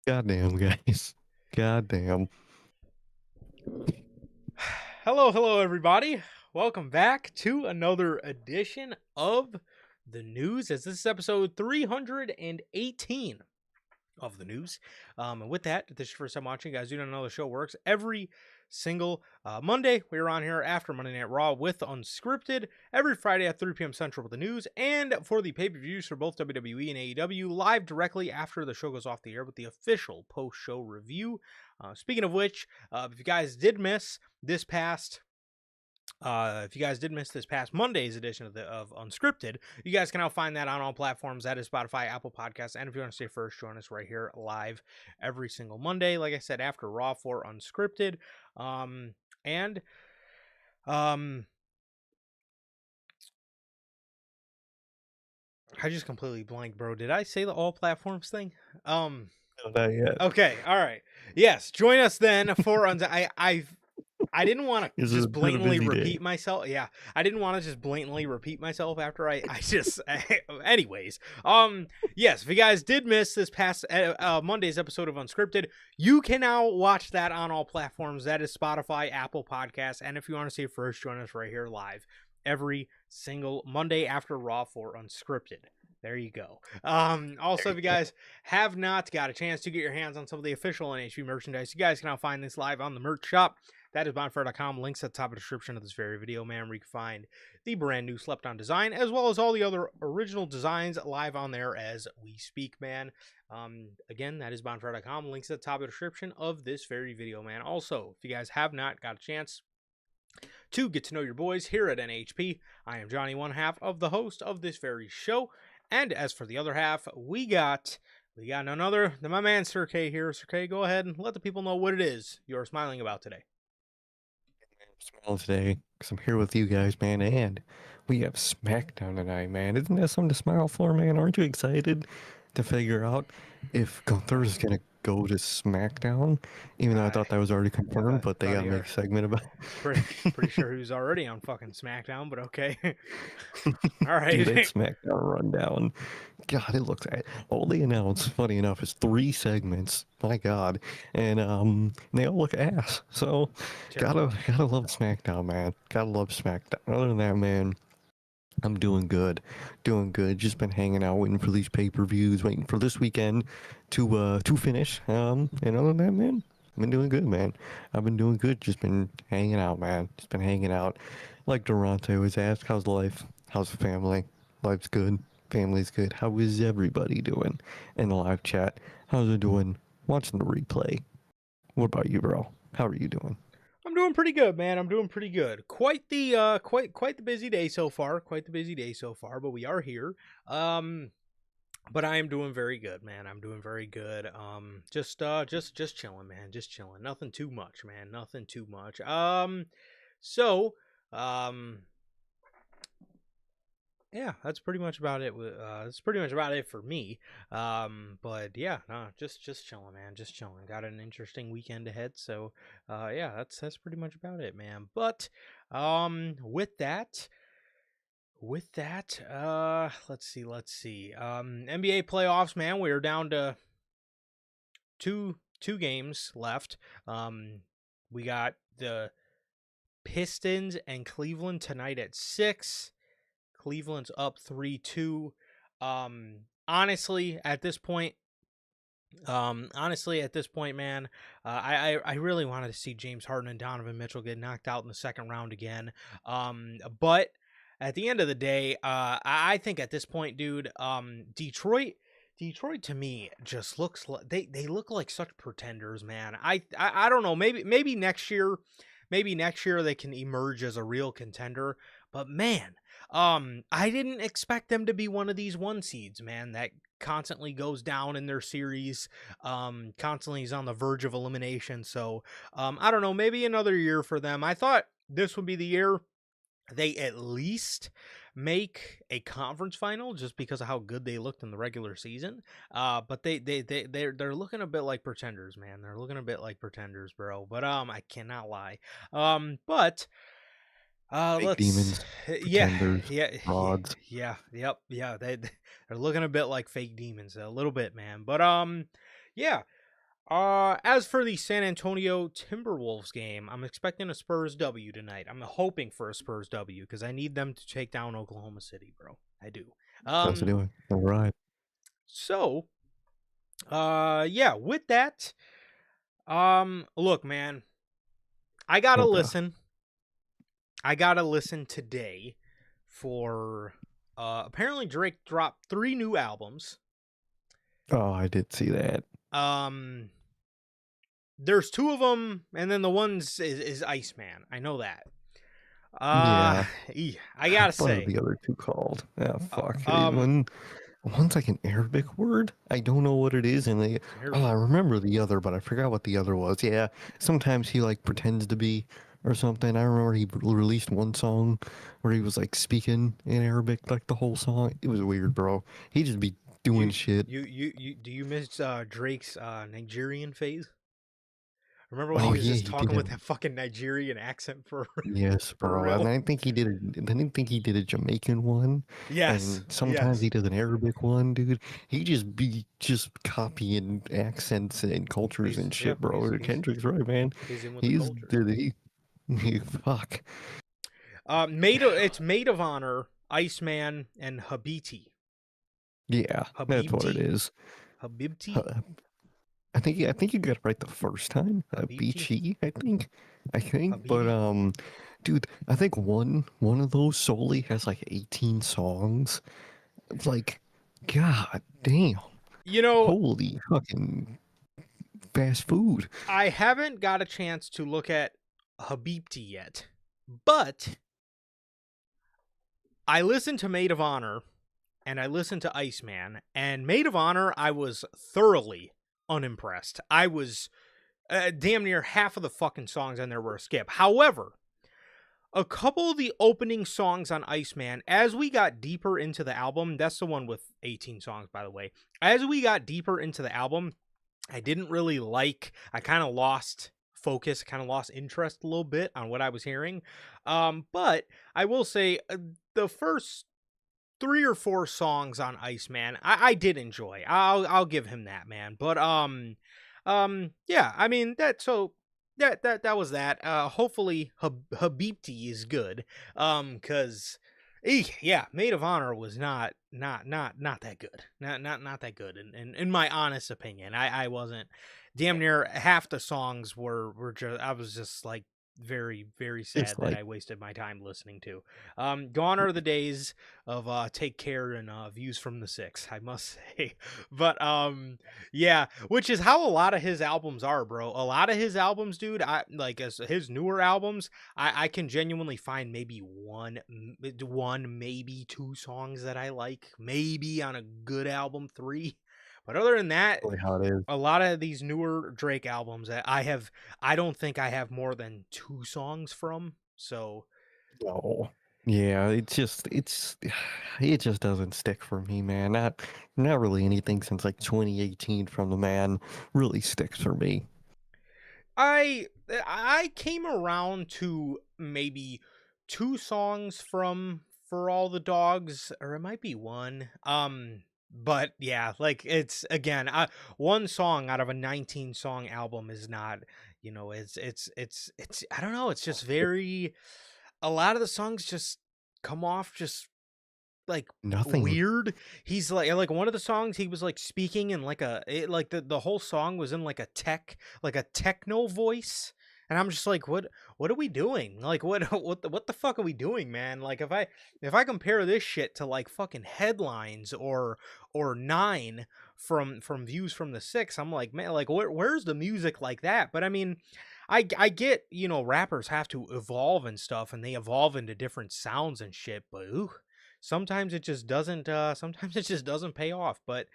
Goddamn, guys. Goddamn. Hello, everybody. Welcome back to another edition of the news, as this is episode 318 of the news. And with that, if this is your first time watching, guys, you don't know the show works every single Monday. We're on here after Monday Night Raw with Unscripted every Friday at 3 p.m. Central with the news, and for the pay-per-views for both WWE and AEW live directly after the show goes off the air with the official post-show review. Speaking of which, if you guys did miss this past Monday's edition of Unscripted, you guys can now find that on all platforms. That is Spotify, Apple Podcasts, and if you want to stay first, join us right here live every single Monday. Like I said, after Raw for Unscripted, and I just completely blanked, bro. Did I say the all platforms thing? No, not yet. Okay, all right. Yes, join us then for I didn't want to This is just been a blatantly busy day. repeat myself. Yeah, I didn't want to just blatantly repeat myself after anyways. Yes, if you guys did miss this past Monday's episode of Unscripted, you can now watch that on all platforms. That is Spotify, Apple Podcasts, and if you want to see it first, join us right here live every single Monday after Raw for Unscripted. There you go. Also, if you guys have not got a chance to get your hands on some of the official NHP merchandise, you guys can now find this live on the merch shop. That is bonfire.com. Links at the top of the description of this very video, man, where you can find the brand new Slept On design, as well as all the other original designs live on there as we speak, man. Again, that is bonfire.com. Links at the top of the description of this very video, man. Also, if you guys have not got a chance to get to know your boys here at NHP, I am Johnny, one half of the host of this very show. And as for the other half, we got none other than my man Sir K here. Sir K, go ahead and let the people know what it is you're smiling about today. I'm smiling today because I'm here with you guys, man, and we have SmackDown tonight, man. Isn't that something to smile for, man? Aren't you excited to figure out if Gunther is going to go to SmackDown? Even though I thought that was already confirmed, but they got to make a segment about it. Pretty sure he was already on fucking SmackDown, but okay. All right. Dude, that SmackDown rundown. God, it looks all they announced, funny enough, is 3 segments. My God. And they all look ass. So gotta love SmackDown, man. Gotta love SmackDown. Other than that, man, I'm doing good. Doing good. Just been hanging out, waiting for these pay-per-views, waiting for this weekend to finish. And other than that, man, I've been doing good, man. I've been doing good. Just been hanging out, man. Just been hanging out. Like Durante always asks, how's life? How's the family? Life's good. Family's good. How is everybody doing in the live chat? How's it doing watching the replay? What about you, bro? How are you doing? I'm doing pretty good, man. I'm doing pretty good. Quite the busy day so far. But we are here. But I am doing very good, man. I'm doing very good. Just chilling, man. Just chilling. Nothing too much, man. Nothing too much. Yeah, that's pretty much about it. That's pretty much about it for me. But yeah, no, just chilling, man. Just chilling. Got an interesting weekend ahead, so yeah, that's pretty much about it, man. But with that, let's see. NBA playoffs, man. We're down to two games left. We got the Pistons and Cleveland tonight at 6. Cleveland's up 3-2. Honestly, at this point, man, I really wanted to see James Harden and Donovan Mitchell get knocked out in the second round again. But at the end of the day, I think at this point, dude, Detroit to me just looks like they look like such pretenders, man. I don't know, maybe next year they can emerge as a real contender, but man, I didn't expect them to be one of these 1 seeds, man, that constantly goes down in their series, constantly is on the verge of elimination. So, I don't know, maybe another year for them. I thought this would be the year they at least make a conference final just because of how good they looked in the regular season. But they're looking a bit like pretenders, man. They're looking a bit like pretenders, bro. But I cannot lie. But Fake demons, pretenders, frauds. yeah, they're looking a bit like fake demons, a little bit, man. But yeah, As for the San Antonio Timberwolves game, I'm expecting a Spurs W tonight. I'm hoping for a Spurs W because I need them to take down Oklahoma City, bro. I do. Let's do it. All right. So, yeah, with that, look, man, I gotta Okay. listen. I gotta listen today for, apparently Drake dropped 3 new albums. Oh, I did see that. There's 2 of them, and then the one's is Iceman. I know that. Yeah. I gotta What are say, the other two called? Yeah, fuck. um, One's like an Arabic word. I don't know what it is, and I remember the other, but I forgot what the other was. Yeah, sometimes he like pretends to be or something. I remember he released one song where he was like speaking in Arabic like the whole song. It was weird, bro. He just be doing shit. you do you miss Drake's Nigerian phase? Remember when he Oh was yeah, just he did talking with it. that fucking Nigerian accent for Yes, for bro. And real? I think he did it. I didn't think he did a Jamaican one, Yes, and sometimes yes. he does an Arabic one, dude. He just be just copying accents and cultures and Yeah, shit, bro. Kendrick's right, man. he's in with the He's culture. dude, he fuck. It's Maid of Honor, Iceman, and Yeah, that's what it Habibti, is. Habibti, Uh, I think you got it right the first time. Habibti, Beachy, I think. But Habibi. dude, I think one of those solely has like 18 songs. It's like, god damn. You know, Holy fucking fast food. I haven't got a chance to look at Habibti yet, but I listened to Maid of Honor and I listened to Iceman, and Maid of Honor, I was thoroughly unimpressed. I was damn near half of the fucking songs on there were a skip. However, a couple of the opening songs on Iceman, as we got deeper into the album, that's the one with 18 songs, by the way. As we got deeper into the album, I didn't really like, I kind of lost focus, kind of lost interest a little bit on what I was hearing. But I will say the first 3 or 4 songs on Iceman, I did enjoy. I'll give him that, man. But yeah, I mean that was that. Hopefully Habibti is good. Cause yeah, Maid of Honor was not that good. Not that good in my honest opinion. I wasn't, damn near half the songs were just, I was just like very, very It's sad that like I wasted my time listening to. Gone are the days of Take Care and Views from the Six, I must say. But yeah, which is how a lot of his albums are, bro. A lot of his albums, dude, I like, as his newer albums, I can genuinely find maybe one, maybe 2 songs that I like, maybe on a good album 3. But other than that, really how it is. a lot of these newer Drake albums that I don't think I have more than 2 songs from. So, No. Yeah, it just doesn't stick for me, man. Not really anything since like 2018 from the man really sticks for me. I came around to maybe 2 songs from For All the Dogs, or it might be 1. But yeah, like, it's again, one song out of a 19 song album is not, it's I don't know, it's just very, a lot of the songs just come off just like Nothing. weird. He's like one of the songs he was like speaking in like like the whole song was in like a techno voice. And I'm just like, what are we doing? Like, what the fuck are we doing, man? Like, if I compare this shit to like fucking Headlines or Nine from Views from the Six, I'm like, man, like, where's the music like that? But I mean, I get, rappers have to evolve and stuff, and they evolve into different sounds and shit, but ooh, sometimes it just doesn't sometimes it just doesn't pay off. But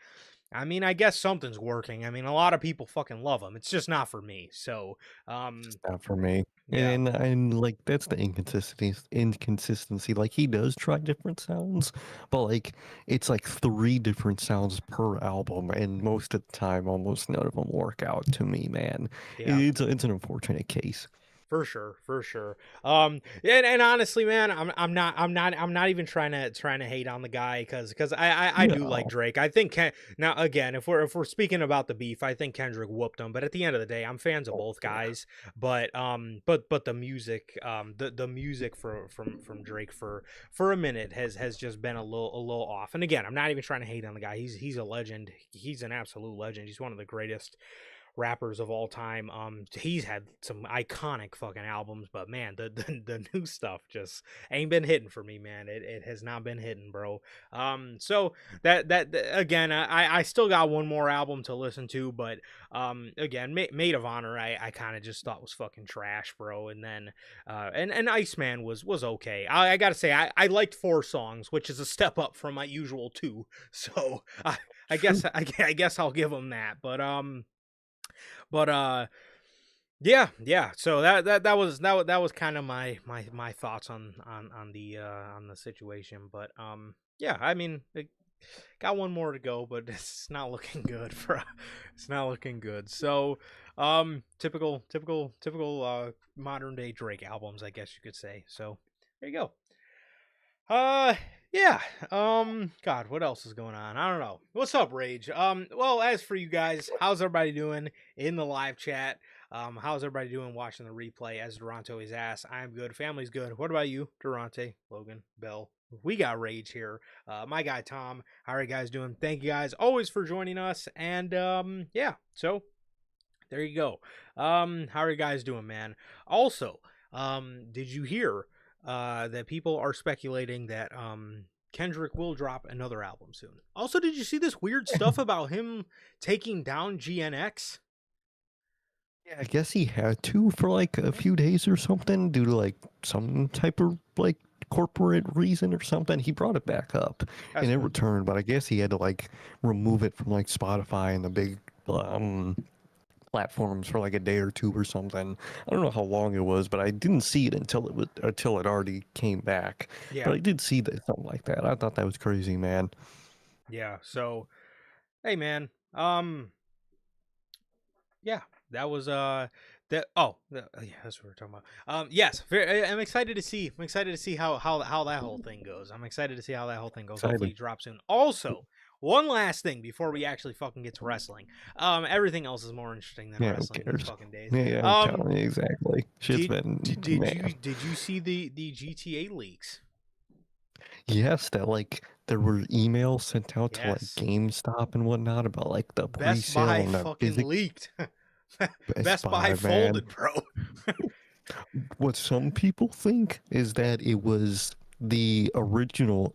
I mean, I guess something's working. I mean, a lot of people fucking love them. It's just not for me. So Not for me. yeah. And like that's the inconsistency. Like he does try different sounds, but like it's like 3 different sounds per album, and most of the time, almost none of them work out to me, man. Yeah, It's an unfortunate case. For sure, for sure. And honestly, man, I'm not even trying to hate on the guy because I do like No, Drake. I think now again, if we're speaking about the beef, I think Kendrick whooped him. But at the end of the day, I'm fans of oh, both yeah. guys. But the music, the music from Drake for a minute has just been a little off. And again, I'm not even trying to hate on the guy. He's a legend. He's an absolute legend. He's one of the greatest rappers of all time. He's had some iconic fucking albums, but man, the new stuff just ain't been hitting for me, man. It has not been hitting, bro. So again, I still got one more album to listen to, but again, Maid of Honor, I kind of just thought was fucking trash, bro. And then and Iceman was okay. I gotta say, I liked 4 songs, which is a step up from my usual 2. So I guess True. I guess I'll give him that, but yeah. So that was kind of my thoughts on the situation. But yeah, I mean, got one more to go, but it's not looking good it's not looking good. So typical modern day Drake albums, I guess you could say. So there you go. Uh yeah. God, what else is going on? I don't know. What's up, Rage? Well, as for you guys, how's everybody doing in the live chat? How's everybody doing watching the replay? As Duranto is asked, I'm good. Family's good. What about you, Durante, Logan, Bell? We got Rage here. My guy Tom. How are you guys doing? Thank you guys always for joining us. And yeah, so there you go. How are you guys doing, man? Also, did you hear that people are speculating that Kendrick will drop another album soon? Also, did you see this weird stuff about him taking down GNX? Yeah, I guess he had to for like a few days or something due to like some type of like corporate reason or something. He brought it back up and That's it nuts. returned, but I guess he had to like remove it from like Spotify and the big platforms for like a day or two or something. I don't know how long it was, but I didn't see it until it already came back. Yeah, But I did see that something like that. I thought that was crazy, man. yeah. So, hey, man. Yeah, that was yeah, that's what we're talking about. Yes, I'm excited to see. I'm excited to see how that whole thing goes. I'm excited to see how that whole thing goes. Hopefully, Excited. it drops soon. Also, one last thing before we actually fucking get to wrestling. Everything else is more interesting than Yeah, who wrestling these cares? fucking days. Yeah, I'm Um, telling you exactly. Shit's did been did man. you see the GTA leaks? Yes, that like there were emails sent out to like Yes, GameStop and whatnot about like the Best pre-sale Buy and the fucking physics. leaked. Best Best Buy Buy, man. folded, bro. What some people think is that it was the original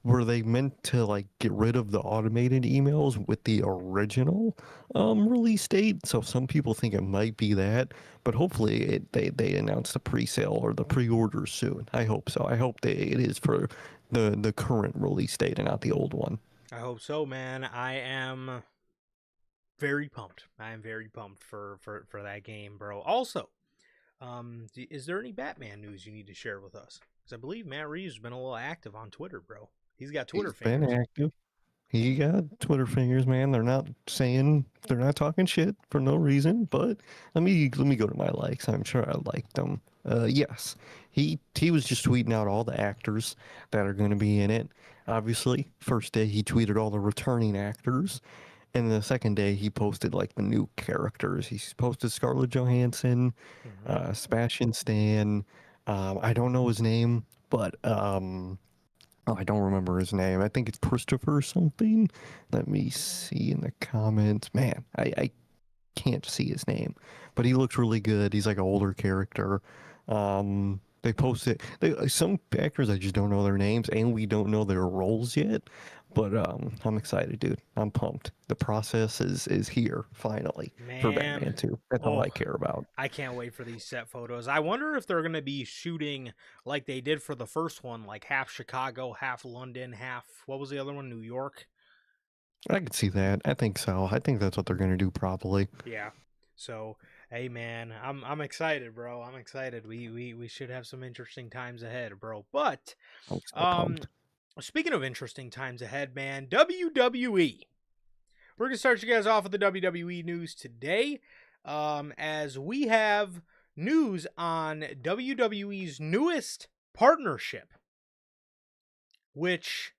were they meant to like get rid of the automated emails with the original release date? So some people think it might be that, but hopefully they announce the pre-sale or the pre-order soon. I hope so. I hope it is for the current release date and not the old one. I hope so, man. I am very pumped. I am very pumped for that game, bro. Also, is there any Batman news you need to share with us? Because I believe Matt Reeves has been a little active on Twitter, bro. He's got Twitter He's been fingers. active. He got Twitter fingers, man. They're not talking shit for no reason. But let me go to my likes. I'm sure I liked them. Yes, he was just tweeting out all the actors that are going to be in it. Obviously, first day he tweeted all the returning actors, and the second day he posted like the new characters. He posted Scarlett Johansson, Mm-hmm. Sebastian Stan. I don't know his name, but oh, I don't remember his name. I think it's Christopher something. Let me see in the comments. Man, I can't see his name, but he looks really good. He's like an older character. They posted some actors I just don't know their names, and we don't know their roles yet. But I'm excited, dude. I'm pumped. The process is here finally for Man, Batman 2. That's all oh, I care about. I can't wait for these set photos. I wonder if they're gonna be shooting like they did for the first one, like half Chicago, half London, half what was the other one, New York? I could see that. I think so. I think that's what they're gonna do probably. Yeah. So, hey man, I'm excited, bro. I'm excited. We should have some interesting times ahead, bro. But I'm so um pumped. speaking of interesting times ahead, man, WWE. We're gonna start you guys off with the WWE news today. As we have news on WWE's newest partnership, which,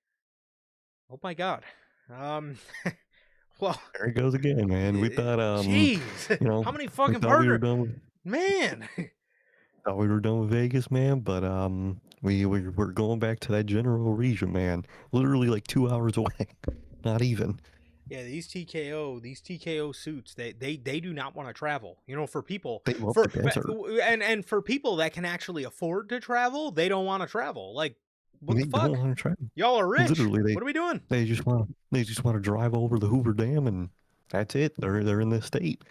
oh my God, well, There it goes again, man. We thought, jeez, you know, how many we fucking thought we were partner, done with man? Vegas, man, but we're going back to that general region, man. Literally like 2 hours away. Not even. Yeah, these TKO suits, they do not want to travel. You know, for people They love the desert. and for people that can actually afford to travel, they don't want to travel. Like, what They the don't fuck? want to travel. Y'all are rich. Literally, What are we doing? they just want to drive over the Hoover Dam and that's it. They're in this state.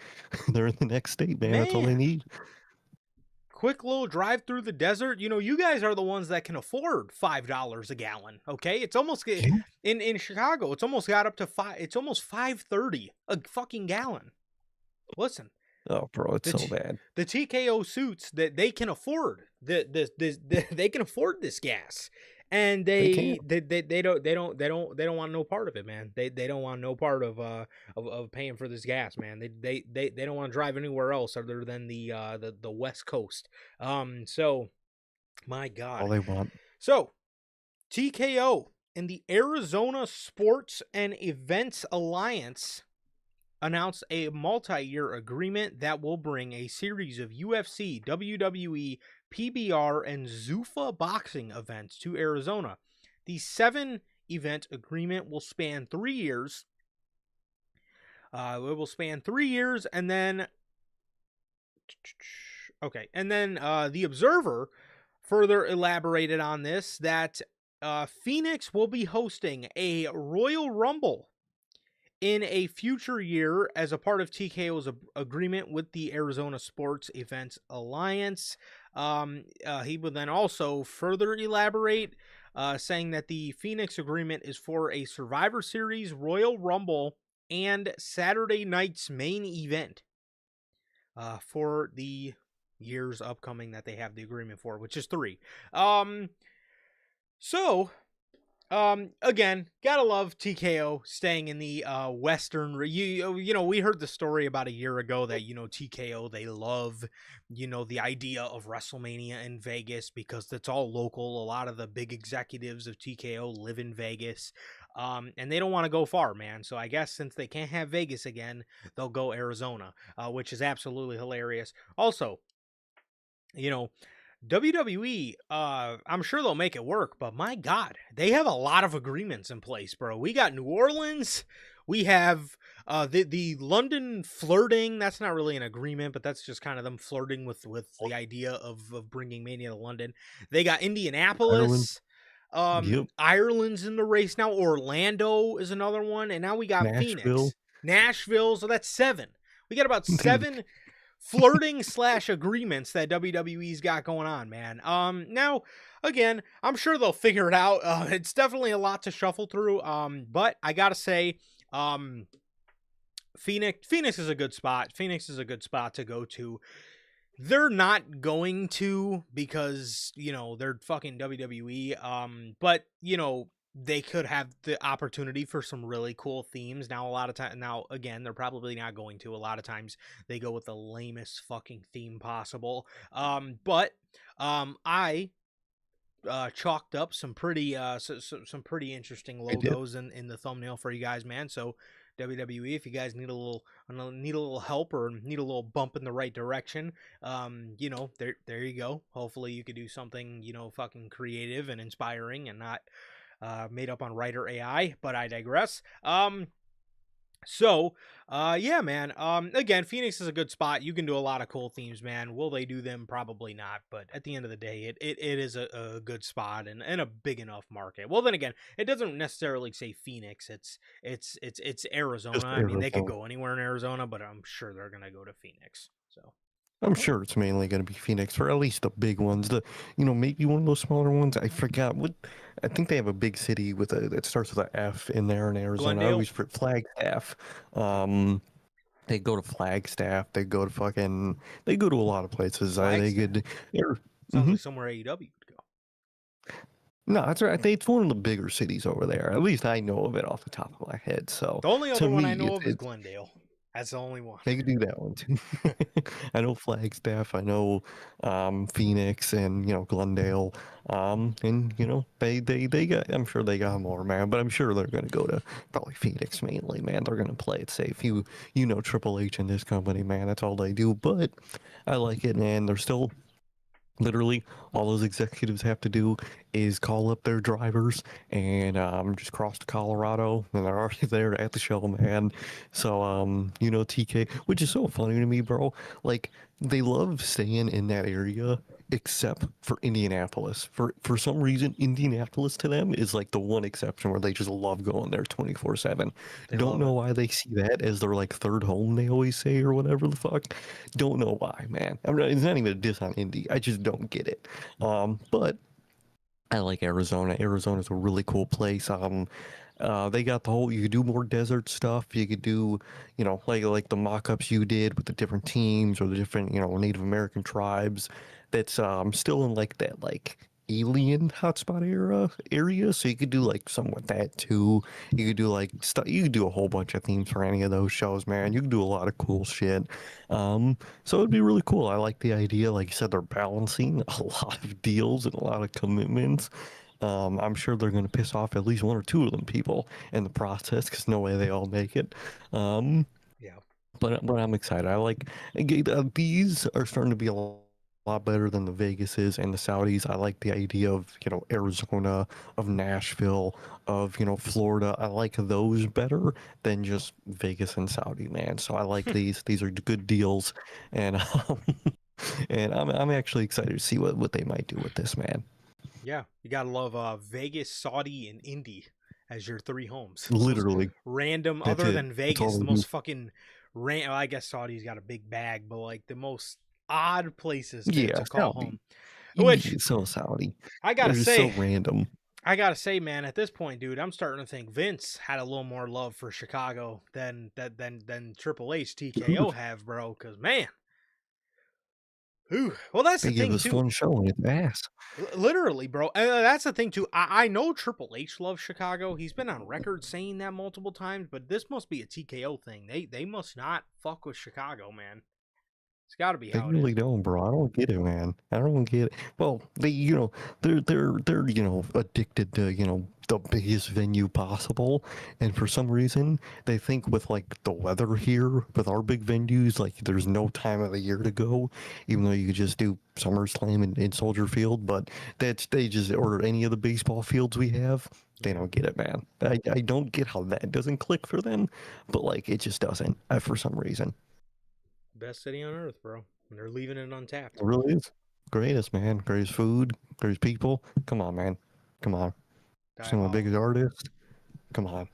They're in the next state, man. That's all they Man, need. quick little drive through the desert. You know, you guys are the ones that can afford $5 a gallon. Okay, it's almost Yeah. in Chicago. It's almost got up to five. It's almost $5.30 a fucking gallon. Listen, Oh, bro, it's the so bad. the TKO suits that they can afford they can afford this gas, and They can't. they don't want no part of it, man. They don't want no part of paying for this gas, man. They don't want to drive anywhere else other than the West Coast. So my All God. they want. So TKO and the Arizona Sports and Events Alliance announced a multi-year agreement that will bring a series of UFC, WWE, PBR, and Zuffa boxing events to Arizona. The 7-event agreement will span 3 years. It will span 3 years, and then the Observer further elaborated on this that Phoenix will be hosting a Royal Rumble in a future year as a part of TKO's agreement with the Arizona Sports Events Alliance. He would then also further elaborate, saying that the Phoenix agreement is for a Survivor Series, Royal Rumble, and Saturday night's main event for the years upcoming that they have the agreement for, which is 3. Again, gotta love TKO staying in the Western. You know, we heard the story about a year ago that, you know, TKO, they love, you know, the idea of WrestleMania in Vegas because it's all local. A lot of the big executives of TKO live in Vegas, and they don't want to go far, man. So I guess since they can't have Vegas again, they'll go Arizona, which is absolutely hilarious. Also, you know, WWE, I'm sure they'll make it work, but my God, they have a lot of agreements in place, bro. We got New Orleans, we have the London flirting. That's not really an agreement, but that's just kind of them flirting with the idea of bringing Mania to London. They got Ireland. Indianapolis, Yep. Ireland's in the race now. Orlando is another one, and now we got Nashville. Phoenix, Nashville. So that's 7. We got about 7 flirting / agreements that WWE's got going on, man. Now, again, I'm sure they'll figure it out. It's definitely a lot to shuffle through. But I gotta say, Phoenix is a good spot. Phoenix is a good spot to go to. They're not going to because, you know, they're fucking WWE. But, you know, they could have the opportunity for some really cool themes. Now, again, they're probably not going to. A lot of times they go with the lamest fucking theme possible. But I chalked up some pretty some pretty interesting logos in the thumbnail for you guys, man. So WWE, if you guys need a little help or need a little bump in the right direction, you know, there you go. Hopefully you could do something, you know, fucking creative and inspiring and not made up on writer AI, but I digress. Yeah, man. Again, Phoenix is a good spot. You can do a lot of cool themes, man. Will they do them? Probably not. But at the end of the day, it is a good spot and a big enough market. Well, then again, it doesn't necessarily say Phoenix. It's Arizona. Just I mean, they could Arizona. go anywhere in Arizona, but I'm sure they're gonna go to Phoenix. So. I'm sure it's mainly going to be Phoenix for at least the big ones. Maybe one of those smaller ones. I forgot what. I think they have a big city with that starts with a F in there in Arizona. Glendale? I always forget Flagstaff. They go to Flagstaff. They go to fucking. They go to a lot of places. They could. Sounds like somewhere AEW would go. No, that's right. I think it's one of the bigger cities over there. At least I know of it off the top of my head. So The only to other one me, I know of is Glendale. That's the only one. They could do that one too. I know Flagstaff, I know Phoenix, and Glendale, and they got. I'm sure they got more, man. But I'm sure they're gonna go to probably Phoenix mainly, man. They're gonna play it safe. You know Triple H and this company, man. That's all they do. But I like it, man. They're still. Literally, all those executives have to do is call up their drivers and just cross to Colorado, and they're already there at the show, man. So, TK, which is so funny to me, bro. Like, they love staying in that area, except for Indianapolis. For some reason, Indianapolis to them is like the one exception where they just love going there 24/7. They Don't love know it. why they see that as their like third home, they always say, or whatever the fuck. Don't know why, man. It's not even a diss on Indy. I just don't get it. But I like Arizona. Arizona's a really cool place. They got the whole. You could do more desert stuff. You could do, like the mock-ups you did with the different teams or the different, Native American tribes. That's still in like that alien hotspot area. So you could do like some with that too. You could do like stuff. You could do a whole bunch of themes for any of those shows, man. You could do a lot of cool shit. So it'd be really cool. I like the idea. Like you said, they're balancing a lot of deals and a lot of commitments. I'm sure they're going to piss off at least one or two of them people in the process because no way they all make it. Um, Yeah. but I'm excited. I like these are starting to be a lot better than the Vegases and the Saudis. I like the idea of Arizona, of Nashville, of Florida. I like those better than just Vegas and Saudi, man. So I like these. These are good deals, and and I'm actually excited to see what they might do with this, man. Yeah. You gotta love Vegas, Saudi, and Indy as your three homes. Most Literally, random, that's other it. than That's all Vegas, the they do. most fucking well, I guess Saudi's got a big bag, but like the most odd places Yeah, to call home. Saudi. Which So Saudi. I They're gotta just so say, random. man, at this point, dude, I'm starting to think Vince had a little more love for Chicago than Triple H TKO Dude, have, bro. Cause man, well, that's the they give thing us too. fun show and it's ass. Literally, bro. That's the thing too. I know Triple H loves Chicago. He's been on record saying that multiple times, but this must be a TKO thing. They must not fuck with Chicago, man. It's got to be They how it is. really don't, bro. I don't get it, man. I don't get it. Well, they're addicted to the biggest venue possible, and for some reason they think with like the weather here with our big venues, like there's no time of the year to go, even though you could just do SummerSlam in Soldier Field. But they just or any of the baseball fields we have. They Yeah, don't get it, man. I don't get how that doesn't click for them, but like it just doesn't for some reason. best city on earth, bro. And they're leaving it untapped. It really is. Greatest, man. Greatest food, greatest people. Come on, man. Come on. Some of the biggest Diabolical. artists. Come on.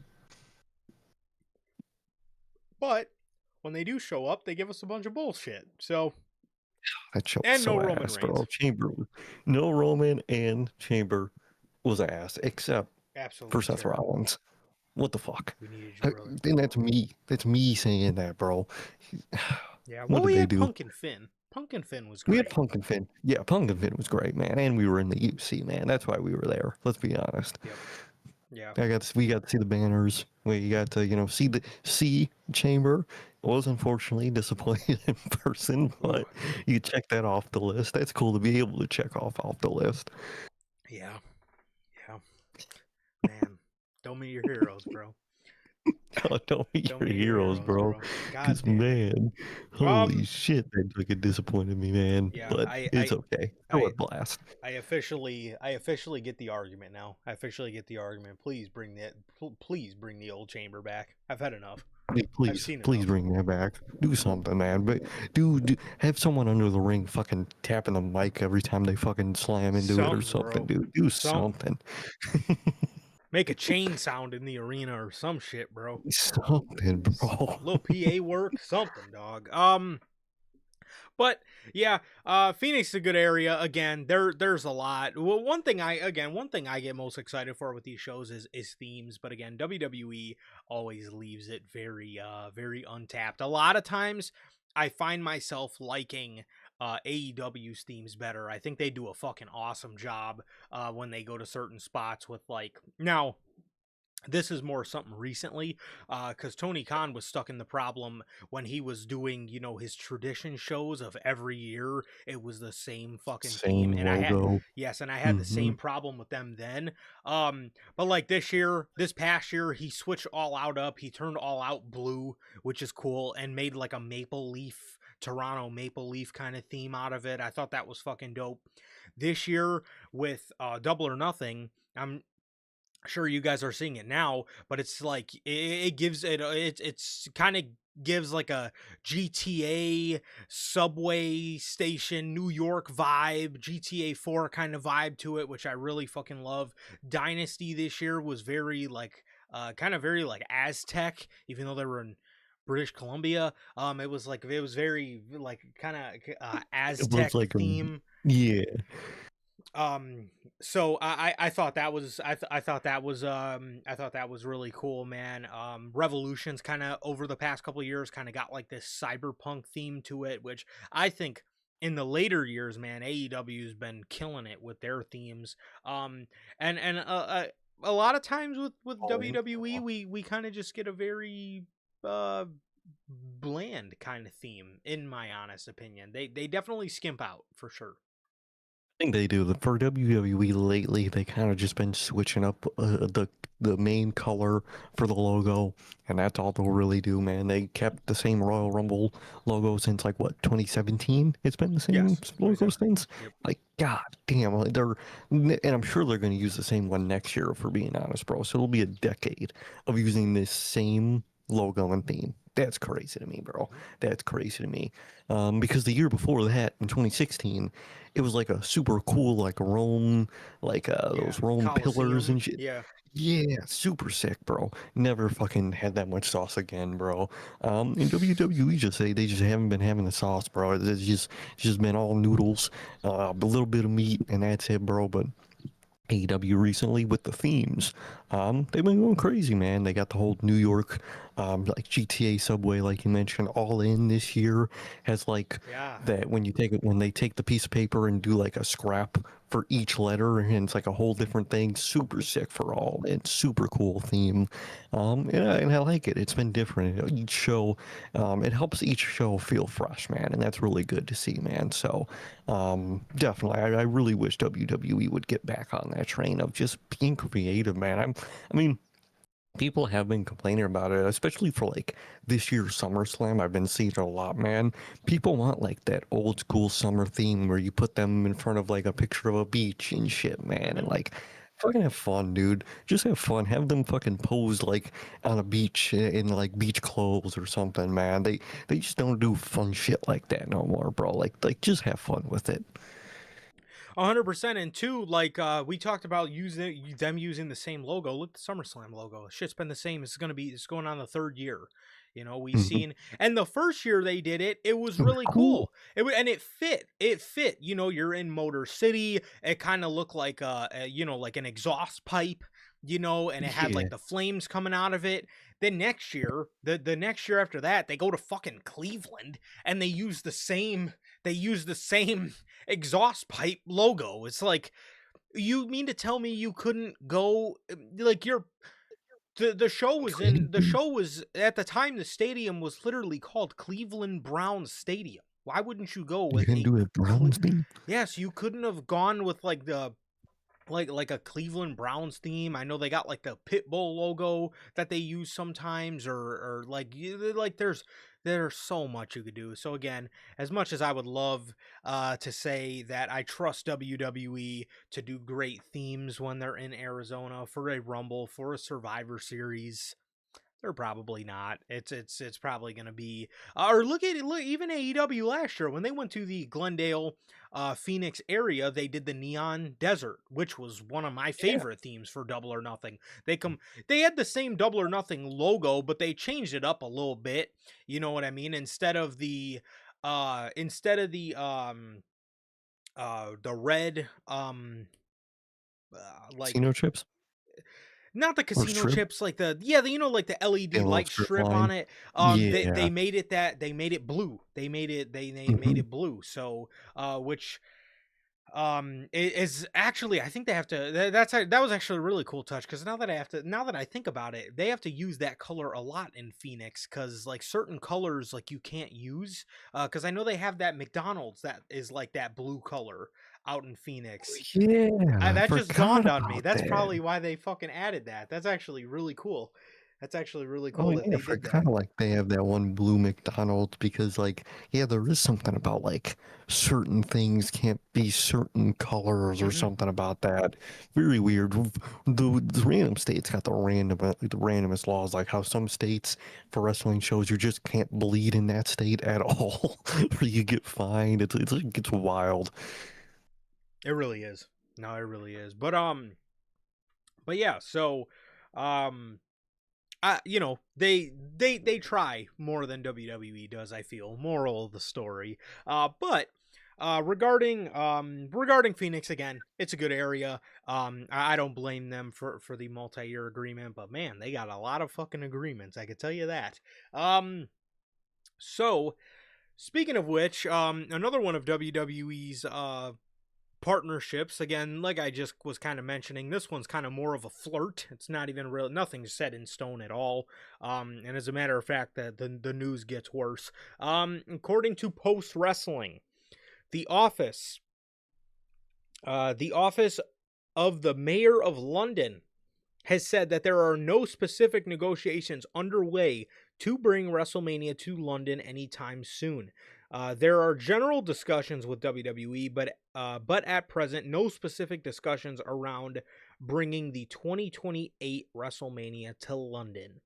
But when they do show up, they give us a bunch of bullshit. So, That show was and no so Roman ass, bro. Reigns. No Roman and Chamber was ass, except for Absolutely Seth terrible. Rollins. What the fuck? We needed you, brother. And that's me. That's me saying that, bro. Yeah, well, What did we they had do? Punk and Finn. Punk and Finn was We had great. Punk and Finn. Yeah, Punk and Finn was great, man. And we were in the UC, man. That's why we were there. Let's be honest. Yep. Yeah. We got to see the banners. We got to see Chamber. Was unfortunately disappointed in person, Ooh. but you check that off the list. That's cool to be able to check off the list. Yeah. Yeah. Man, don't meet your heroes, bro. Oh, don't be Don't your meet your heroes, heroes, bro. bro. God Cause damn it. man, holy Um. shit, that fucking disappointed me, man. Yeah. But it's okay. Still a I, blast. I officially get the argument now. I officially get the argument. Please bring the old chamber back. I've had enough. Hey, I've please, seen please enough. bring that back. Do something, man. But have someone under the ring fucking tapping the mic every time they fucking slam into it or Something, something, bro. dude. Do Something. something. Make a chain sound in the arena or some shit, bro. Something, bro. Little PA work, something, dog. But yeah, Phoenix is a good area. Again, there's a lot. Well, one thing I get most excited for with these shows is themes. But again, WWE always leaves it very untapped. A lot of times, I find myself liking AEW's themes better. I think they do a fucking awesome job when they go to certain spots with like now. This is more something recently, because Tony Khan was stuck in the problem when he was doing, his tradition shows of every year. It was the same fucking theme, Same and I had, logo. yes, and I had the Hmm. same problem with them then. But like this past year, he switched all out up. He turned all out blue, which is cool, and made like a maple leaf. Toronto maple leaf kind of theme out of it. I thought that was fucking dope. This year with Double or Nothing, I'm sure you guys are seeing it now, but it's like it gives it's kind of gives like a GTA subway station New York vibe, GTA 4 kind of vibe to it, which I really fucking love. Dynasty this year was very like kind of very like Aztec, even though they were in British Columbia. It was very like kind of It was Aztec like a, theme. yeah, um so I thought that was I thought that was I thought that was really cool, man. Revolutions kind of over the past couple of years kind of got like this cyberpunk theme to it, which I think in the later years, man, AEW's been killing it with their themes. A lot of times with oh, WWE, we kind of just get a very uh bland kind of theme, in my honest opinion. They definitely skimp out for sure. I think they do. For WWE lately, they kind of just been switching up the main color for the logo, and that's all they'll really do, man. They kept the same Royal Rumble logo since like what 2017. It's been the same Yes, logo 2017. since. Yep. Like, god damn, like, and I'm sure they're going to use the same one next year. For being honest, bro, so it'll be a decade of using this same logo and theme. That's crazy to me, bro. Mhm. That's crazy to me. Because the year before that, in 2016, it was like a super cool, like Rome, like Yeah, those Rome pillars Coliseum. and shit. Yeah. Yeah, super sick, bro. Never fucking had that much sauce again, bro. In WWE, just say they just haven't been having the sauce, bro. It's just been all noodles, a little bit of meat, and that's it, bro. But AEW recently with the themes. They've been going crazy, man. They got the whole New York, like GTA subway, like you mentioned, all in this year. Has like Yeah. that when they take the piece of paper and do like a scrap for each letter, and it's like a whole different thing. Super sick for all. It's super cool theme. And I like it. It's been different. Each show, it helps each show feel fresh, man, and that's really good to see, man. So, definitely, I really wish WWE would get back on that train of just being creative, man. I mean, people have been complaining about it, especially for like this year's SummerSlam. I've been seeing it a lot, man. People want like that old school summer theme where you put them in front of like a picture of a beach and shit, man, Hmm. and like. Fucking have fun, dude. Just have fun. Have them fucking pose like on a beach in like beach clothes or something, man. They just don't do fun shit like that no more, bro. Like just have fun with it. 100%. And two, like we talked about using them using the same logo. Look at the SummerSlam logo. Shit's been the same. It's going on the third year. We've Mhm. seen, and the first year they did it, it was It was really cool. cool. And it fit. It fit. You're in Motor City. It kind of looked like like an exhaust pipe. And it had Yeah. like the flames coming out of it. Then next year, the next year after that, they go to fucking Cleveland and they use the same. They use the same exhaust pipe logo. It's like, you mean to tell me you couldn't go, like, you're the Cleveland. show was at the time, the stadium was literally called Cleveland Browns Stadium. Why wouldn't you go You with can a do a Browns theme. yes, you couldn't have gone with like the like a Cleveland Browns theme. I know they got like the Pitbull logo that they use sometimes, or like like there's so much you could do. So again, as much as I would love to say that I trust WWE to do great themes when they're in Arizona for a Rumble, for a Survivor Series, they're probably not. It's probably going to be or look even AEW last year when they went to the Glendale, Phoenix area. They did the Neon Desert, which was one of my Yeah. favorite themes for Double or Nothing. They had the same Double or Nothing logo, but they changed it up a little bit. You know what I mean? Instead of the red like Casino chips not the or casino strip? chips, like like the Yeah, LED a little light strip strip on line. it. They Yeah. made it blue. They made it blue. So which is actually, I think they have to that was actually a really cool touch, because now that I think about it, they have to use that color a lot in Phoenix, because like certain colors like you can't use, because I know they have that McDonald's that is like that blue color out in Phoenix. Yeah, I That just forgot dawned on me. about That's that. probably why they fucking added that. That's actually really cool. That's actually really Oh cool that yeah, I they did that. forgot like they have that one blue McDonald's because like yeah, there is something about like certain things can't be certain colors or Hmm. something about that. Very weird. The random states got the randomest laws, like how some states for wrestling shows you just can't bleed in that state at all, or you get fined. It gets wild. It really is. No, it really is. But yeah, so um they try more than WWE does, I feel. Moral of the story. But regarding Phoenix, again, it's a good area. I don't blame them for the multi-year agreement, but man, they got a lot of fucking agreements, I could tell you that. So speaking of which, another one of WWE's partnerships, again, like I just was kind of mentioning, this one's kind of more of a flirt. It's not even real, nothing's set in stone at all. And as a matter of fact, the news gets worse. According to Post Wrestling, the office the office of the mayor of London has said that there are no specific negotiations underway to bring WrestleMania to London anytime soon. There are general discussions with WWE, but at present, no specific discussions around bringing the 2028 WrestleMania to London.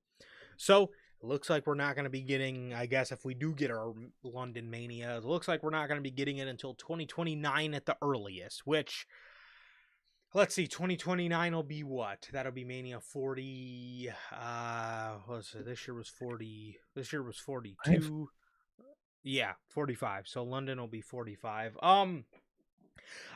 So it looks like we're not going to be getting, I guess, if we do get our London Mania, it looks like we're not going to be getting it until 2029 at the earliest, which, let's see, 2029 will be what? That'll be Mania 40. What's it? This year was 40. This year was I've 42. Yeah, 45. So London will be 45.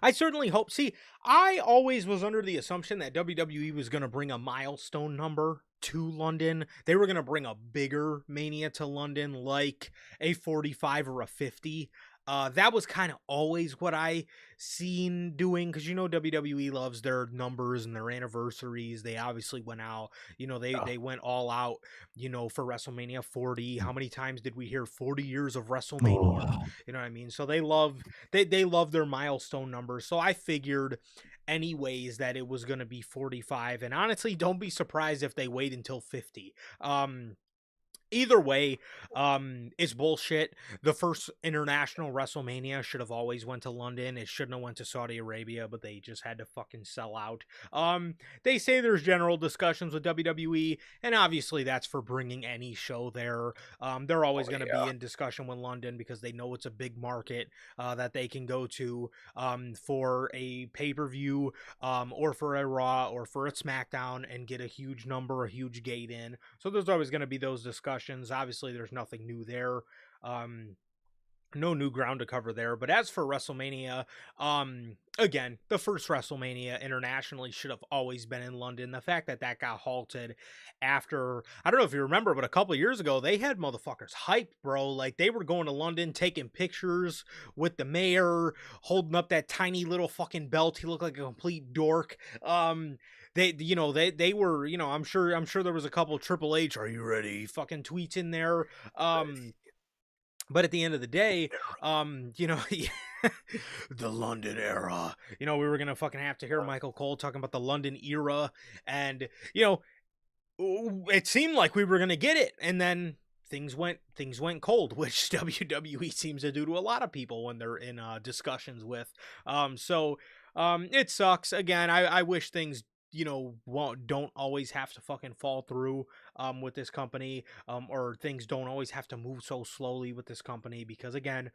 I certainly hope. See, I always was under the assumption that WWE was going to bring a milestone number to London. They were going to bring a bigger Mania to London, like a 45 or a 50. That was kind of always what I seen doing, because WWE loves their numbers and their anniversaries. They obviously went out, they went all out, for WrestleMania 40. How many times did we hear 40 years of WrestleMania? oh You know what I mean? So they love their milestone numbers. So I figured anyways that it was going to be 45, and honestly, don't be surprised if they wait until 50. Either way, it's bullshit. The first international WrestleMania should have always went to London. It shouldn't have went to Saudi Arabia, but they just had to fucking sell out. They say there's general discussions with WWE, and obviously that's for bringing any show there. They're always going to be yeah. in discussion with London because they know it's a big market that they can go to for a pay-per-view, or for a Raw or for a SmackDown, and get a huge number, a huge gate in. So there's always going to be those discussions. Obviously, there's nothing new there. No new ground to cover there. But as for WrestleMania, again, the first WrestleMania internationally should have always been in London. The fact that that got halted after, I don't know if you remember, but a couple of years ago, they had motherfuckers hyped, bro. Like, they were going to London, taking pictures with the mayor, holding up that tiny little fucking belt. He looked like a complete dork. They were, I'm sure there was a couple Triple H, are you ready? Fucking tweets in there. But at the end of the day, the London era. We were gonna fucking have to hear Michael Cole talking about the London era, and it seemed like we were gonna get it, and then things went cold, which WWE seems to do to a lot of people when they're in discussions with. It sucks. Again, I wish things don't always have to fucking fall through with this company, or things don't always have to move so slowly with this company, because again,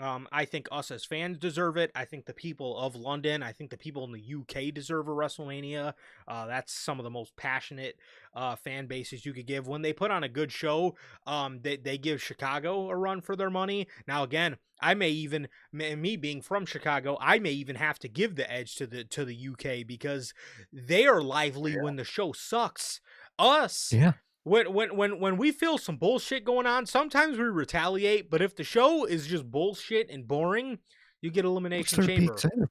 I think us as fans deserve it. I think the people of London, I think the people in the UK deserve a WrestleMania. That's some of the most passionate fan bases you could give. When they put on a good show, they give Chicago a run for their money. Now, again, I may even, me being from Chicago, I may even have to give the edge to the UK, because they are lively when the show sucks. Us, Yeah. when we feel some bullshit going on, sometimes we retaliate. But if the show is just bullshit and boring, you get What's Elimination their Chamber. beats in?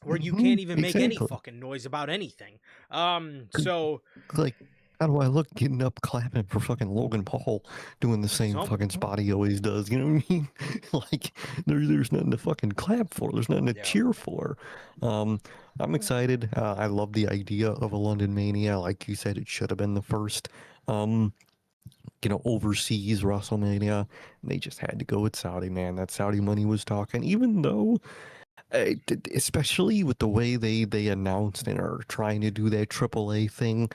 where you can't even make any exactly. fucking noise about anything. Like, So like, how do I look getting up clapping for fucking Logan Paul doing the same some fucking spot he always does? You know what I mean? Like, there's nothing to fucking clap for. There's nothing to yeah. cheer for. Um, I'm excited. I love the idea of a London Mania. Like you said, it should have been the first, um, overseas WrestleMania. They just had to go with Saudi, man. That Saudi money was talking. Even though especially with the way they announced and are trying to do that AAA thing,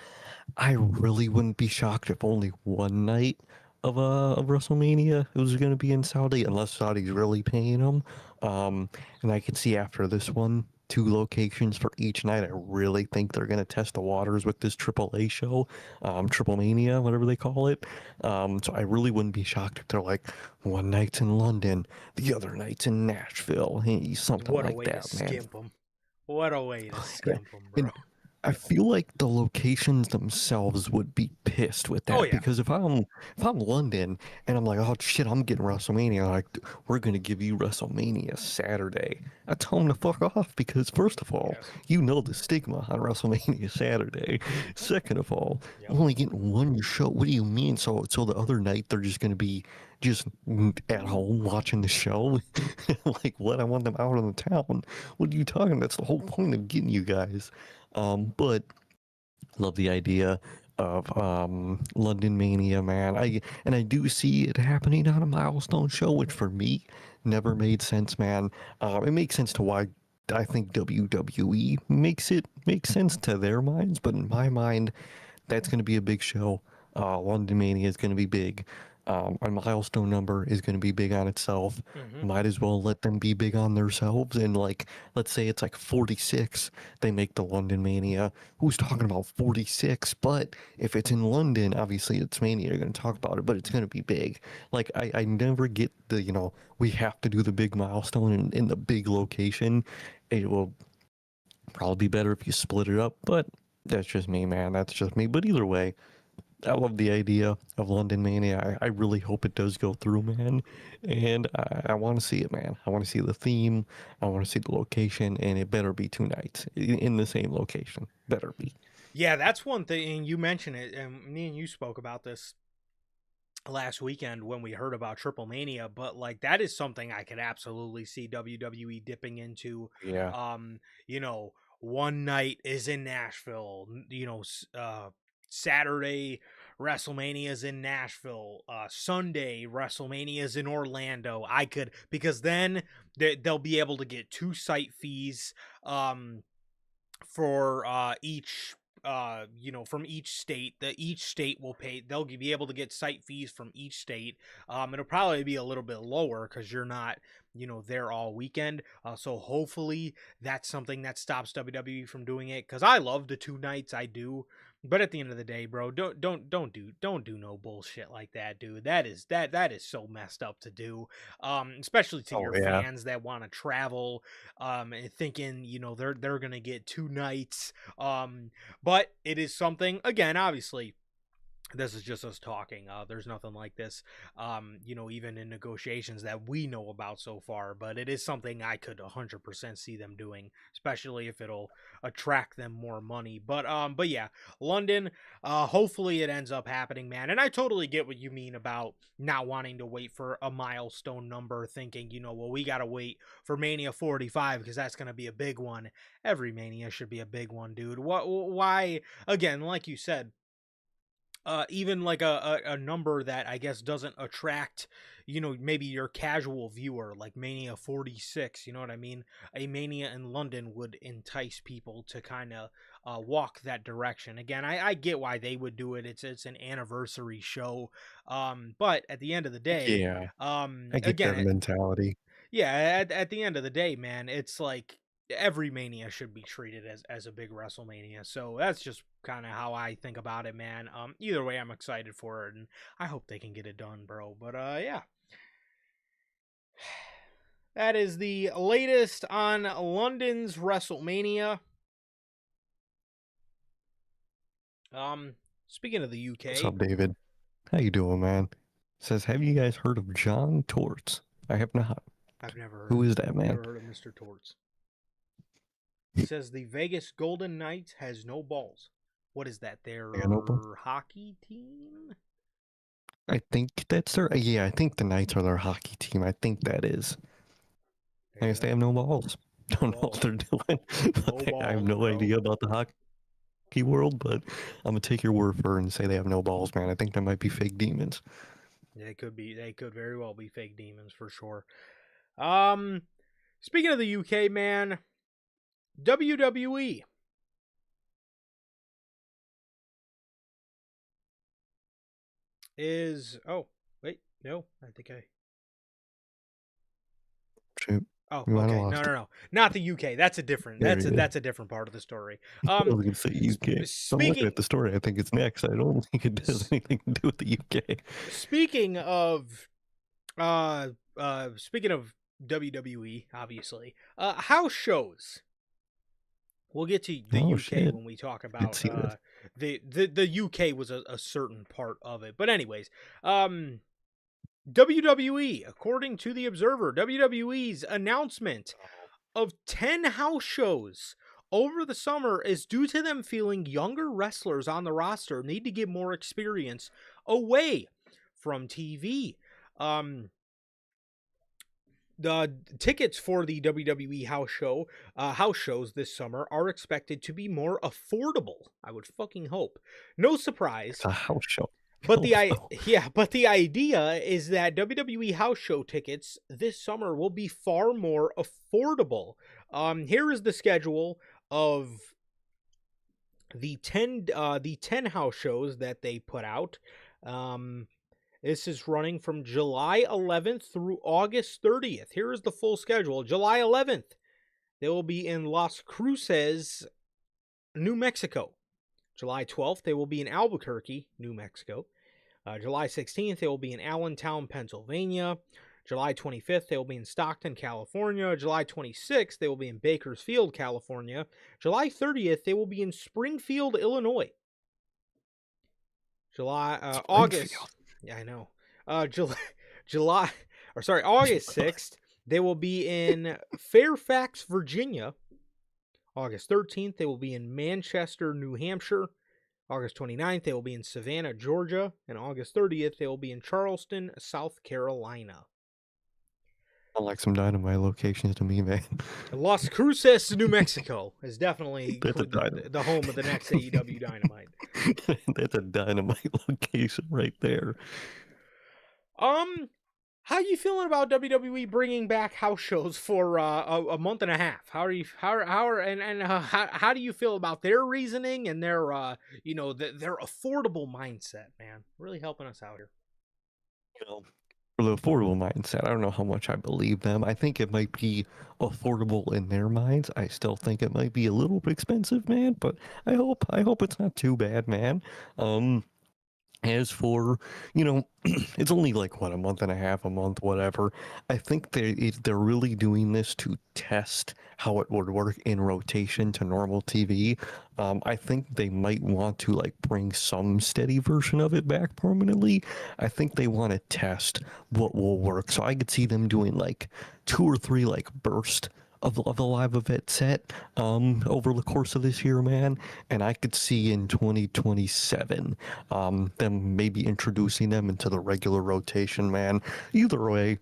I really wouldn't be shocked if only one night of WrestleMania it was going to be in Saudi, unless Saudi's really paying them. And I can see after this one, two locations for each night. I really think they're going to test the waters with this AAA show, Triple Mania, whatever they call it. So I really wouldn't be shocked if they're like one night's in London, the other night's in Nashville, hey, something What a like way to that, man. skimp them. What a way to skimp them, bro. And I feel like the locations themselves would be pissed with Oh that yeah. because if I'm London and I'm like, oh shit, I'm getting WrestleMania, like we're gonna give you WrestleMania Saturday. I tell them to fuck off because first of all, Yes. you know the stigma on WrestleMania Saturday. Second of all, Yep. you're only getting one show. What do you mean? So the other night they're just gonna be just at home watching the show? Like what? I want them out on the town. What are you talking? That's the whole point of getting you guys. But love the idea of London Mania, man. I do see it happening on a milestone show, which for me never made sense, man. It makes sense to why I think WWE makes sense to their minds, but in my mind, that's going to be a big show. London Mania is going to be big. A milestone number is going to be big on itself. Hmm. Might as well let them be big on themselves. And like, let's say it's like 46, they make the London Mania. Who's talking about 46? But if it's in London, obviously it's Mania. You're going to talk about it, but it's going to be big. Like, I never get the, we have to do the big milestone in the big location. It will probably be better if you split it up, but that's just me, man. That's just me. But either way, I love the idea of London Mania. I really hope it does go through, man. And I want to see it, man. I want to see the theme. I want to see the location, and it better be 2 nights in the same location. Better be. Yeah, that's one thing. And you mentioned it, and me and you spoke about this last weekend when we heard about Triple Mania, but like that is something I could absolutely see WWE dipping into. Yeah. Um, one night is in Nashville, Saturday WrestleMania is in Nashville, Sunday WrestleMania is in Orlando. I could, because then they'll be able to get two site fees for each from each state. Each state will pay, they'll be able to get site fees from each state. It'll probably be a little bit lower because you're not there all weekend, so hopefully that's something that stops WWE from doing it, because I love the 2 nights, I do. But at the end of the day, bro, don't do no bullshit like that, dude. That is so messed up to do, especially to Oh your yeah. fans that want to travel, and thinking they're gonna get 2 nights. But it is something, again, obviously this is just us talking. There's nothing like this, even in negotiations that we know about so far. But it is something I could 100% see them doing, especially if it'll attract them more money. But yeah, London. Hopefully it ends up happening, man. And I totally get what you mean about not wanting to wait for a milestone number, thinking, well, we gotta wait for Mania 45 because that's gonna be a big one. Every Mania should be a big one, dude. What? Why? Again, like you said, even like a number that I guess doesn't attract, maybe your casual viewer, like Mania 46, you know what I mean? A Mania in London would entice people to kind of walk that direction. Again, I get why they would do it. It's an anniversary show. But at the end of the day, Yeah. I get their again, mentality. yeah, at the end of the day, man, it's like every mania should be treated as a big WrestleMania. So that's just kind of how I think about it, man. Either way, I'm excited for it, and I hope they can get it done, bro. But yeah, that is the latest on London's WrestleMania. Um, Speaking of the What's UK, up, David? How you doing, man? Says, have you guys heard of John Torts? I have not. I've never Who heard is that, man? never heard of Mr. Torts. It says the Vegas Golden Knights has no balls. What is that? Their They got no balls? hockey team? I think that's their. Yeah, I think the Knights are their hockey team. I think that is. There I you guess they go. have no balls. No Don't know what balls. they're doing. No I have balls, no bro. idea about the hockey world, but I'm gonna take your word for it and say they have no balls, man. I think that might be fake demons. They could be. They could very well be fake demons for sure. Um, Speaking of the UK, man, WWE is. Oh, wait, no, I think I. Shoot, Oh, we might have okay. lost it. No, not the UK. That's a different. There you go. That's a different part of the story. I was gonna say UK. I'm looking Speaking at the story. I think it's next. I don't think it has anything to do with the UK. speaking of speaking of WWE, obviously, house shows. We'll get to the Oh UK shit! when we talk Did about see this. the UK was a certain part of it. But anyways, WWE, according to the Observer, WWE's announcement of 10 house shows over the summer is due to them feeling younger wrestlers on the roster need to get more experience away from TV. The tickets for the WWE house shows this summer are expected to be more affordable. I would fucking hope. No surprise. It's a house show. But the idea is that WWE house show tickets this summer will be far more affordable. Here is the schedule of the 10 house shows that they put out. This is running from July 11th through August 30th. Here is the full schedule. July 11th, they will be in Las Cruces, New Mexico. July 12th, they will be in Albuquerque, New Mexico. July 16th, they will be in Allentown, Pennsylvania. July 25th, they will be in Stockton, California. July 26th, they will be in Bakersfield, California. July 30th, they will be in Springfield, Illinois. August. Yeah, I know. August 6th, they will be in Fairfax, Virginia. August 13th, they will be in Manchester, New Hampshire. August 29th, they will be in Savannah, Georgia. And August 30th, they will be in Charleston, South Carolina. Sound like some dynamite locations to me, man. Las Cruces, New Mexico is definitely That's the home of the next AEW Dynamite. That's a dynamite location right there. How you feeling about WWE bringing back house shows for a month and a half? How do you feel about their reasoning and their their affordable mindset, man? Really helping us out here. You know, for the affordable mindset, I don't know how much I believe them. I think it might be affordable in their minds. I still think it might be a little bit expensive, man, but I hope it's not too bad, man. As for, it's only like what, a month and a half, a month, whatever. I think they're really doing this to test how it would work in rotation to normal TV. I think they might want to like bring some steady version of it back permanently. I think they want to test what will work. So I could see them doing like 2 or 3 like burst of the live event set over the course of this year, man. And I could see in 2027 them maybe introducing them into the regular rotation, man. Either way,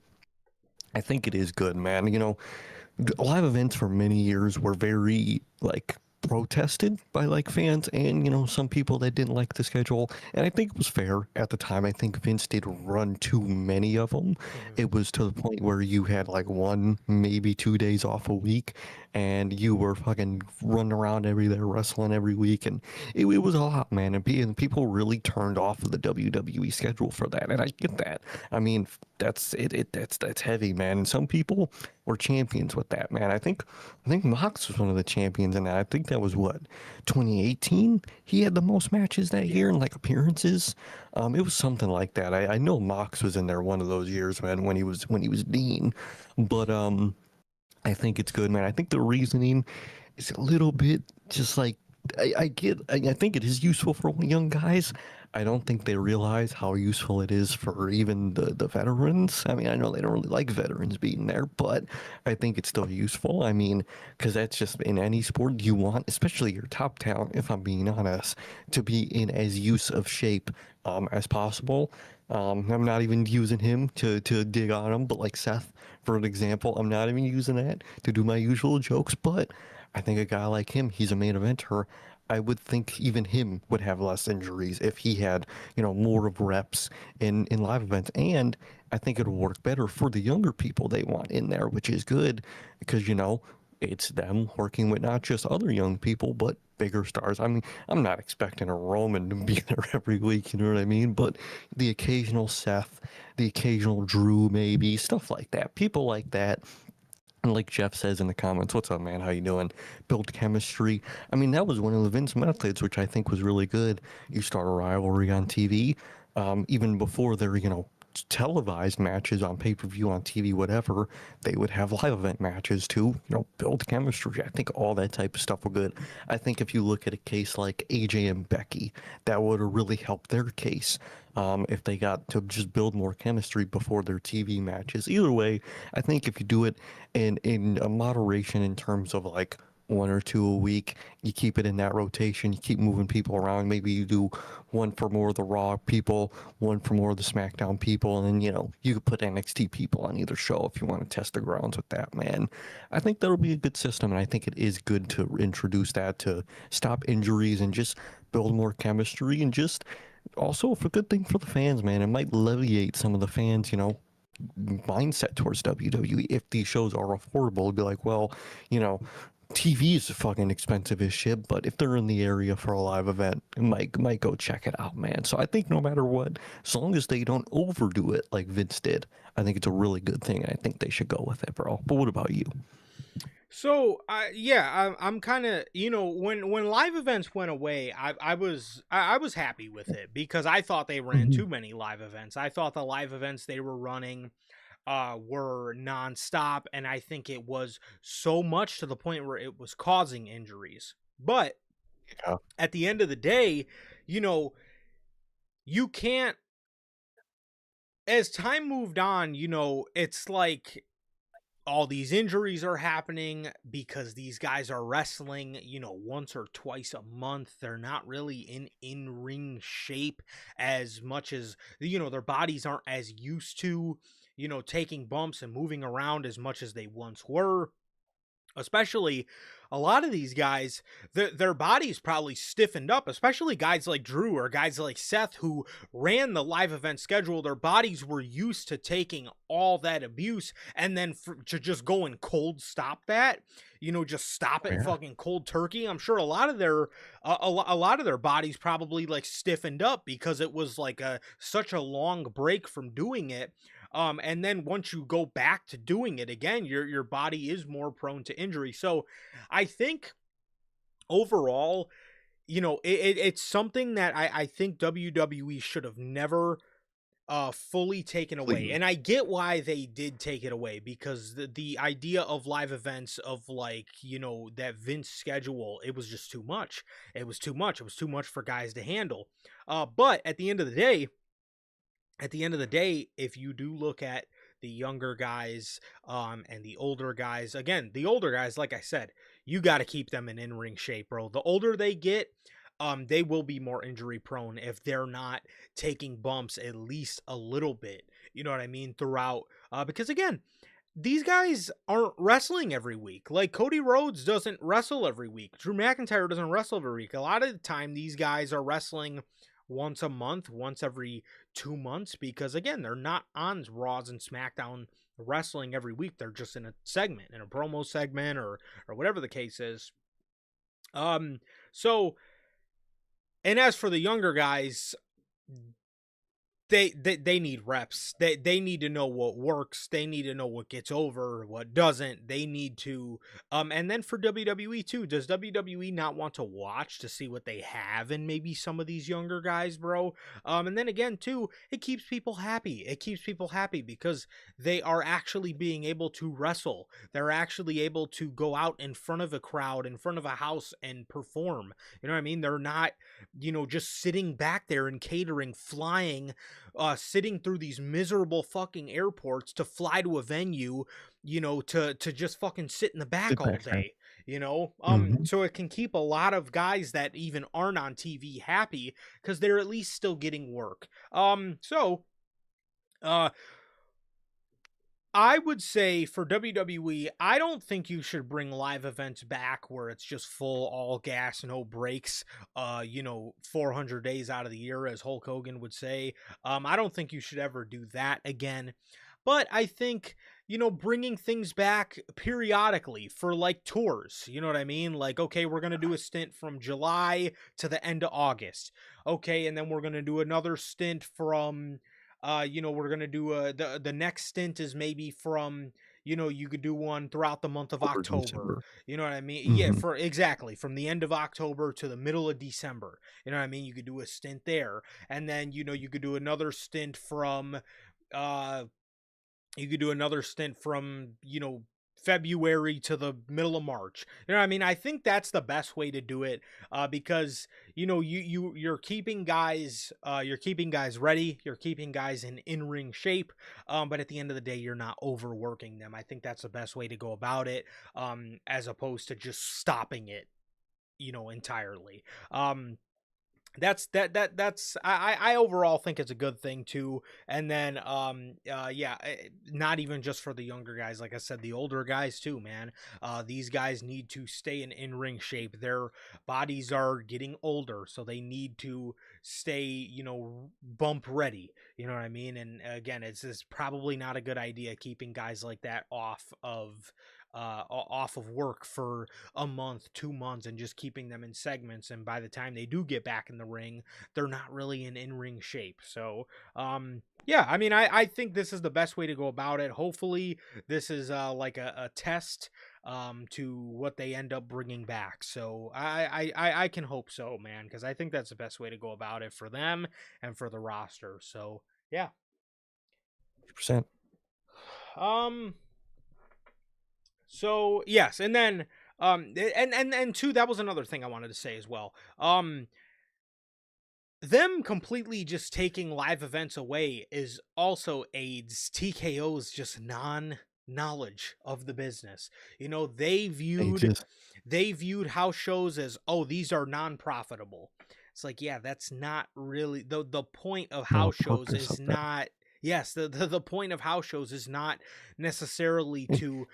I think it is good, man. Live events for many years were very like protested by like fans and some people that didn't like the schedule, and I think it was fair at the time. I think Vince did run too many of them. It was to the point where you had like 1 maybe 2 days off a week and you were fucking running around every day wrestling every week, and it was a lot, man. And people really turned off of the WWE schedule for that, and I get that. I mean, that's that's heavy, man. And some people were champions with that, man. I think Mox was one of the champions in that. I think that was what, 2018. He had the most matches that year and like appearances. It was something like that. I know Mox was in there one of those years, man, when he was Dean. But I think it's good, man. I think the reasoning is a little bit just like I think it is useful for young guys. I don't think they realize how useful it is for even the veterans. I mean, I know they don't really like veterans being there, but I think it's still useful. I mean, because that's just in any sport you want, especially your top talent, if I'm being honest, to be in as use of shape as possible. I'm not even using him to dig on him, but like Seth, for an example, I'm not even using that to do my usual jokes, but I think a guy like him, he's a main eventer. I would think even him would have less injuries if he had, more of reps in live events. And I think it'll work better for the younger people they want in there, which is good because, it's them working with not just other young people, but bigger stars. I mean, I'm not expecting a Roman to be there every week, you know what I mean? But the occasional Seth, the occasional Drew, maybe, stuff like that. People like that, and like Jeff says in the comments, what's up, man? How you doing? Build chemistry. I mean, that was one of the Vince methods, which I think was really good. You start a rivalry on TV, even before they're, televised matches on pay-per-view on TV, whatever. They would have live event matches to, build chemistry. I think all that type of stuff were good. I think if you look at a case like AJ and Becky, that would have really helped their case. If they got to just build more chemistry before their TV matches. Either way, I think if you do it in a moderation in terms of like one or two a week, you keep it in that rotation, you keep moving people around. Maybe you do one for more of the Raw people, one for more of the SmackDown people, and then you could put NXT people on either show if you want to test the grounds with that, man. I think that'll be a good system, and I think it is good to introduce that to stop injuries and just build more chemistry and just also a good thing for the fans, man. It might alleviate some of the fans, mindset towards WWE. If these shows are affordable, it'd be like, well, you know, TV is fucking expensive as shit, but if they're in the area for a live event, might go check it out, man. So I think no matter what, as long as they don't overdo it like Vince did, I think it's a really good thing. And I think they should go with it, bro. But what about you? So, yeah, I'm kind of, when live events went away, I was happy with it because I thought they ran Mhm. too many live events. I thought the live events they were running were nonstop, and I think it was so much to the point where it was causing injuries. But Yeah. at the end of the day, you know, you can't. As time moved on, it's like all these injuries are happening because these guys are wrestling, once or twice a month. They're not really in ring shape as much as, their bodies aren't as used to, taking bumps and moving around as much as they once were. Especially a lot of these guys, their bodies probably stiffened up, especially guys like Drew or guys like Seth who ran the live event schedule. Their bodies were used to taking all that abuse and then to just go and cold stop that, just stop Oh, it yeah. fucking cold turkey. I'm sure a lot of their a lot of their bodies probably like stiffened up because it was like such a long break from doing it. And then once you go back to doing it again, your body is more prone to injury. So I think overall, it's something that I think WWE should have never fully taken away. Completely. And I get why they did take it away because the idea of live events of like, that Vince schedule, it was just too much. It was too much. It was too much for guys to handle. But at the end of the day, if you do look at the younger guys and the older guys, again, the older guys, like I said, you got to keep them in in-ring shape, bro. The older they get, they will be more injury prone if they're not taking bumps at least a little bit. You know what I mean? Throughout, because again, these guys aren't wrestling every week. Like Cody Rhodes doesn't wrestle every week. Drew McIntyre doesn't wrestle every week. A lot of the time, these guys are wrestling once a month, once every 2 months, because again, they're not on Raws and SmackDown wrestling every week. They're just in a segment, in a promo segment, or whatever the case is. Um, so, and as for the younger guys, they need reps. They need to know what works. They need to know what gets over, what doesn't. They need to and then for WWE too, does WWE not want to watch to see what they have in maybe some of these younger guys, bro? And then again too, it keeps people happy. It keeps people happy because they are actually being able to wrestle. They're actually able to go out in front of a crowd, in front of a house and perform. You know what I mean? They're not, just sitting back there and catering, flying, sitting through these miserable fucking airports to fly to a venue, to just fucking sit in the back Sit all back there. day, Hmm. so it can keep a lot of guys that even aren't on TV happy because they're at least still getting work. Uh I would say for WWE, I don't think you should bring live events back where it's just full all gas, no breaks, 400 days out of the year, as Hulk Hogan would say. I don't think you should ever do that again. But I think, bringing things back periodically for like tours, you know what I mean? Like, okay, we're going to do a stint from July to the end of August. Okay, and then we're going to do another stint from we're gonna do the next stint is maybe from, you could do one throughout the month of Over October. December. You know what I mean? Yeah, Hmm. for exactly from the end of October to the middle of December. You know what I mean? You could do a stint there, and then you could do another stint from uh February to the middle of March. You know what I mean? I think that's the best way to do it, because you're keeping guys ready, you're keeping guys in ring shape, but at the end of the day, you're not overworking them. I think that's the best way to go about it, as opposed to just stopping it, entirely. That's I overall think it's a good thing too. And then yeah, not even just for the younger guys, like I said, the older guys too, man. These guys need to stay in ring shape. Their bodies are getting older, so they need to stay, bump ready. You know what I mean? And again, it's probably not a good idea keeping guys like that off of work for a month, 2 months, and just keeping them in segments. And by the time they do get back in the ring, they're not really in ring shape. So, yeah, I mean, I think this is the best way to go about it. Hopefully, this is like a test to what they end up bringing back. So I can hope so, man, because I think that's the best way to go about it for them and for the roster. So yeah. 100%. Um. So yes, and then and two, that was another thing I wanted to say as well. Them completely just taking live events away is also aids TKO's just knowledge of the business. They just They viewed house shows as, oh, these are non-profitable. It's like, yeah, that's not really the point of no house shows purpose is of that. not. Yes, the point of house shows is not necessarily to,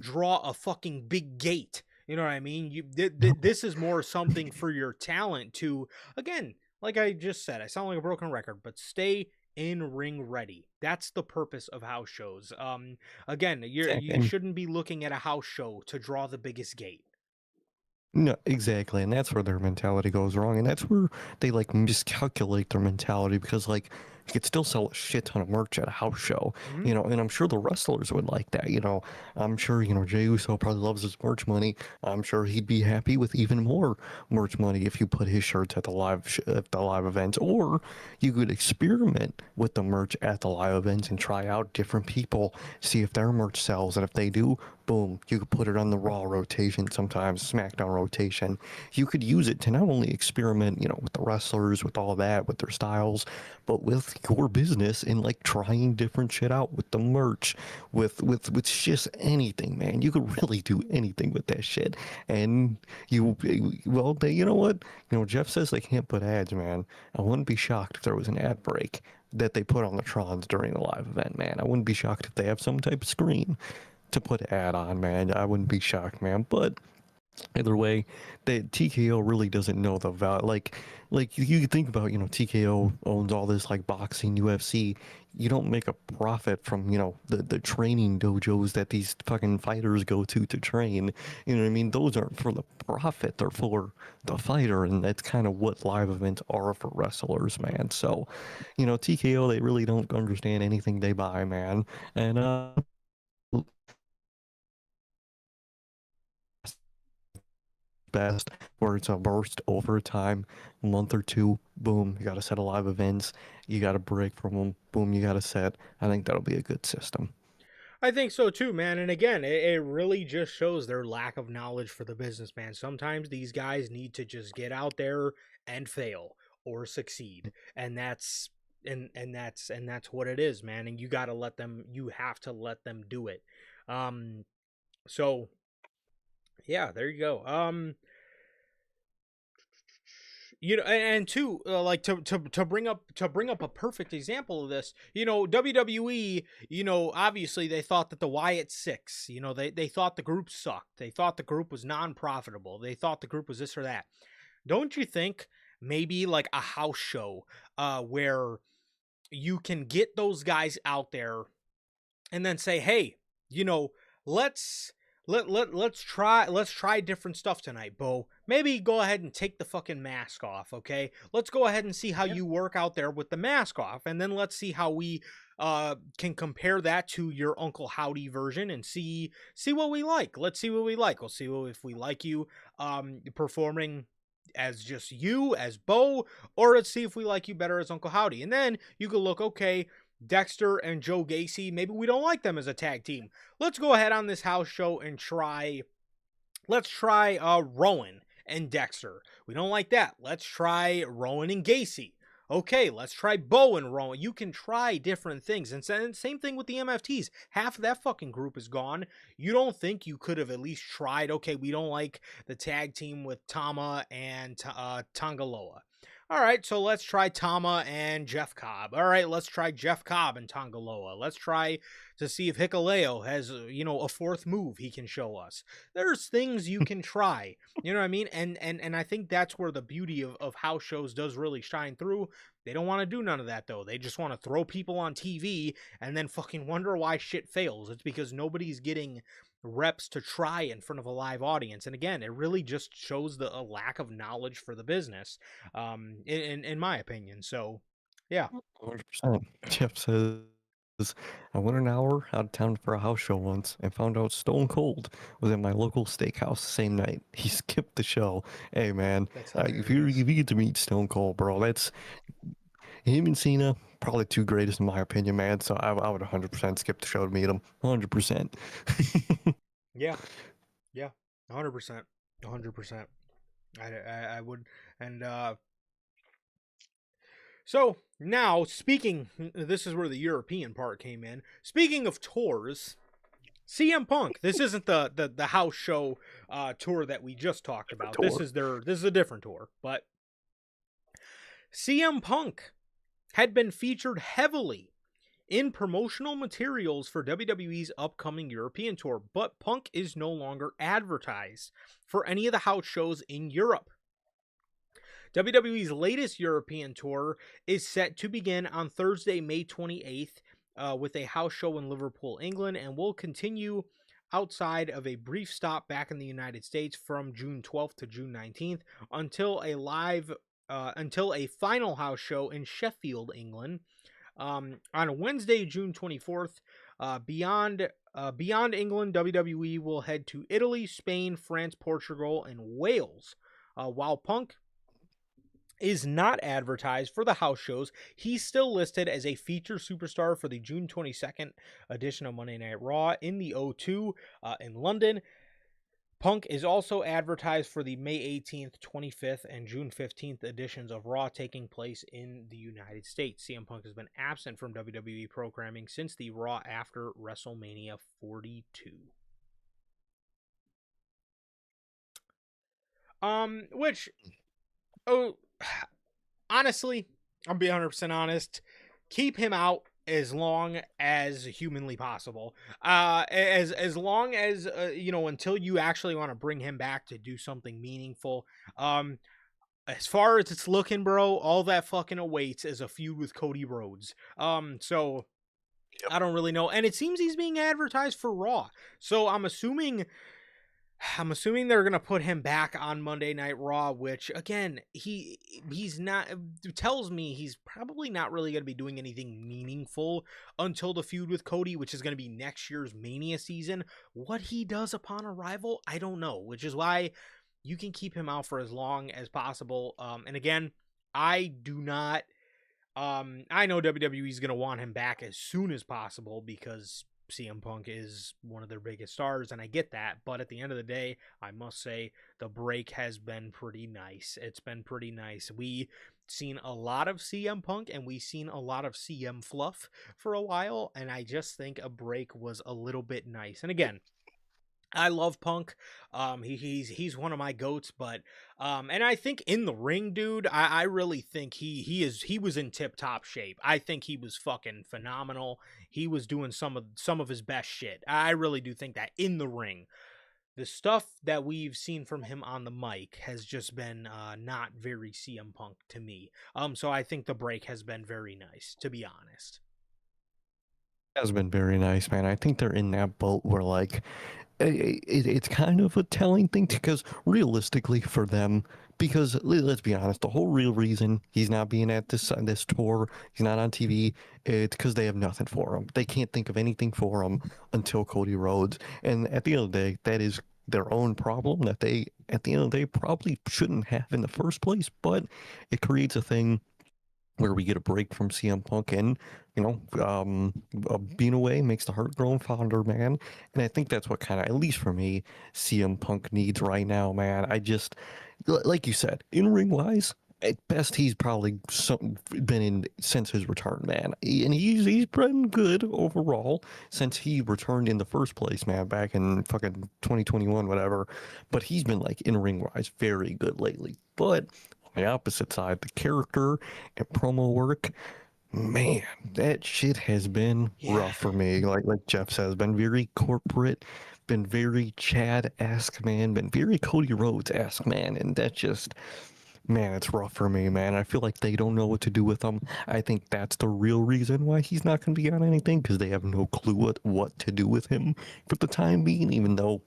draw a fucking big gate. You know what I mean? No. This is more something for your talent to, again, like I just said, I sound like a broken record, but stay in ring ready. That's the purpose of house shows. Again, you Exactly. shouldn't be looking at a house show to draw the biggest gate. No, exactly, and that's where their mentality goes wrong, and that's where they like miscalculate their mentality because like you could still sell a shit ton of merch at a house show, Hmm. and I'm sure the wrestlers would like that. I'm sure Jey Uso probably loves his merch money. I'm sure he'd be happy with even more merch money if you put his shirts at the live events, or you could experiment with the merch at the live events and try out different people, see if their merch sells, and if they do, boom, you could put it on the Raw rotation, sometimes SmackDown rotation. You could use it to not only experiment, with the wrestlers, with all that, with their styles, but with your business and like trying different shit out with the merch, with just anything, man. You could really do anything with that shit. And you know what? Jeff says they can't put ads, man. I wouldn't be shocked if there was an ad break that they put on the Trons during the live event, man. I wouldn't be shocked if they have some type of screen to put ad on, man. I wouldn't be shocked, man. But Either way, that TKO really doesn't know the value. Like you think about, TKO owns all this like boxing, UFC. You don't make a profit from, the training dojos that these fucking fighters go to train. You know what I mean? Those aren't for the profit. They're for the fighter, and that's kind of what live events are for wrestlers, man. So, TKO, they really don't understand anything they buy, man. And best where it's a burst over time, month or two, boom, you got to set a live events, you got to break from them, boom, you got to set. I think that'll be a good system. I think so too, man. And again, it really just shows their lack of knowledge for the business, man. Sometimes these guys need to just get out there and fail or succeed. And that's what it is, man. And you have to let them do it. Um so yeah, there you go. And two, like to bring up a perfect example of this, WWE, obviously they thought that the Wyatt Six, they thought the group sucked, they thought the group was non-profitable, they thought the group was this or that. Don't you think maybe like a house show, where you can get those guys out there and then say, hey, let's let's try different stuff tonight, Bo. Maybe go ahead and take the fucking mask off, okay? Let's go ahead and see how Yeah. you work out there with the mask off, and then let's see how we can compare that to your Uncle Howdy version and see what we like. Let's see what we like. We'll see if we like you performing as just you as Bo, or let's see if we like you better as Uncle Howdy. And then you could look, okay, Dexter and Joe Gacy, maybe we don't like them as a tag team. Let's go ahead on this house show and let's try Rowan and Dexter. We don't like that. Let's try Rowan and Gacy. Okay, let's try Bo and Rowan. You can try different things. And same thing with the MFTs. Half of that fucking group is gone. You don't think you could have at least tried, okay, we don't like the tag team with Tama and Tangaloa. All right, so let's try Tama and Jeff Cobb. All right, let's try Jeff Cobb and Tangaloa. Let's try to see if Hikaleo has, a fourth move he can show us. There's things you can try. You know what I mean? And I think that's where the beauty of house shows does really shine through. They don't want to do none of that though. They just want to throw people on TV and then fucking wonder why shit fails. It's because nobody's getting reps to try in front of a live audience. And again, it really just shows a lack of knowledge for the business, in my opinion. So, yeah. 100%. Jeff says, I went an hour out of town for a house show once and found out Stone Cold was at my local steakhouse the same night. He skipped the show. Hey, man, That's if you hilarious. get to meet Stone Cold, bro, that's him and Cena, probably two greatest in my opinion, man. So I would 100% skip the show to meet him. 100%. Yeah, yeah, 100%, 100%. I would, and so now speaking, this is where the European part came in. Speaking of tours, CM Punk. This isn't the house show tour that we just talked Different about. This tour. is a different tour. But CM Punk had been featured heavily in promotional materials for WWE's upcoming European tour, but Punk is no longer advertised for any of the house shows in Europe. WWE's latest European tour is set to begin on Thursday, May 28th, with a house show in Liverpool, England, and will continue outside of a brief stop back in the United States from June 12th to June 19th until a final house show in Sheffield, England, on Wednesday, June 24th. Beyond England, WWE will head to Italy, Spain, France, Portugal, and Wales. While Punk is not advertised for the house shows, he's still listed as a feature superstar for the June 22nd edition of Monday Night Raw in the O2 in London. Punk is also advertised for the May 18th, 25th, and June 15th editions of Raw taking place in the United States. CM Punk has been absent from WWE programming since the Raw after WrestleMania 42. Which, oh, honestly, I'm being 100% honest. Keep him out. as long as humanly possible. As long as until you actually want to bring him back to do something meaningful. Um, as far as it's looking, bro, all that fucking awaits is a feud with Cody Rhodes. So Yep. I don't really know, and it seems he's being advertised for Raw. So I'm assuming they're gonna put him back on Monday Night Raw, which again, he's not tells me he's probably not really gonna be doing anything meaningful until the feud with Cody, which is gonna be next year's Mania season. What he does upon arrival, I don't know, which is why you can keep him out for as long as possible. And again, I do not. I know WWE is gonna want him back as soon as possible because CM Punk is one of their biggest stars, and I get that. But at the end of the day, I must say the break has been pretty nice. It's been pretty nice. We seen a lot of CM Punk and we seen a lot of CM fluff for a while, and I just think a break was a little bit nice. And again, I love Punk. He's one of my goats, but and I think in the ring, dude, I really think he was in tip top shape. I think he was fucking phenomenal. He was doing some of his best shit. I really do think that in the ring, the stuff that we've seen from him on the mic has just been not very CM Punk to me. So I think the break has been very nice, to be honest. Has been very nice, man. I think they're in that boat where like it's kind of a telling thing because realistically for them, because let's be honest, the whole real reason he's not being at this tour, he's not on TV, it's because they have nothing for him. They can't think of anything for him until Cody Rhodes, and at the end of the day, that is their own problem that they at the end of the day probably shouldn't have in the first place. But it creates a thing where we get a break from CM Punk and being away makes the heart grow fonder, man. And I think that's what kind of, at least for me, CM Punk needs right now, man. I just, like you said, in ring wise, at best he's probably been in since his return, man. And he's been good overall since he returned in the first place, man, back in fucking 2021, whatever. But he's been like in ring wise very good lately. But on the opposite side, the character and promo work, man, that shit has been Yeah. rough for me. Like Jeff says, been very corporate, been very Chad-esque, man, been very Cody Rhodes-esque, man, and that just, man, it's rough for me, man. I feel like they don't know what to do with him. I think that's the real reason why he's not going to be on anything because they have no clue what to do with him for the time being, even though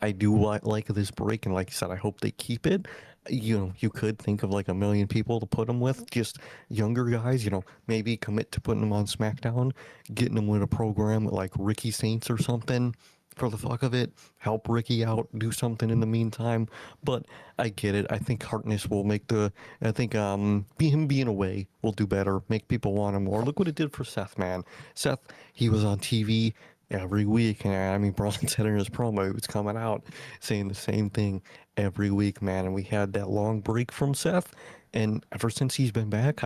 I do like this break, and like you said, I hope they keep it. You could think of like a million people to put them with, just younger guys. Maybe commit to putting them on SmackDown, getting them with a program like Ricky Saints or something for the fuck of it. Help Ricky out, do something in the meantime. But I get it. I think Hartness will make the. I think him being away will do better, make people want him more. Look what it did for Seth, man. Seth, he was on TV every week. And I mean, Braun said in his promo, he was coming out saying the same thing every week, man. And we had that long break from Seth. And ever since he's been back,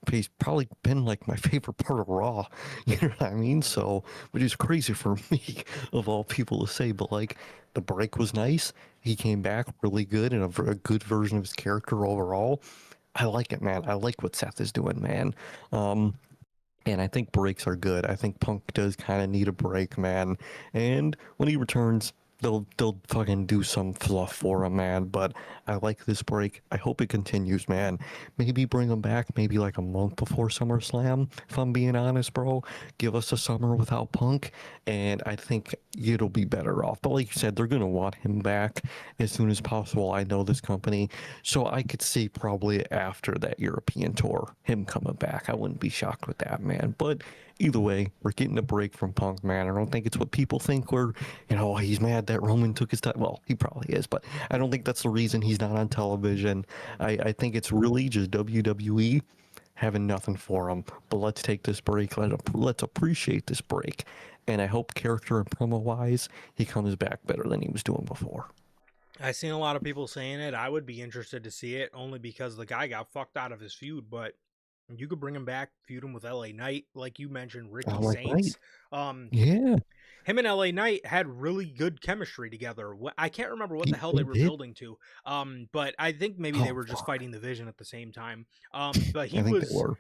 he's probably been like my favorite part of Raw. You know what I mean? So, which is crazy for me, of all people to say. But like, the break was nice. He came back really good and a good version of his character overall. I like it, man. I like what Seth is doing, man. Um, and I think breaks are good. I think Punk does kind of need a break, man. And when he returns, they'll fucking do some fluff for him, man. But I like this break. I hope it continues, man. Maybe bring him back maybe like a month before SummerSlam, if I'm being honest, bro. Give us a summer without Punk, and I think it'll be better off. But like you said, they're gonna want him back as soon as possible. I know this company, so I could see probably after that European tour him coming back. I wouldn't be shocked with that, man. But either way, we're getting a break from Punk, man. I don't think it's what people think. He's mad that Roman took his time. Well, he probably is, but I don't think that's the reason he's not on television. I think it's really just WWE having nothing for him. But let's take this break. Let's appreciate this break. And I hope character and promo wise, he comes back better than he was doing before. I seen a lot of people saying it. I would be interested to see it only because the guy got fucked out of his feud, but you could bring him back, feud him with LA Knight, like you mentioned, Ricky I'm like, right. Saints. Um, Yeah, him and LA Knight had really good chemistry together. I can't remember what the hell they they were did. building to. But I think maybe they Oh, were just fuck. fighting the Vision at the same time. But he I think they was were.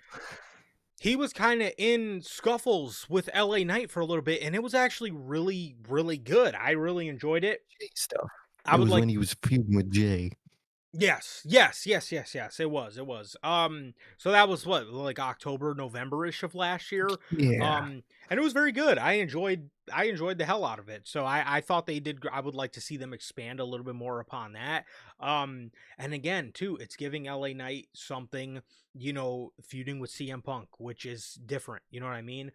he was kind of in scuffles with LA Knight for a little bit, and it was actually really, really good. I really enjoyed it. Jay stuff. I It would was like when he was feuding with Jay. Yes. It was. So that was what, like October, November-ish of last year. Yeah. And it was very good. I enjoyed the hell out of it. So I thought they did. I would like to see them expand a little bit more upon that. And again, too, it's giving LA Knight something, feuding with CM Punk, which is different. You know what I mean?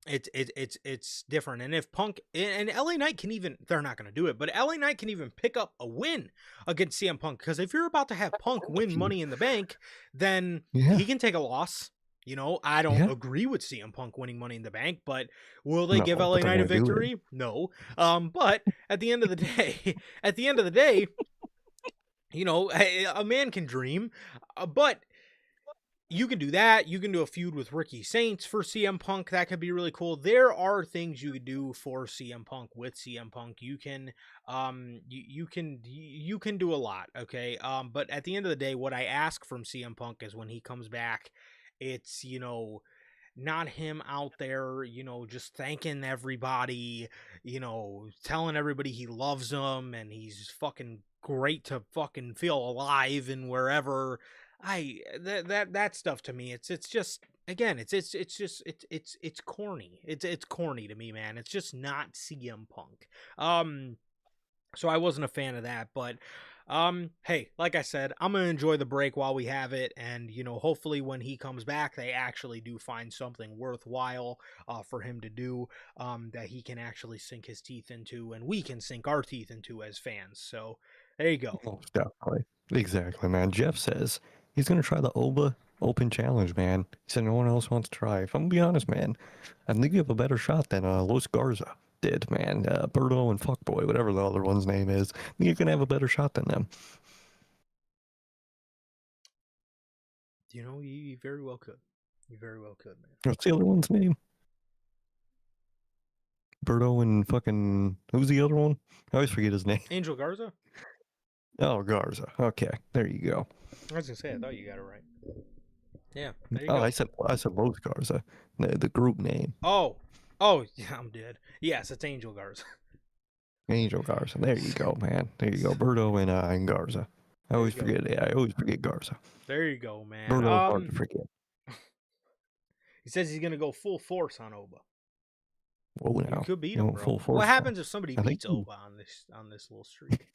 It's different. And if Punk and LA Knight can even, they're not going to do it, but LA Knight can even pick up a win against CM Punk, because if you're about to have Punk win Money in the Bank, then Yeah. he can take a loss. I don't Yeah. agree with CM Punk winning Money in the Bank, but will they No, give but LA they're Knight a gonna do it. victory? No. But at the end of the day, a man can dream, but you can do that. You can do a feud with Ricky Saints for CM Punk. That could be really cool. There are things you could do for CM Punk with CM Punk. You can you can do a lot, okay? But at the end of the day, what I ask from CM Punk is when he comes back, it's, not him out there, just thanking everybody, telling everybody he loves them and he's fucking great to fucking feel alive and wherever. That stuff to me, it's just, again, it's corny. It's corny to me, man. It's just not CM Punk. So I wasn't a fan of that, but hey, like I said, I'm gonna enjoy the break while we have it, and hopefully when he comes back, they actually do find something worthwhile for him to do, that he can actually sink his teeth into, and we can sink our teeth into as fans. So there you go. Most definitely. Exactly, man. Jeff says he's gonna try the OBA Open Challenge, man. He said no one else wants to try. If I'm gonna be honest, man, I think you have a better shot than Los Garza did, man. Birdo and Fuckboy, whatever the other one's name is. I think you're gonna have a better shot than them. You very well could. You very well could, man. What's the other one's name? Birdo and fucking who's the other one? I always forget his name. Angel Garza? Oh, Garza. Okay, there you go. I was gonna say, I thought you got it right. Yeah, there you Oh, go. I said Los Garza, the group name. Oh, yeah, I'm dead. Yes, it's Angel Garza. Angel Garza. There you go, man. There you go. Birdo and Garza. I always forget. Yeah, I always forget Garza. There you go, man. Birdo's hard to forget. He says he's gonna go full force on Oba. Whoa, now. You could beat him, bro. Full force What happens if somebody I think beats Oba on this little streak?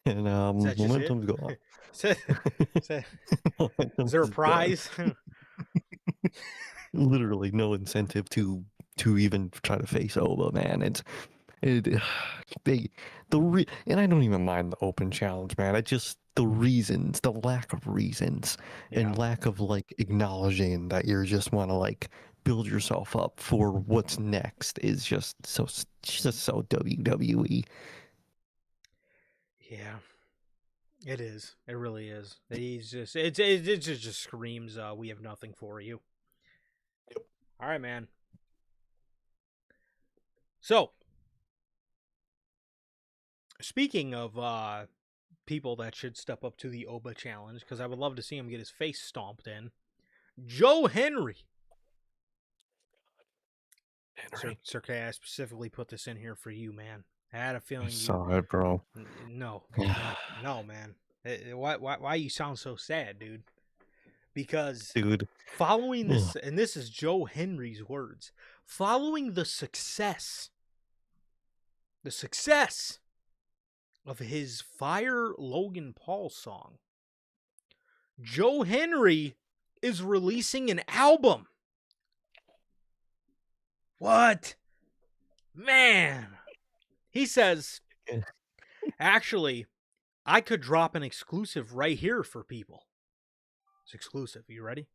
And Is that just momentum's go up. Is there a prize? Literally no incentive to even try to face Oba, man. And I don't even mind the open challenge, man. I just the lack of reasons, and lack of like acknowledging that you just want to like build yourself up for what's next is just so WWE. Yeah, it is. It really is. He's just it just screams, we have nothing for you. Yep. All right, man. So, speaking of people that should step up to the Oba challenge, because I would love to see him get his face stomped in, Joe Henry. Sir K, I specifically put this in here for you, man. I had a feeling I saw it, bro. No, man. Why you sound so sad, dude? Because Dude, following this, and this is Joe Henry's words, following the success of his Fire Logan Paul song, Joe Henry is releasing an album. What? Man. He says, actually, I could drop an exclusive right here for people. It's exclusive. Are you ready?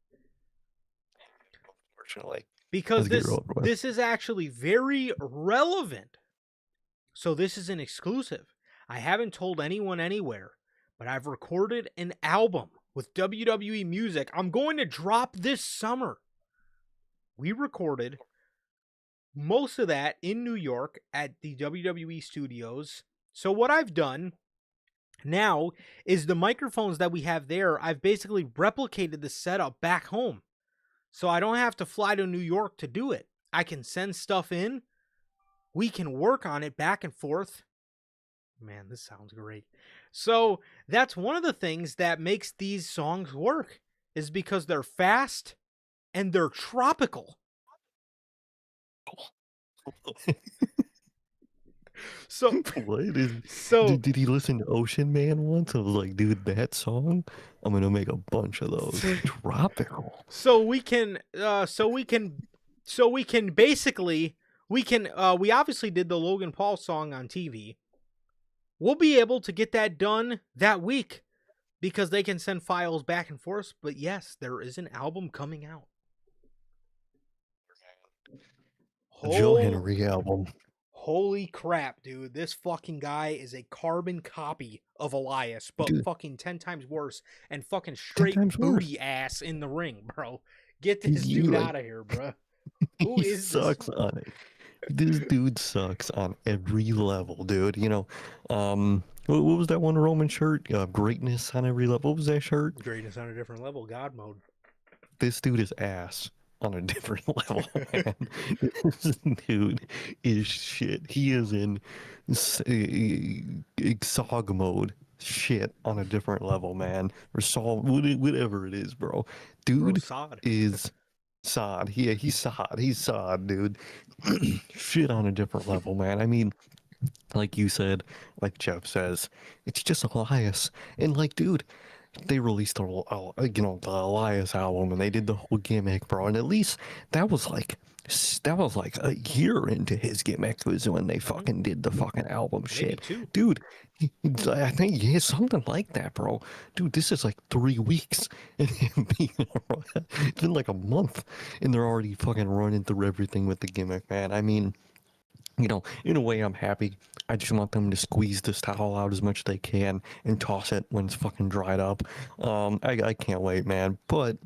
Unfortunately. Because this is actually very relevant. So this is an exclusive. I haven't told anyone anywhere, but I've recorded an album with WWE music. I'm going to drop this summer. We recorded most of that in New York at the WWE studios. So what I've done now is the microphones that we have there. I've basically replicated the setup back home. So I don't have to fly to New York to do it. I can send stuff in. We can work on it back and forth. Man, this sounds great. So that's one of the things that makes these songs work, is because they're fast and they're tropical. So, What is? so, Did he listen to Ocean Man once? I was like, dude, that song, I'm gonna make a bunch of those. Tropical. so we can, basically, we obviously did the Logan Paul song on TV. We'll be able to get that done that week because they can send files back and forth. But yes, there is an album coming out. Joe Henry album. Holy crap, dude. This fucking guy is a carbon copy of Elias, but Dude, fucking 10 times worse and fucking 10 straight times booty worse. ass in the ring, bro. Get this You dude like out of here, bro. Who he is this? sucks on it. This dude sucks on every level, dude. What was that one Roman shirt? Greatness on every level. What was that shirt? Greatness on a different level, God mode. This dude is ass on a different level, man. This dude is shit. He is in SOG mode. Shit on a different level, man. Or whatever it is, bro. Bro, Dude sod. is sod. Yeah, he's sod. He's sod, dude. Shit on a different level, man. I mean, like you said, like Jeff says, it's just Elias. And like, dude, they released the Elias album and they did the whole gimmick, bro. And at least that was like a year into his gimmick was when they fucking did the fucking album Maybe shit. 2. Dude, I think yeah, something like that, bro. Dude, this is like 3 weeks. And it's been like a month and they're already fucking running through everything with the gimmick, man. I mean, in a way, I'm happy. I just want them to squeeze this towel out as much as they can and toss it when it's fucking dried up. I can't wait, man. But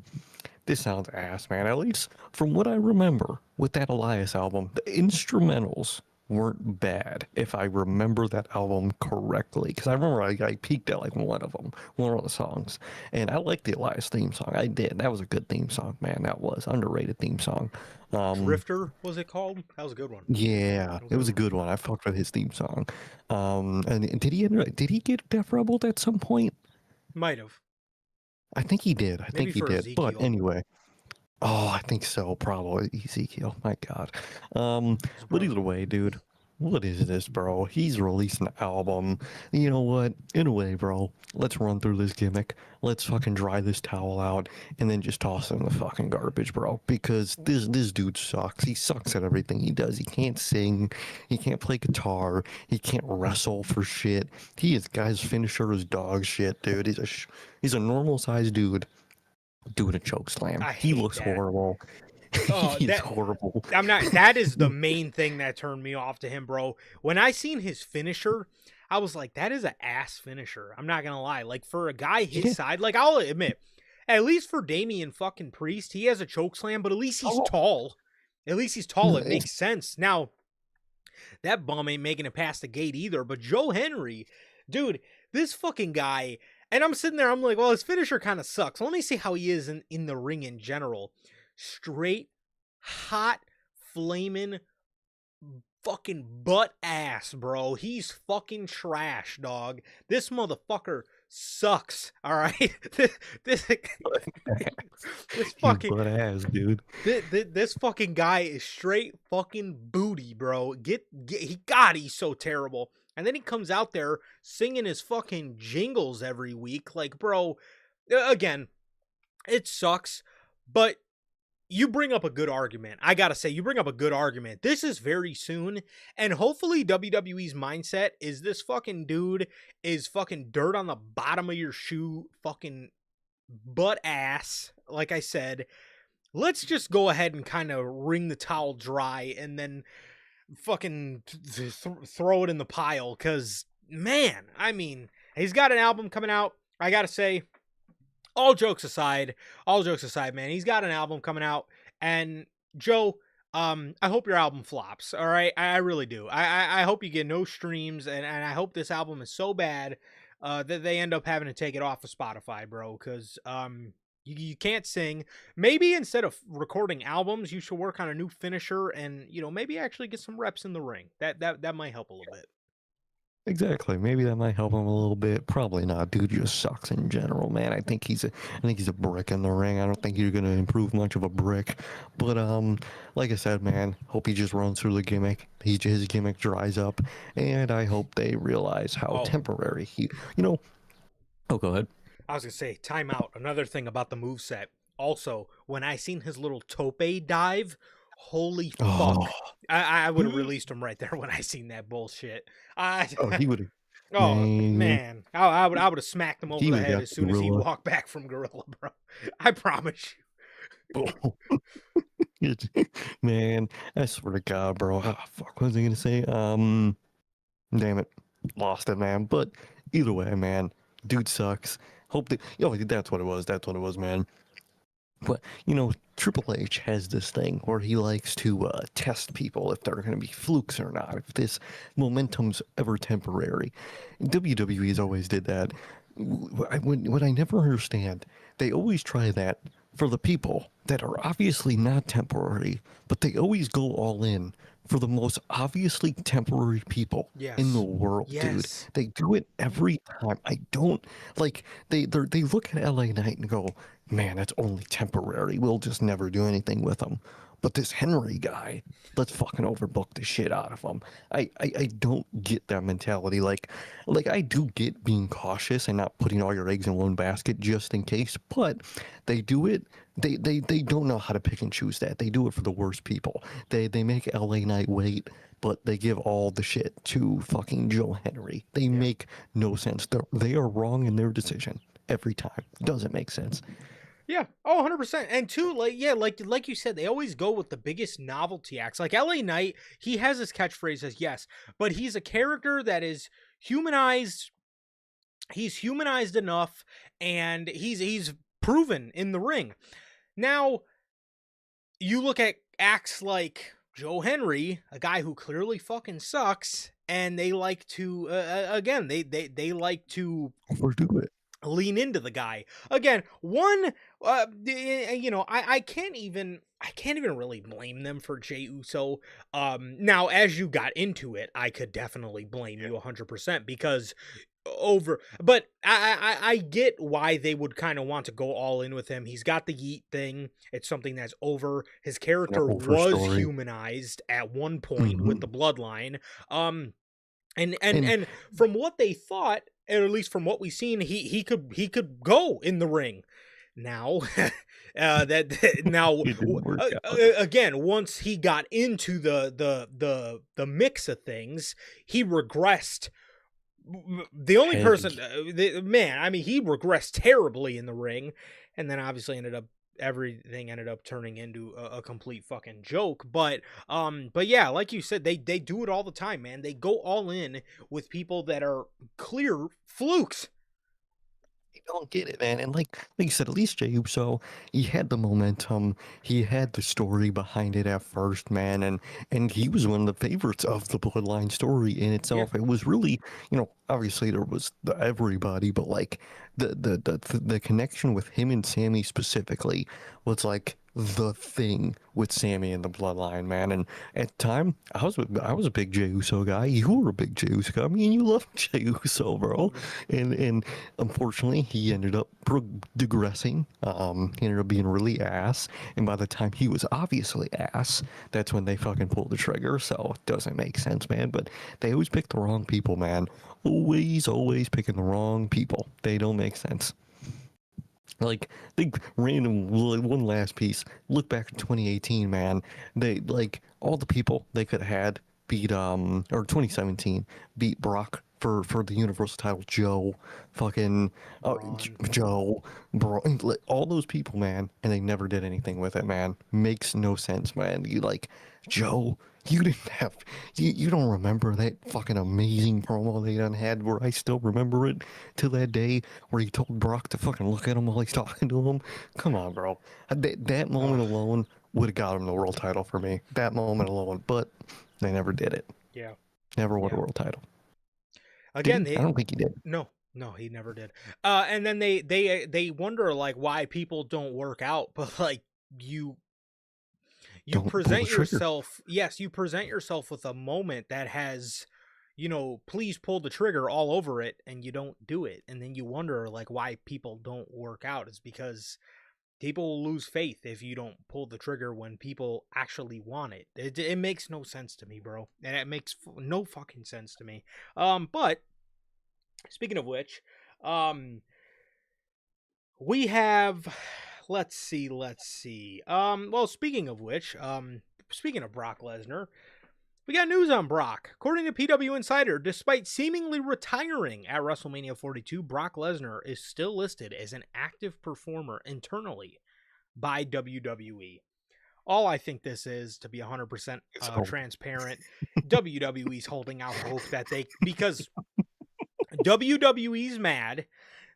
this sounds ass, man. At least from what I remember with that Elias album, the instrumentals weren't bad, if I remember that album correctly. Because I remember I peaked at like one of the songs. And I liked the Elias theme song. I did. That was a good theme song, man. That was underrated theme song. Drifter, was it called? That was a good one. Yeah, it was a good one. I fucked with his theme song. And did he get Def Rebel at some point? Might have. I think he did. I Maybe think he for did. But Ezekiel. anyway. Oh, I think so. Probably Ezekiel. My God. But either way, dude, what is this, bro? He's releasing an album. You know what? In a way, bro, let's run through this gimmick. Let's fucking dry this towel out and then just toss it in the fucking garbage, bro. Because this dude sucks. He sucks at everything he does. He can't sing. He can't play guitar. He can't wrestle for shit. Guy's finisher is dog shit, dude. He's a normal sized dude doing a choke slam. I He hate looks that. horrible. Oh, He's that horrible. that is the main thing that turned me off to him, bro. When I seen his finisher, I was like, that is an ass finisher. I'm not gonna lie. Like, for a guy his Yeah. side, like, I'll admit, at least for Damian fucking Priest, he has a choke slam, but at least he's tall. At least he's tall. It makes sense. Now, that bum ain't making it past the gate either. But Joe Henry, dude, this fucking guy. And I'm sitting there, I'm like, well, his finisher kind of sucks. Let me see how he is in the ring in general. Straight, hot, flaming, fucking butt ass, bro. He's fucking trash, dog. This motherfucker sucks. All right, this fucking butt ass, dude. this fucking guy is straight fucking booty, bro. God, he's so terrible. And then he comes out there singing his fucking jingles every week. Like, bro, again, it sucks, but you bring up a good argument. I gotta say, you bring up a good argument. This is very soon, and hopefully WWE's mindset is this fucking dude is fucking dirt on the bottom of your shoe, fucking butt ass. Like I said, let's just go ahead and kind of wring the towel dry and then fucking throw it in the pile. Because, man, I mean, he's got an album coming out. I gotta say, all jokes aside, man, he's got an album coming out. And Joe, I hope your album flops. All right, I really do. I hope you get no streams, and I hope this album is so bad that they end up having to take it off of Spotify, bro, because you can't sing. Maybe instead of recording albums, you should work on a new finisher and, you know, maybe actually get some reps in the ring. That might help a little bit. Exactly. Maybe that might help him a little bit. Probably not. Dude just sucks in general, man. I think he's a brick in the ring. I don't think you're gonna improve much of a brick. But like I said, man, hope he just runs through the gimmick. His gimmick dries up, and I hope they realize how Oh. temporary you know. Oh, go ahead. I was gonna say, timeout. Another thing about the moveset. Also, when I seen his little tope dive, holy fuck. Oh, I would have released him right there when I seen that bullshit. oh, he would have. Oh Man, man, I would have smacked him over he the would have head got as soon as he Gorilla. walked back from Gorilla, bro. I promise Oh. Man, I swear to God, bro. Oh, fuck, what was I gonna say? Damn it, lost it, man. But either way, man, dude sucks. Hope that, that's what it was. That's what it was, man. But Triple H has this thing where he likes to test people if they're going to be flukes or not, if this momentum's ever temporary. WWE's always did that. What I never understand, they always try that for the people that are obviously not temporary, but they always go all in for the most obviously temporary people in the you. world, dude. Yes. They do it every time. I don't like they look at LA Knight and go, man, that's only temporary. We'll just never do anything with him. But this Henry guy, let's fucking overbook the shit out of him. I don't get that mentality. Like I do get being cautious and not putting all your eggs in one basket just in case, but they do it. They don't know how to pick and choose that. They do it for the worst people. They make LA Knight wait, but they give all the shit to fucking Joe Henry. They make no sense. They are wrong in their decision every time. Doesn't make sense. Yeah. Oh, 100%. And two, like you said, they always go with the biggest novelty acts. Like LA Knight, he has his catchphrase as yes, but he's a character that is humanized. He's humanized enough, and he's proven in the ring. Now, you look at acts like Joe Henry, a guy who clearly fucking sucks, and they like to again, they like to Overdo it. lean into the guy again. I can't even really blame them for Jey Uso. Now as you got into it, I could definitely blame you 100% because but I get why they would kind of want to go all in with him. He's got the yeet thing. It's something that's over. His character was story. humanized at one point Mm-hmm. with the bloodline. And from what they thought, or at least from what we've seen, he could go in the ring. Now, again, once he got into the mix of things, he regressed. The only person, he regressed terribly in the ring, and then obviously everything ended up turning into a complete fucking joke. But yeah, like you said, they do it all the time, man. They go all in with people that are clear flukes. I don't get it, man. And like you said, at least Jey Uso, he had the momentum, he had the story behind it at first, man, and he was one of the favorites of the Bloodline story in itself. Yeah. It was really, obviously there was everybody, but like the connection with him and Sammy specifically was like the thing with Sammy and the Bloodline, man. And at the time, I was a big Jey Uso guy. You were a big Jey Uso guy. I mean, you love Jey Uso, bro. And unfortunately, he ended up digressing. He ended up being really ass. And by the time he was obviously ass, that's when they fucking pulled the trigger. So it doesn't make sense, man. But they always pick the wrong people, man. Always picking the wrong people. They don't make sense. Like, think random one last piece. Look back in 2018, man. They like all the people they could have had beat or 2017 beat Brock for the Universal title. Joe, fucking Joe, bro, all those people, man, and they never did anything with it, man. Makes no sense, man. You like Joe. You didn't have, you don't remember that fucking amazing promo they done had where I still remember it to that day where he told Brock to fucking look at him while he's talking to him? Come on, bro. That moment alone would have got him the world title for me. That moment alone, but they never did it. Yeah. Never won a world title. Again, I don't think he did. No, No, he never did. And then they wonder like why people don't work out, but like you you Don't pull the present trigger. yourself, yes, you present yourself with a moment that has, please pull the trigger all over it, and you don't do it, and then you wonder like why people don't work out. It's because people will lose faith if you don't pull the trigger when people actually want it. It makes no sense to me, bro, and it makes no fucking sense to me. But speaking of which, um we have, let's see. Well, speaking of which, speaking of Brock Lesnar, we got news on Brock. According to PW Insider, despite seemingly retiring at WrestleMania 42, Brock Lesnar is still listed as an active performer internally by WWE. All I think this is, to be 100% So transparent, WWE's holding out hope that because WWE's mad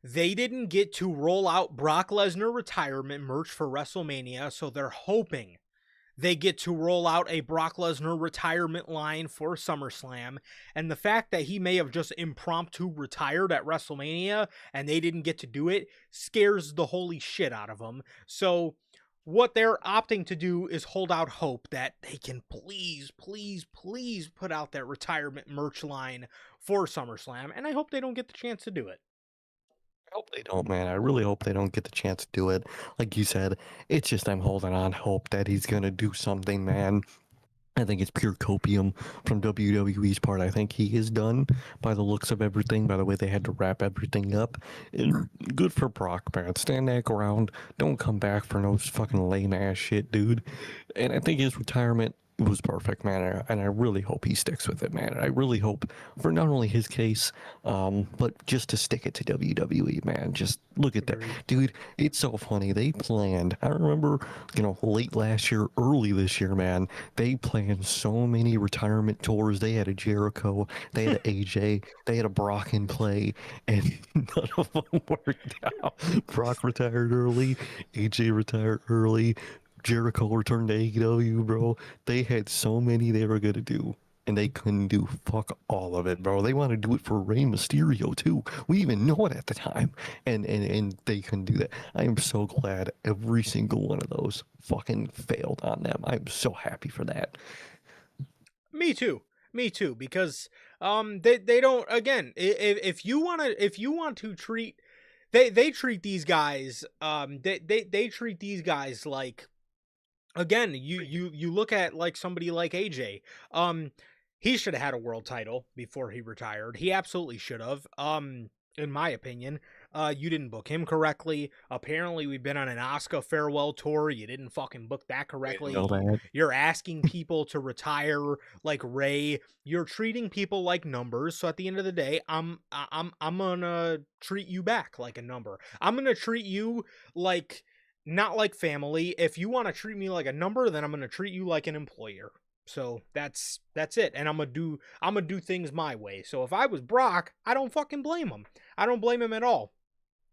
they didn't get to roll out Brock Lesnar retirement merch for WrestleMania, so they're hoping they get to roll out a Brock Lesnar retirement line for SummerSlam. And the fact that he may have just impromptu retired at WrestleMania and they didn't get to do it scares the holy shit out of them. So what they're opting to do is hold out hope that they can please, please, please put out that retirement merch line for SummerSlam. And I hope they don't get the chance to do it. I hope they don't, man. I really hope they don't get the chance to do it. Like you said, it's just I'm holding on hope that he's gonna do something, man. I think it's pure copium from WWE's part. I think he is done by the looks of everything, by the way they had to wrap everything up. And good for Brock, man. Stand that ground. Don't come back for no fucking lame ass shit, dude. And I think his retirement was perfect, man. And I really hope he sticks with it, man. I really hope for not only his case, but just to stick it to WWE, man. Just look at that, Agreed. dude. It's so funny. They planned. I remember, late last year, early this year, man. They planned so many retirement tours. They had a Jericho, they had a AJ, they had a Brock in play, and none of them worked out. Brock retired early, AJ retired early, Jericho returned to AEW, bro. They had so many they were gonna do, and they couldn't do fuck all of it, bro. They want to do it for Rey Mysterio too. We even know it at the time, and they couldn't do that. I am so glad every single one of those fucking failed on them. I'm so happy for that. Me too. Me too. Because they don't, again, if you want to treat, they treat these guys they treat these guys like, again, you look at like somebody like AJ. He should have had a world title before he retired. He absolutely should have. In my opinion, you didn't book him correctly. Apparently, we've been on an Asuka farewell tour. You didn't fucking book that I didn't correctly. know that. You're asking people to retire like Ray. You're treating people like numbers. So at the end of the day, I'm gonna treat you back like a number. I'm gonna treat you like, not like family. If you want to treat me like a number, then I'm going to treat you like an employer. So that's it. And I'm gonna do things my way. So if I was Brock, I don't fucking blame him. I don't blame him at all.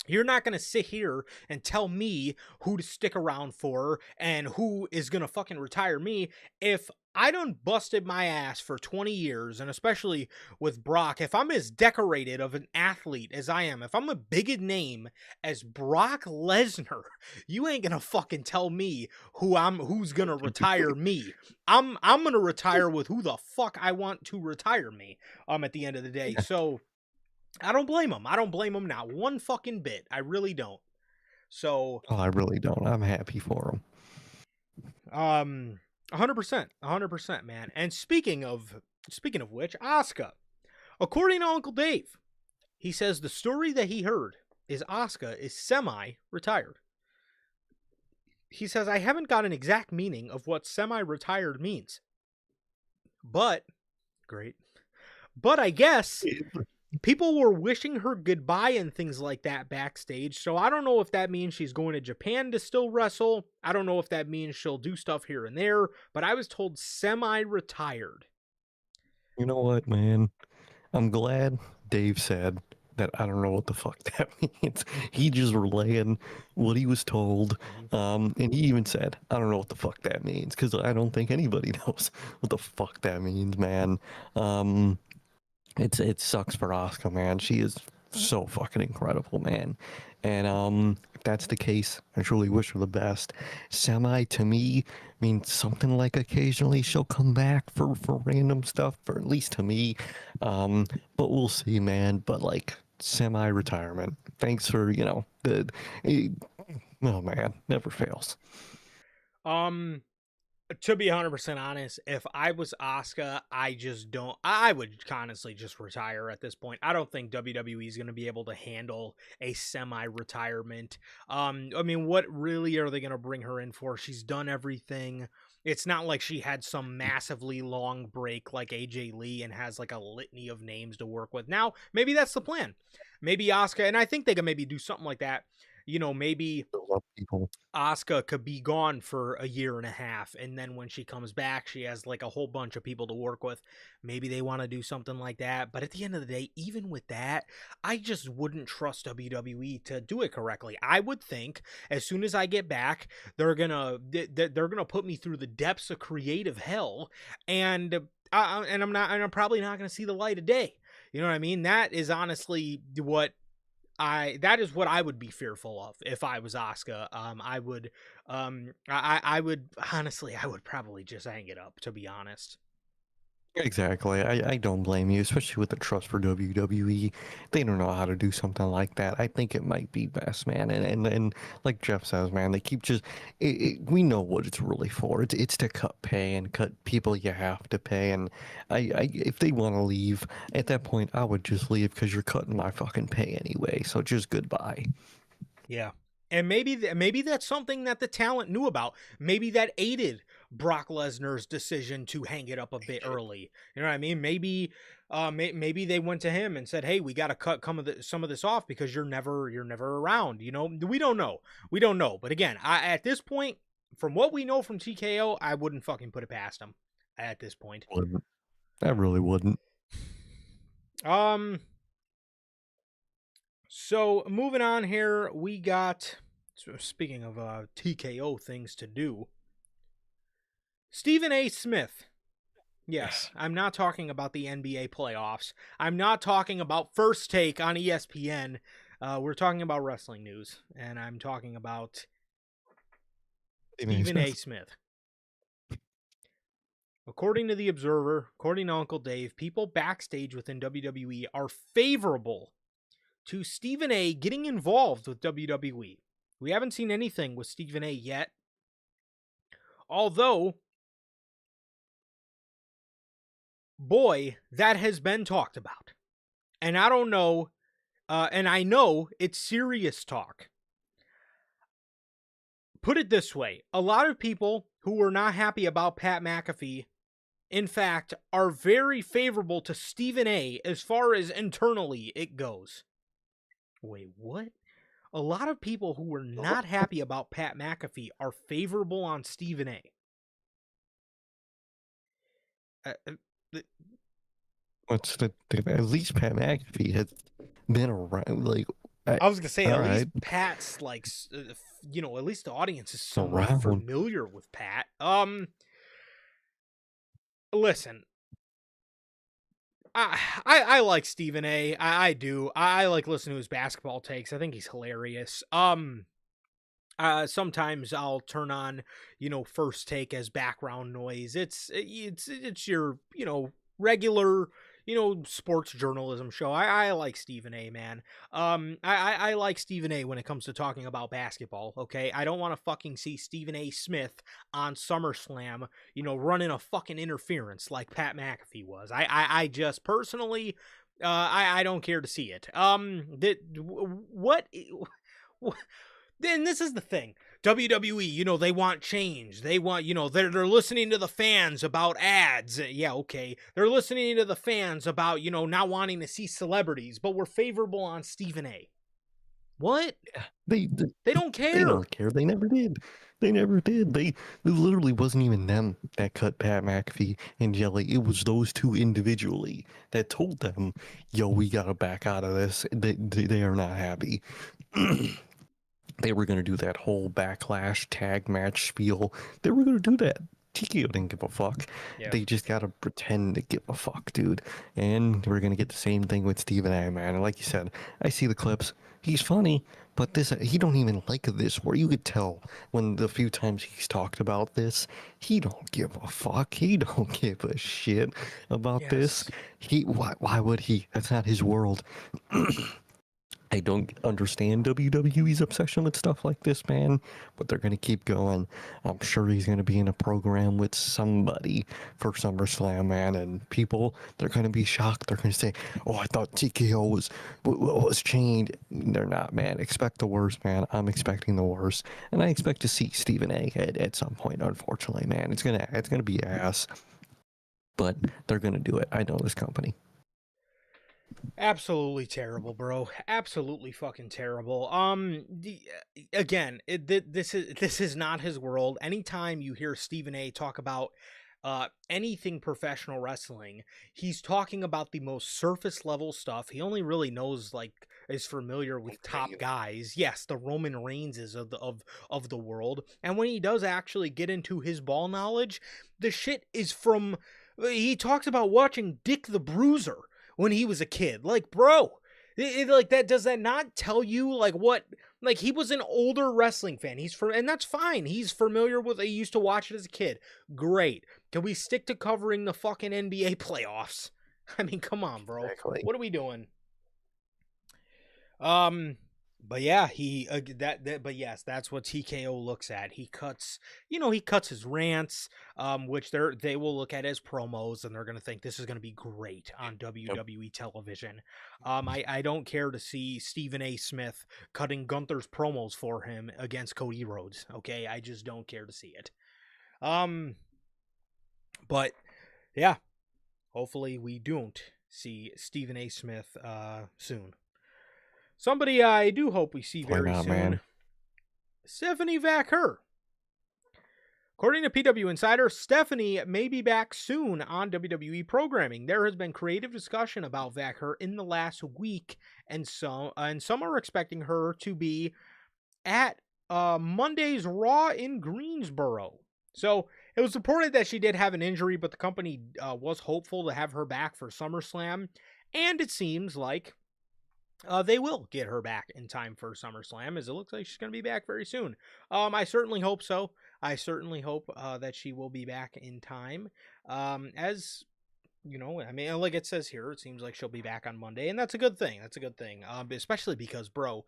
You're not going to sit here and tell me who to stick around for and who is going to fucking retire me. If I done busted my ass for 20 years, and especially with Brock, if I'm as decorated of an athlete as I am, if I'm a big a name as Brock Lesnar, you ain't going to fucking tell me who's going to retire me. I'm going to retire with who the fuck I want to retire me at the end of the day. So I don't blame him. I don't blame him not one fucking bit. I really don't. So, Oh, I really don't. I'm happy for him. 100%, man. And speaking of which, Asuka, according to Uncle Dave, he says the story that he heard is Asuka is semi-retired. He says, I haven't got an exact meaning of what semi-retired means. But, great. But I guess people were wishing her goodbye and things like that backstage. So I don't know if that means she's going to Japan to still wrestle. I don't know if that means she'll do stuff here and there. But I was told semi-retired. You know what, man? I'm glad Dave said that. I don't know what the fuck that means. He just relaying what he was told. And he even said, I don't know what the fuck that means, because I don't think anybody knows what the fuck that means, man. It sucks for Asuka, man. She is so fucking incredible, man. And if that's the case, I truly wish her the best. Semi, to me, means something like occasionally she'll come back for random stuff, or at least to me. Um, but we'll see, man. But like semi-retirement. Thanks for eh, oh man, never fails. Um, to be 100% honest, if I was Asuka, I just don't. I would honestly just retire at this point. I don't think WWE is going to be able to handle a semi-retirement. I mean, what really are they going to bring her in for? She's done everything. It's not like she had some massively long break like AJ Lee and has like a litany of names to work with. Now, maybe that's the plan. Maybe Asuka, and I think they can maybe do something like that. Maybe I love people. Asuka could be gone for a year and a half, and then when she comes back, she has like a whole bunch of people to work with. Maybe they want to do something like that. But at the end of the day, even with that, I just wouldn't trust WWE to do it correctly. I would think as soon as I get back, they're gonna put me through the depths of creative hell, and I'm probably not gonna see the light of day. You know what I mean? That is honestly that is what I would be fearful of if I was Asuka. I would honestly, I would probably just hang it up, to be honest. Exactly. I don't blame you, especially with the trust for WWE. They don't know how to do something like that. I think it might be best, man. And like Jeff says, man, they keep we know what it's really for. It's to cut pay and cut people you have to pay. And if they want to leave, at that point, I would just leave because you're cutting my fucking pay anyway. So just goodbye. Yeah. And maybe that's something that the talent knew about. Maybe that aided Brock Lesnar's decision to hang it up a bit early. You know what I mean? Maybe maybe they went to him and said, "Hey, we got to cut some of this off because you're never around." We don't know. We don't know. But again, at this point, from what we know from TKO, I wouldn't fucking put it past him at this point. Wouldn't. I really wouldn't. So moving on here, we got, speaking of TKO things to do, Stephen A. Smith. Yes, I'm not talking about the NBA playoffs. I'm not talking about First Take on ESPN. We're talking about wrestling news, and I'm talking about Stephen A. Smith. According to The Observer, according to Uncle Dave, people backstage within WWE are favorable to Stephen A. getting involved with WWE. We haven't seen anything with Stephen A. yet. Although, boy, that has been talked about. And I don't know, and I know it's serious talk. Put it this way, a lot of people who were not happy about Pat McAfee, in fact, are very favorable to Stephen A. as far as internally it goes. Wait, what? A lot of people who were not happy about Pat McAfee are favorable on Stephen A. At least Pat McAfee has been around. Like, I was gonna say, at right. least Pat's like, at least the audience is somewhat familiar with Pat. Listen, I like Stephen A. I do. I like listening to his basketball takes. I think he's hilarious. Sometimes I'll turn on, First Take as background noise. It's your, regular, sports journalism show. I like Stephen A, man. I like Stephen A when it comes to talking about basketball. Okay. I don't want to fucking see Stephen A Smith on SummerSlam, running a fucking interference like Pat McAfee was. I just personally, I don't care to see it. Then this is the thing. WWE, they want change. They want, they're listening to the fans about ads. Yeah, okay. They're listening to the fans about, not wanting to see celebrities, but we're favorable on Stephen A. What? They don't care. They don't care. They never did. They never did. It literally wasn't even them that cut Pat McAfee and Jelly. It was those two individually that told them, yo, we got to back out of this. They are not happy. They were going to do that whole backlash tag match spiel. They were going to do that. TKO didn't give a fuck. Yeah. They just gotta pretend to give a fuck, dude. And we're gonna get the same thing with Stephen A, man. And like you said, I see the clips. He's funny, but this he don't even like this. Where you could tell when the few times he's talked about this, he don't give a fuck. He don't give a shit about this. Yes. Why would he? That's not his world. I don't understand WWE's obsession with stuff like this, man, but they're going to keep going. I'm sure he's going to be in a program with somebody for SummerSlam, man, and people, they're going to be shocked. They're going to say, oh, I thought TKO was chained. They're not, man. Expect the worst, man. I'm expecting the worst, and I expect to see Stephen A. at some point, unfortunately, man. It's gonna be ass, but they're going to do it. I know this company. Absolutely terrible, bro. Absolutely fucking terrible. Again, this is not his world. Anytime you hear Stephen A talk about anything professional wrestling, he's talking about the most surface level stuff. He only really knows, like, is familiar with top guys. Yes, the Roman Reignses of the world. And when he does actually get into his ball knowledge, the shit is from. He talks about watching Dick the Bruiser when he was a kid. Like, bro, like, that, does that not tell you, like, what, like, he was an older wrestling fan. And that's fine. He's familiar with, he used to watch it as a kid. Great. Can we stick to covering the fucking NBA playoffs? I mean, come on, bro. Exactly. What are we doing? But yeah, but yes, that's what TKO looks at. He cuts his rants, which they will look at as promos, and they're gonna think this is gonna be great on WWE television. I don't care to see Stephen A. Smith cutting Gunther's promos for him against Cody Rhodes. Okay, I just don't care to see it. But yeah, hopefully we don't see Stephen A. Smith soon. Somebody I do hope we see very soon. Man? Stephanie Vacher. According to PW Insider, Stephanie may be back soon on WWE programming. There has been creative discussion about Vacher in the last week, and some are expecting her to be at Monday's Raw in Greensboro. So it was reported that she did have an injury, but the company was hopeful to have her back for SummerSlam, and it seems like they will get her back in time for SummerSlam, as it looks like she's going to be back very soon. I certainly hope so. I certainly hope that she will be back in time. As you know, I mean, like it says here, it seems like she'll be back on Monday, and that's a good thing. That's a good thing, especially because, bro,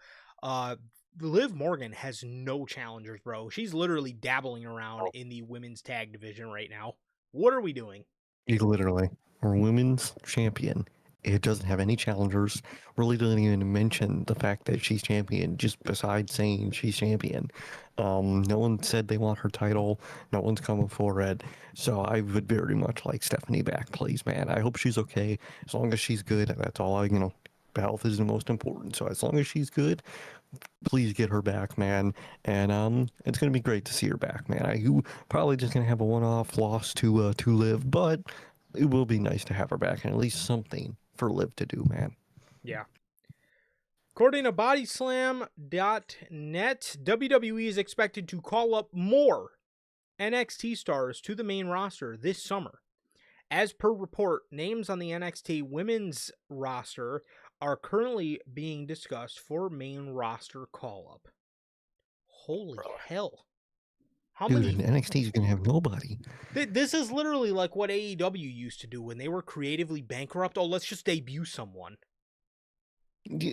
Liv Morgan has no challengers, bro. She's literally dabbling around in the women's tag division right now. What are we doing? Literally, our women's champion. It doesn't have any challengers. Really doesn't even mention the fact that she's champion, just besides saying she's champion. No one said they want her title. No one's coming for it. So I would very much like Stephanie back, please, man. I hope she's okay. As long as she's good, that's all health is the most important. So as long as she's good, please get her back, man. And it's gonna be great to see her back, man. You probably just gonna have a one-off loss to Liv, but it will be nice to have her back and at least something for Liv to do, man. Yeah. According to Bodyslam.net, WWE is expected to call up more NXT stars to the main roster this summer. As per report, names on the NXT women's roster are currently being discussed for main roster call-up. Holy hell. How many? NXT is going to have nobody. This is literally like what AEW used to do when they were creatively bankrupt. Oh, let's just debut someone.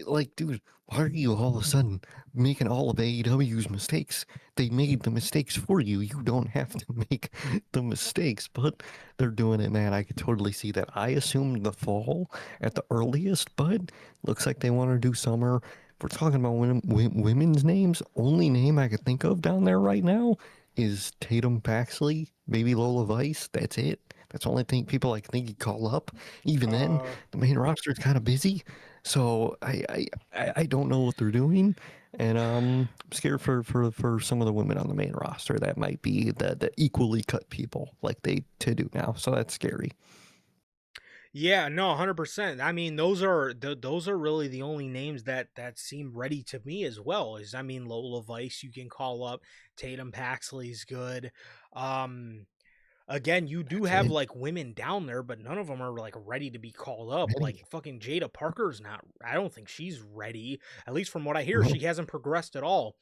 Like, dude, why are you all of a sudden making all of AEW's mistakes? They made the mistakes for you. You don't have to make the mistakes, but they're doing it, man. I could totally see that. I assumed the fall at the earliest, but looks like they want to do summer. If we're talking about women's names, only name I could think of down there right now is Tatum Paxley, maybe Lola Vice. That's it. That's the only thing people I think you call up. Even then, the main roster is kind of busy, so I don't know what they're doing, and I'm scared for some of the women on the main roster that might be the equally cut people like they to do now. So that's scary. Yeah, no, 100%. I mean, those are really the only names that seem ready to me as well. I mean, Lola Vice you can call up, Tatum Paxley's good. again, you do That's have it. like women down there, but none of them are like ready to be called up. Like Ready? fucking Jada Parker's not. I don't think she's ready. At least from what I hear, No. she hasn't progressed at all.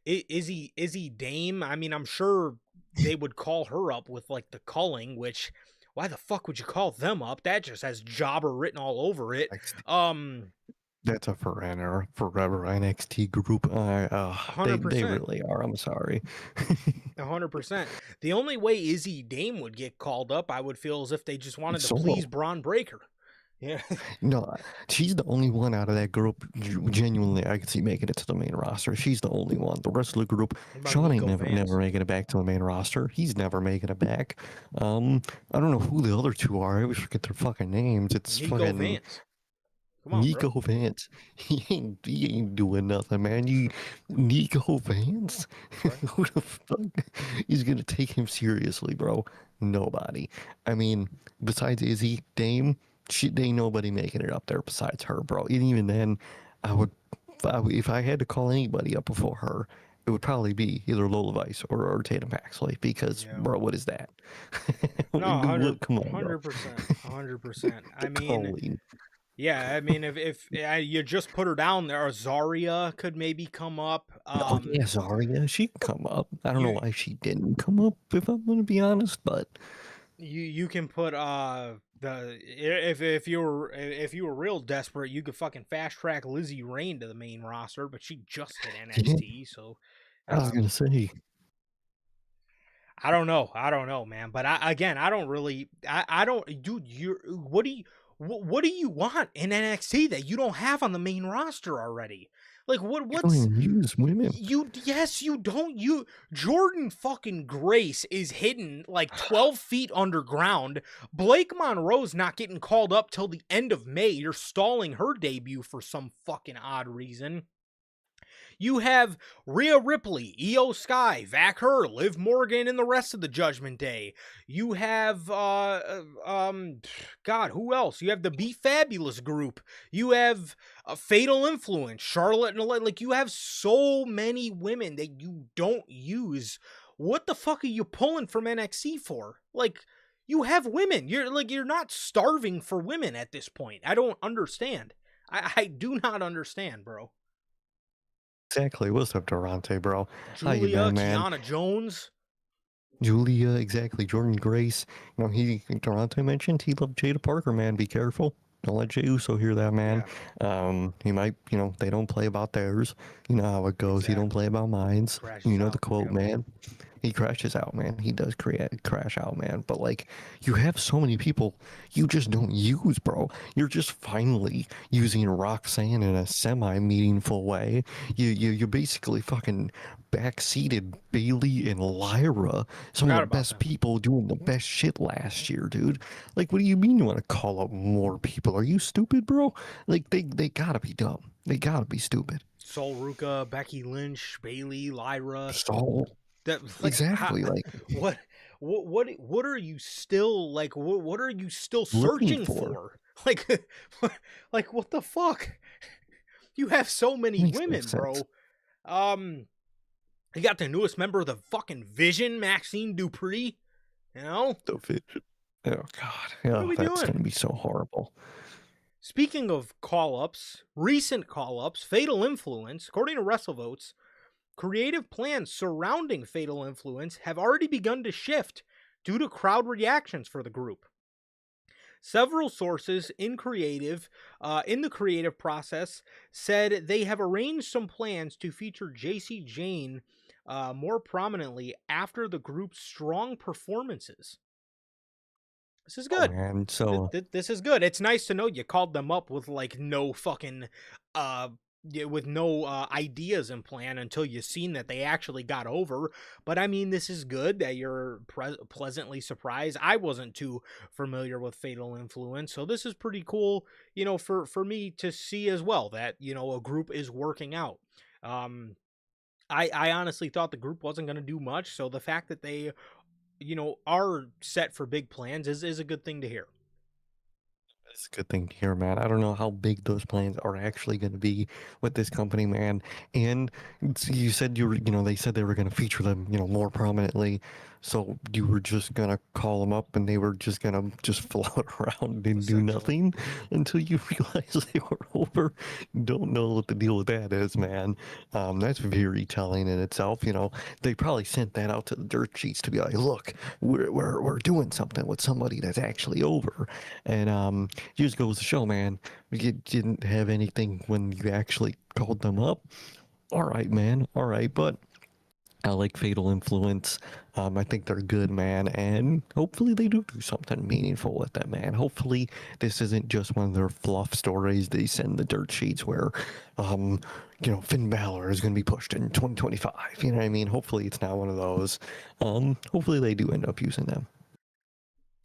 Is he Dame? I mean, I'm sure they would call her up with like the culling, which why the fuck would you call them up? That just has jobber written all over it. NXT. Um, That's a forever NXT group. hundred They percent. really are. I'm sorry. 100%. The only way Izzy Dame would get called up, I would feel, is if they just wanted to please Solo. Braun Breaker. Yeah. No, she's the only one out of that group. Genuinely, I could see making it to the main roster. She's the only one. The rest of the group, What about Sean ain't Nico never Vance? making it back to the main roster. He's never making it back. I don't know who the other two are. I always forget their fucking names. It's Nico fucking Vance. Come on, bro. Nico Vance. He ain't doing nothing, man. Nico Vance? Right. Who the fuck is gonna take him seriously, bro? Nobody. I mean, besides Izzy, Dame, they ain't nobody making it up there besides her, bro. And even then, I would, if I had to call anybody up before her, it would probably be either Lola Vice or Tatum Paxley because, Yeah. bro, what is that? No, Come on, bro. 100%. 100%. I mean, Calling. yeah, I mean, if you just put her down there, Zarya could maybe come up. Oh yeah, Zarya, she can come up. I don't know You why she didn't come up, if I'm gonna be honest, but you can put the if you were real desperate, you could fucking fast track Lizzie Rain to the main roster, but she just hit yeah, NXT, so I was gonna say, I don't know. I don't know, man. But I don't really. I don't, dude. What do you want in NXT that you don't have on the main roster already? Like you don't what's even use women. you? Yes, you don't. You Jordan fucking Grace is hidden like 12 feet underground. Blake Monroe's not getting called up till the end of May. You're stalling her debut for some fucking odd reason. You have Rhea Ripley, Io Sky, Vac Her, Liv Morgan, and the rest of the Judgment Day. You have God, who else? You have the Be Fabulous group. You have Fatal Influence, Charlotte, and like you have so many women that you don't use. What the fuck are you pulling from NXT for? Like, you have women. You're not starving for women at this point. I don't understand. I do not understand, bro. Exactly. What's up, Durante, bro? How you Julia, been, man? Kiana Jones. Julia, exactly. Jordan Grace. Durante mentioned he loved Jada Parker, man. Be careful. Don't let Jey Uso hear that, man. He might, they don't play about theirs. You know how it goes. He don't Exactly. play about mines. Crashes You know the out. quote, Yep. man. He crashes out, man. He does crash out, man. But like, you have so many people you just don't use, bro. You're just finally using Roxanne in a semi-meaningful way. You basically fucking backseated Bailey and Lyra, some of Forgot the about best them. people doing the best shit last year, dude. Like, what do you mean you want to call up more people? Are you stupid, bro? Like, they gotta be dumb. They gotta be stupid. Sol Ruka, Becky Lynch, Bailey, Lyra. So That like how, exactly, like, what what are you still like what are you still looking searching for. for? Like like what the fuck? You have so many Makes no women, sense. bro. You got the newest member of the fucking Vision, Maxine Dupree. You know? The vision. Oh God, What are yeah, we that's doing? gonna be so horrible. Speaking of call ups, recent call ups, Fatal Influence, according to WrestleVotes, creative plans surrounding Fatal Influence have already begun to shift due to crowd reactions for the group. Several sources in the creative process said they have arranged some plans to feature JC Jane more prominently after the group's strong performances. This is Oh good. man, so This is good. It's nice to know you called them up with like no fucking with no ideas in plan until you seen that they actually got over. But I mean, this is good that you're pleasantly surprised. I wasn't too familiar with Fatal Influence, so this is pretty cool, for me to see as well that, a group is working out. I honestly thought the group wasn't going to do much, so the fact that they are set for big plans is a good thing to hear. it's a good thing to hear, man. I don't know how big those plans are actually going to be with this company, man. And you said they said they were going to feature them, more prominently. So you were just gonna call them up and they were just gonna just float around and do nothing until you realize they were over. Don't know what the deal with that is, man. That's very telling in itself. You know, they probably sent that out to the dirt sheets to be like, look, we're doing something with somebody that's actually over. And just goes to show, man, you didn't have anything when you actually called them up. All right, man. All right, but I like Fatal Influence. I think they're good, man, and hopefully they do something meaningful with that, man. Hopefully this isn't just one of their fluff stories they send the dirt sheets where, Finn Balor is going to be pushed in 2025. You know what I mean? Hopefully it's not one of those. Hopefully they do end up using them.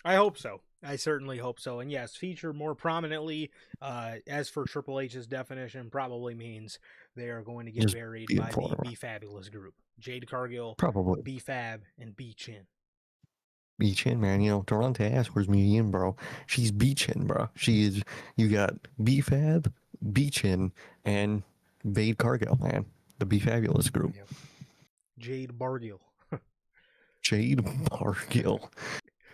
I hope so. I certainly hope so. And yes, feature more prominently. As for Triple H's definition, probably means they are going to get Just buried be by the informed. B Fabulous group. Jade Cargill, Probably. B Fab, and B Chin. B-Chin, man. You know, Durante asked, where's Museum, bro? She's B-Chin, bro. She is, you got B-Fab, B-Chin, and Bade Cargill, man. The B-Fabulous group. Yep. Jade Bargill. Jade Bargill.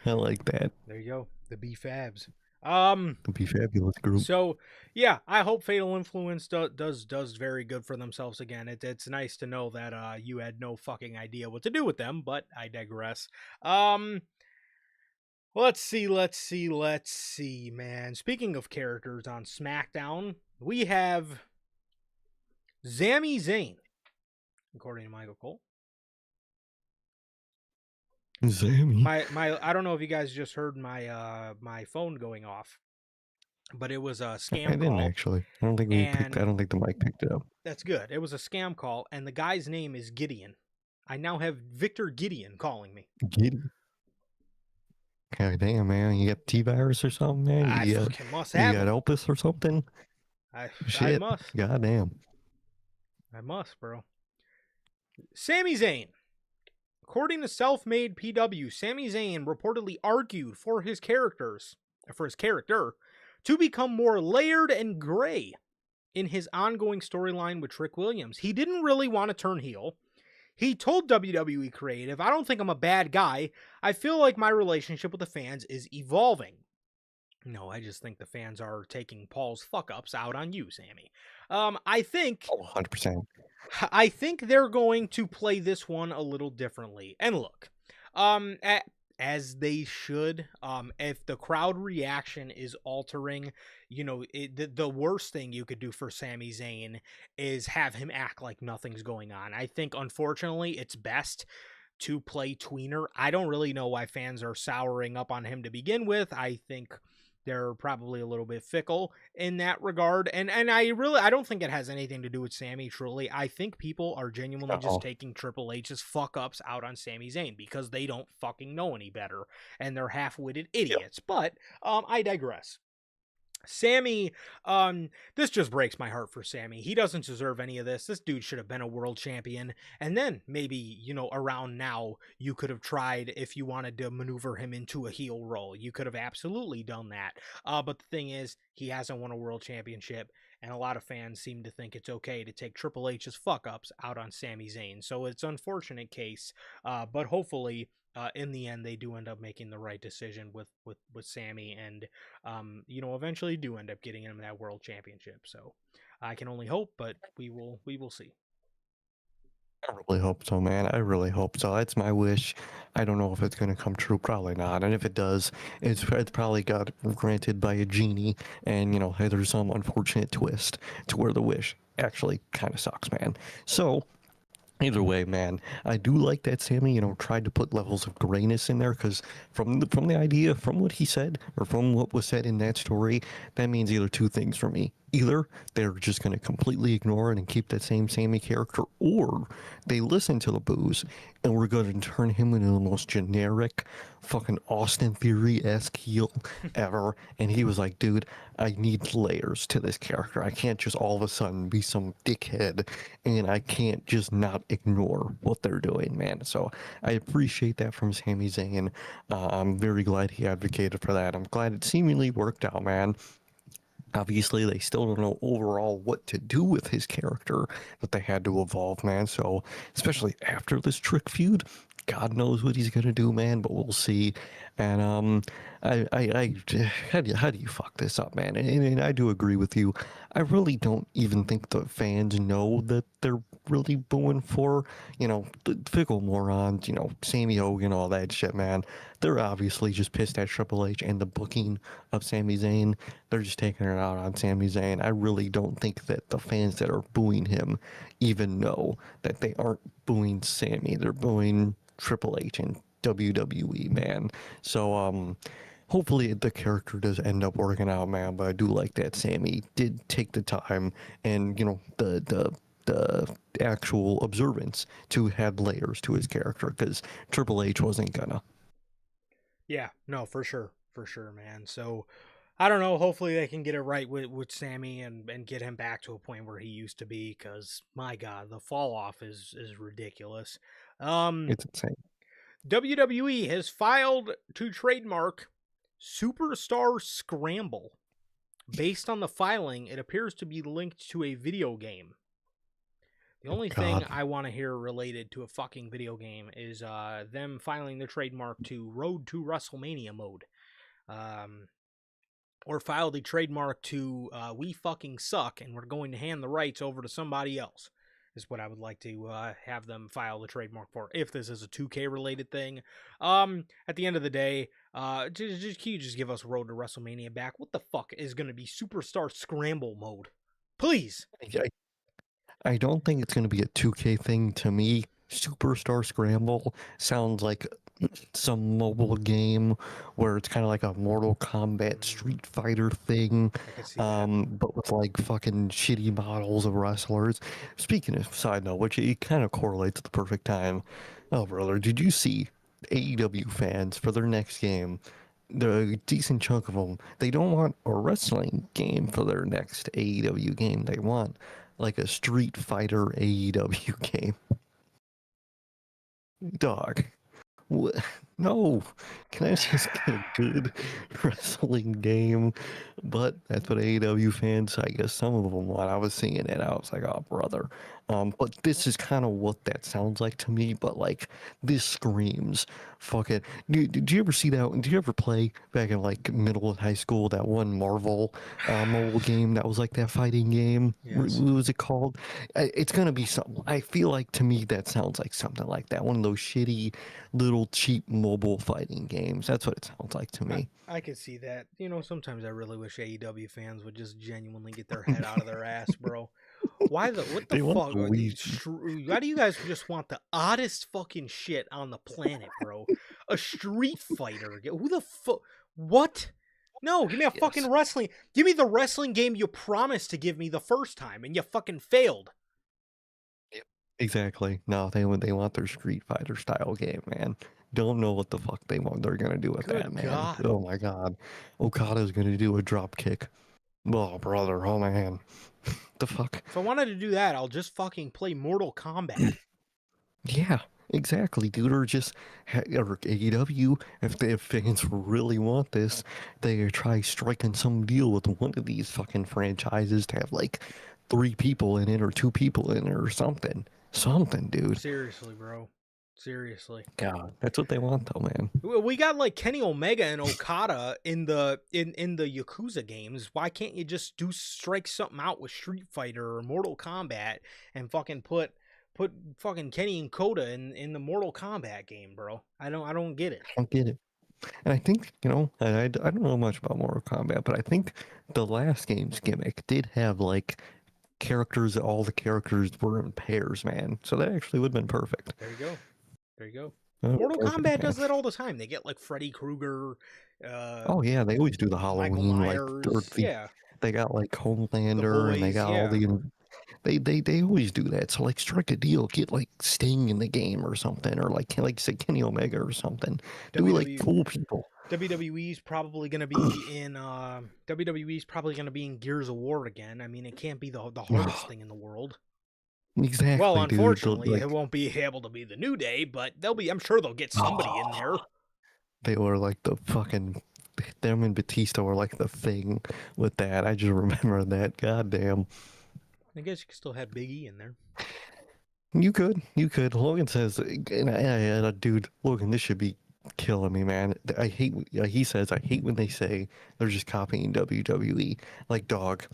I like that. There you go. The B Fabs. The B-Fabulous group. So yeah, I hope Fatal Influence does very good for themselves again. It's nice to know that you had no fucking idea what to do with them, but I digress. Let's see, man. Speaking of characters on SmackDown, we have Sami Zayn, according to Michael Cole. Sami. I don't know if you guys just heard my phone going off, but it was a scam call. I didn't actually. I don't think the mic picked it up. That's good. It was a scam call, and the guy's name is Gideon. I now have Victor Gideon calling me. Gideon. God damn, man. You got T-Virus or something, man? I fucking must have. You got Opus or something? I must. God damn. I must, bro. Sami Zayn. According to Self-Made PW, Sami Zayn reportedly argued for his character to become more layered and gray in his ongoing storyline with Trick Williams. He didn't really want to turn heel. He told WWE Creative, I don't think I'm a bad guy. I feel like my relationship with the fans is evolving. No, I just think the fans are taking Paul's fuck-ups out on you, Sammy. I think... 100%. I think they're going to play this one a little differently. And look, as they should, if the crowd reaction is altering, the worst thing you could do for Sami Zayn is have him act like nothing's going on. I think, unfortunately, it's best to play tweener. I don't really know why fans are souring up on him to begin with. I think they're probably a little bit fickle in that regard. And I don't think it has anything to do with Sammy, truly. I think people are genuinely just taking Triple H's fuck-ups out on Sami Zayn because they don't fucking know any better. And they're half-witted idiots. Yep. But I digress. Sammy, this just breaks my heart for Sammy. He doesn't deserve any of this. This dude should have been a world champion. And then maybe, around now, you could have tried, if you wanted to maneuver him into a heel role. You could have absolutely done that. But the thing is, he hasn't won a world championship. And a lot of fans seem to think it's okay to take Triple H's fuck-ups out on Sami Zayn. So it's an unfortunate case. But hopefully... in the end, they do end up making the right decision with Sammy, and eventually do end up getting him that world championship. So I can only hope, but we will see. I really hope so, man. I really hope so. That's my wish. I don't know if it's going to come true. Probably not. And if it does, it's probably got granted by a genie. And, there's some unfortunate twist to where the wish actually kind of sucks, man. So... either way, man, I do like that Sammy, tried to put levels of grayness in there, because from the idea, from what he said, or from what was said in that story, that means either two things for me. Either they're just going to completely ignore it and keep that same Sammy character, or they listen to the boos, and we're going to turn him into the most generic, fucking Austin Theory-esque heel ever. And he was like, dude, I need layers to this character. I can't just all of a sudden be some dickhead, and I can't just not ignore what they're doing, man. So I appreciate that from Sami Zayn. I'm very glad he advocated for that. I'm glad it seemingly worked out, man. Obviously, they still don't know overall what to do with his character, but they had to evolve, man. So, especially after this Trick feud, God knows what he's gonna do, man. But we'll see. And how do you fuck this up, man? And I do agree with you. I really don't even think the fans know that they're really booing for, the fickle morons, Sammy Hogan, all that shit, man. They're obviously just pissed at Triple H and the booking of Sami Zayn. They're just taking it out on Sami Zayn. I really don't think that the fans that are booing him even know that they aren't booing Sammy. They're booing Triple H and WWE, man. So, hopefully the character does end up working out, man. But I do like that Sammy did take the time and the actual observance to have layers to his character because Triple H wasn't gonna. Yeah, no, for sure, man. So I don't know. Hopefully they can get it right with Sammy and get him back to a point where he used to be. Because my God, the fall off is ridiculous. It's insane. WWE has filed to trademark Superstar Scramble. Based on the filing, it appears to be linked to a video game. The only thing God, I want to hear related to a fucking video game is them filing the trademark to Road to WrestleMania mode. Or filed a trademark to We Fucking Suck and we're going to hand the rights over to somebody else. Is what I would like to have them file the trademark for if this is a 2K related thing. At the end of the day, can you just give us Road to WrestleMania back? What the fuck is going to be Superstar Scramble mode? Please. I don't think it's going to be a 2K thing to me. Superstar Scramble sounds like some mobile game where it's kind of like a Mortal Kombat Street Fighter thing, I can see that. but with like fucking shitty models of wrestlers. Speaking of side note, which it kind of correlates at the perfect time. Oh, brother, did you see AEW fans for their next game? The decent chunk of them, they don't want a wrestling game for their next AEW game. They want like a Street Fighter AEW game. Dog. What? No. Can I just get a good wrestling game? But that's what AEW fans, I guess some of them want. I was seeing it, I was like, oh, brother. But this is kind of what that sounds like to me. But like, this screams, fuck it. Did you ever see that? Did you ever play back in like middle of high school that one Marvel mobile game that was like that fighting game? Yes. What was it called? It's gonna be something. I feel like to me that sounds like something like that. One of those shitty little cheap mobile fighting games. That's what it sounds like to me. I could see that. Sometimes I really wish AEW fans would just genuinely get their head out of their ass, bro. What the They want fuck? the Wii. Why do you guys just want the oddest fucking shit on the planet, bro? A Street Fighter? Who the fuck? What? No, give me a Yes. fucking wrestling. Give me the wrestling game you promised to give me the first time, and you fucking failed. Yep. Exactly. No, they want their Street Fighter style game, man. Don't know what the fuck they're gonna do with that, Good man. God. Oh my god. Okada's gonna do a drop kick. Oh brother, oh man. The fuck? If I wanted to do that, I'll just fucking play Mortal Kombat. Yeah, exactly, dude. Or just or AEW, if fans really want this, they try striking some deal with one of these fucking franchises to have like 3 people in it or 2 people in it or something. Something, dude. Seriously, bro. Seriously. God, that's what they want though, man. We got like Kenny Omega and Okada in the Yakuza games. Why can't you just strike something out with Street Fighter or Mortal Kombat and fucking put fucking Kenny and Koda in the Mortal Kombat game, bro? I don't get it. I don't get it. And I think, I don't know much about Mortal Kombat, but I think the last game's gimmick did have like characters, all the characters were in pairs, man. So that actually would have been perfect. There you go. There you go. Oh, Mortal perfect, Kombat man. does that all the time. They get like Freddy Krueger, Oh yeah, they always do the Michael Halloween Myers. Yeah, they got like the Homelander and they boys. got all Yeah, they always do that. So like strike a deal, get like Sting in the game or something, or like you say Kenny Omega or something. Do like WWE. cool people. WWE's probably gonna be in WWE's probably gonna be in Gears of War again. I mean, it can't be the hardest thing in the world. Well, Exactly, dude. unfortunately, it won't be able to be the New Day, but I'm sure they'll get somebody in there. They were like the fucking them and Batista were like the thing with that. I just remember that. God damn. I guess you can still have Big E in there. You could. Logan says, dude, Logan, this should be killing me, man. I hate. He says, I hate when they say they're just copying WWE. Like, dog,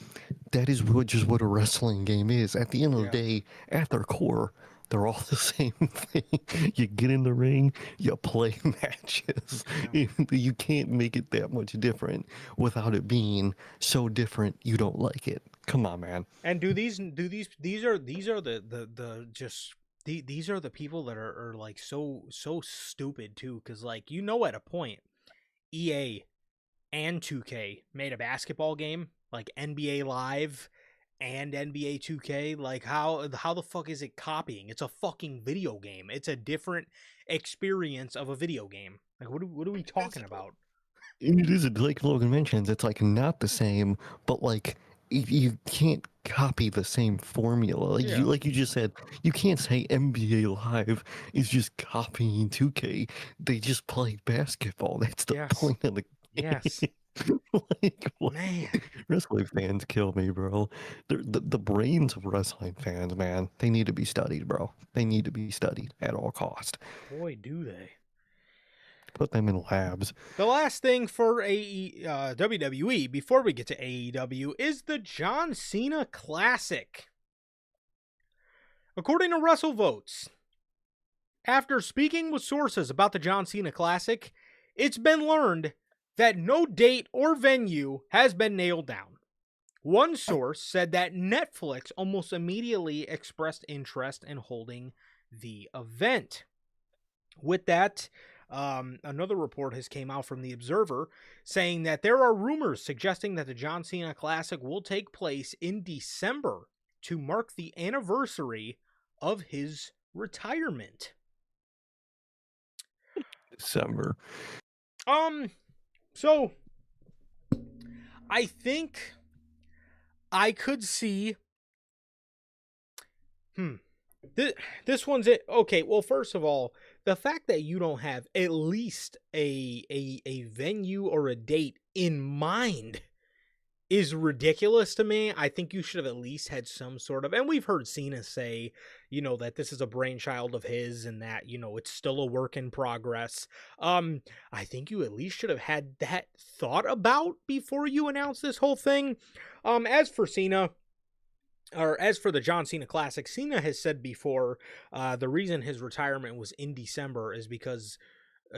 that is just what a wrestling game is. At the end of the Yeah. day, at their core, they're all the same thing. You get in the ring, you play matches. Yeah. You can't make it that much different without it being so different you don't like it. Come on, man. And these are the just these are the people that are like so stupid too, because like at a point EA and 2K made a basketball game like NBA Live and NBA 2K. Like how the fuck is it copying? It's a fucking video game. It's a different experience of a video game. Like what are we talking about? It is like Logan mentions. It's like not the same, but like you can't copy the same formula. Yeah. Like you just said, you can't say NBA Live is just copying 2K. They just play basketball. That's the Yes. point of the Yes. game. Like what? Man. Wrestling fans kill me, bro. The brains of wrestling fans, man. They need to be studied, bro. They need to be studied at all cost. Boy, do they. Put them in labs. The last thing for WWE before we get to AEW is the John Cena Classic. According to WrestleVotes, after speaking with sources about the John Cena Classic, it's been learned that no date or venue has been nailed down. One source said that Netflix almost immediately expressed interest in holding the event. With that, another report has came out from the Observer saying that there are rumors suggesting that the John Cena Classic will take place in December to mark the anniversary of his retirement. December. So I think I could see. This one's it. Okay, well, first of all, the fact that you don't have at least a venue or a date in mind is ridiculous to me. I think you should have at least had some sort of, and we've heard Cena say, that this is a brainchild of his and that, it's still a work in progress. I think you at least should have had that thought about before you announce this whole thing. As for Cena, or as for the John Cena Classic, Cena has said before the reason his retirement was in December is because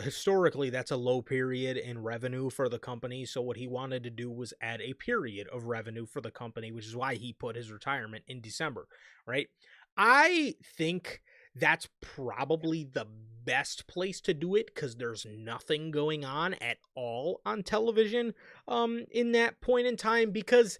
historically that's a low period in revenue for the company. So what he wanted to do was add a period of revenue for the company, which is why he put his retirement in December, right? I think that's probably the best place to do it because there's nothing going on at all on television in that point in time, because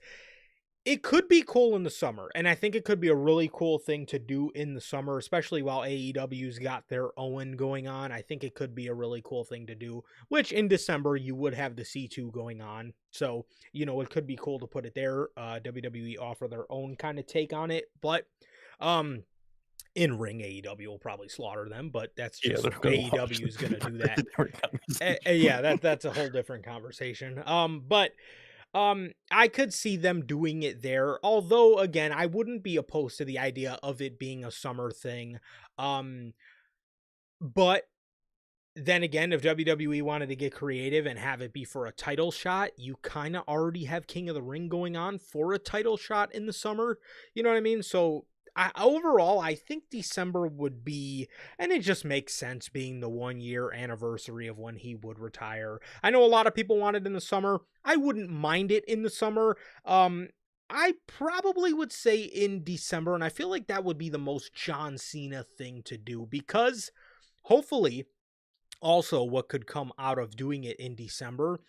it could be cool in the summer, and I think it could be a really cool thing to do in the summer, especially while AEW's got their Owen going on. I think it could be a really cool thing to do, which in December you would have the C2 going on. So, it could be cool to put it there. WWE offer their own kind of take on it, but in ring AEW will probably slaughter them, but that's just AEW is going to do that. Yeah, that's a whole different conversation. But I could see them doing it there. Although, again, I wouldn't be opposed to the idea of it being a summer thing. But then again, if WWE wanted to get creative and have it be for a title shot, you kind of already have King of the Ring going on for a title shot in the summer. You know what I mean? So overall, I think December would be, and it just makes sense being the 1 year anniversary of when he would retire. I know a lot of people want it in the summer. I wouldn't mind it in the summer. I probably would say in December, and I feel like that would be the most John Cena thing to do, because hopefully also what could come out of doing it in December,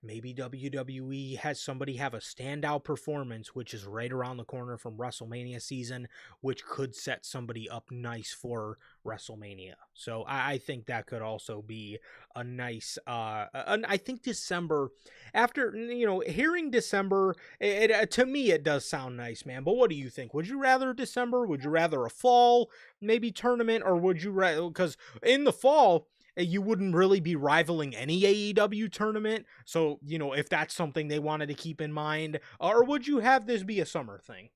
maybe WWE has somebody have a standout performance, which is right around the corner from WrestleMania season, which could set somebody up nice for WrestleMania. So I think that could also be a nice, I think December, after, hearing December, to me, it does sound nice, man. But what do you think? Would you rather December? Would you rather a fall, maybe tournament? Or would you rather, because in the fall, you wouldn't really be rivaling any AEW tournament. So, if that's something they wanted to keep in mind, or would you have this be a summer thing?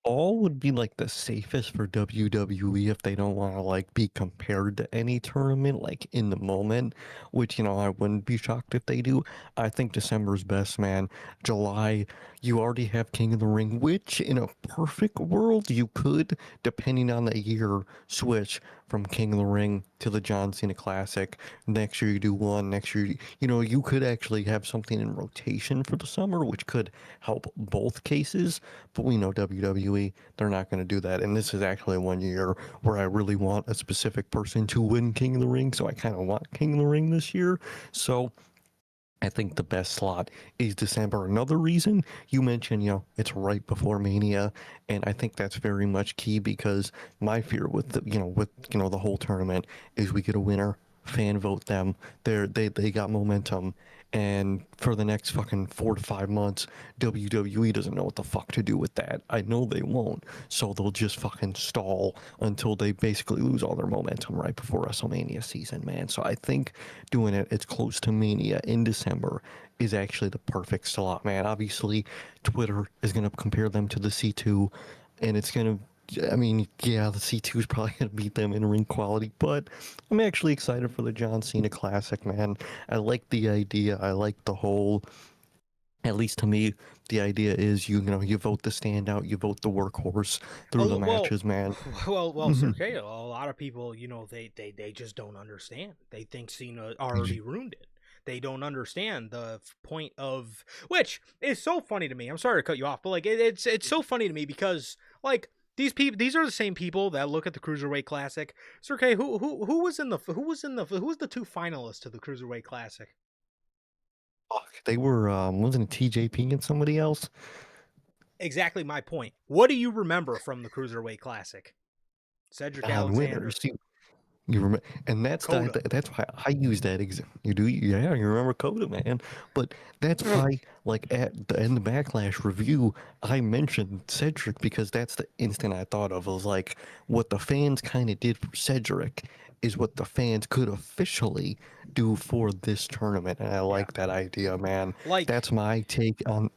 All would be like the safest for WWE if they don't want to like be compared to any tournament like in the moment, which I wouldn't be shocked if they do. I think December's best, man. July, you already have King of the Ring, which in a perfect world you could, depending on the year, switch from King of the Ring to the John Cena Classic. Next year you do one, next year you could actually have something in rotation for the summer, which could help both cases. But we know WWE, they're not going to do that. And this is actually one year where I really want a specific person to win King of the Ring. So I kind of want King of the Ring this year. So I think the best slot is December. Another reason you mentioned, it's right before Mania, and I think that's very much key because my fear with the whole tournament is we get a winner, fan vote them. They got momentum, and for the next fucking 4 to 5 months, WWE doesn't know what the fuck to do with that. I know they won't, so they'll just fucking stall until they basically lose all their momentum right before WrestleMania season, man. So I think doing it's close to Mania in December is actually the perfect slot, man. Obviously, Twitter is going to compare them to the C2, and it's going to. I mean, yeah, the C2 is probably going to beat them in ring quality, but I'm actually excited for the John Cena Classic, man. I like the idea. I like the whole. At least to me, the idea is you vote the standout, you vote the workhorse through the Oh well, matches, man. Sir Mhm. Kay, a lot of people, they just don't understand. They think Cena already ruined it. They don't understand the point of, which is so funny to me. I'm sorry to cut you off, but like it's so funny to me because like these are the same people that look at the Cruiserweight Classic. Sir Kay, who was the two finalists to the Cruiserweight Classic? Fuck, they were wasn't it TJP and somebody else? Exactly my point. What do you remember from the Cruiserweight Classic? Cedric Non-winners. Alexander, You remember, and Coda. that's why I use that You do, yeah. You remember Coda, man. But that's why, like at the end of Backlash review, I mentioned Cedric because that's the instant I thought of. Was like what the fans kind of did for Cedric is what the fans could officially do for this tournament, and I Yeah. like that idea, man. Like That's my take on.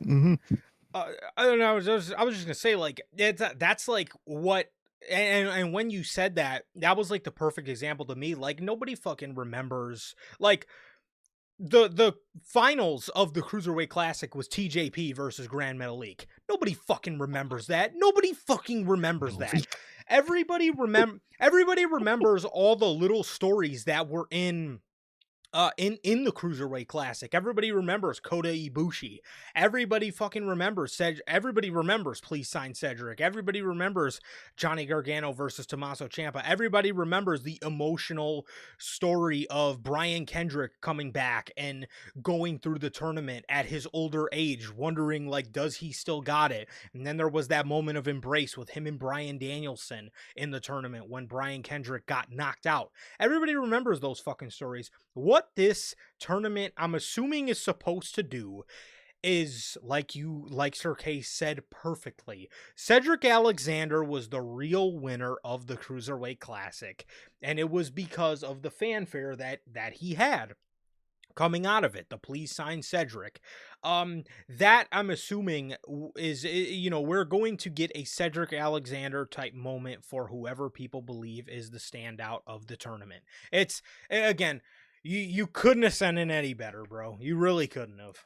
I don't know. I was just gonna say like that's like what. And when you said that, that was like the perfect example to me. Like nobody fucking remembers like the finals of the Cruiserweight Classic was TJP versus Grand Metalik. Nobody fucking remembers that. Nobody fucking remembers that. Everybody remembers all the little stories that were in the Cruiserweight Classic. Everybody remembers Kota Ibushi. Everybody fucking remembers everybody remembers Please Sign Cedric. Everybody remembers Johnny Gargano versus Tommaso Ciampa. Everybody remembers the emotional story of Brian Kendrick coming back and going through the tournament at his older age, wondering like, does he still got it? And then there was that moment of embrace with him and Bryan Danielson in the tournament when Brian Kendrick got knocked out. Everybody remembers those fucking stories. What this tournament, I'm assuming, is supposed to do is like Sir Kay said perfectly. Cedric Alexander was the real winner of the Cruiserweight Classic, and it was because of the fanfare that he had coming out of it, the Please Sign Cedric. That I'm assuming is, we're going to get a Cedric Alexander type moment for whoever people believe is the standout of the tournament. It's, again, you couldn't have sent in any better, bro. You really couldn't have.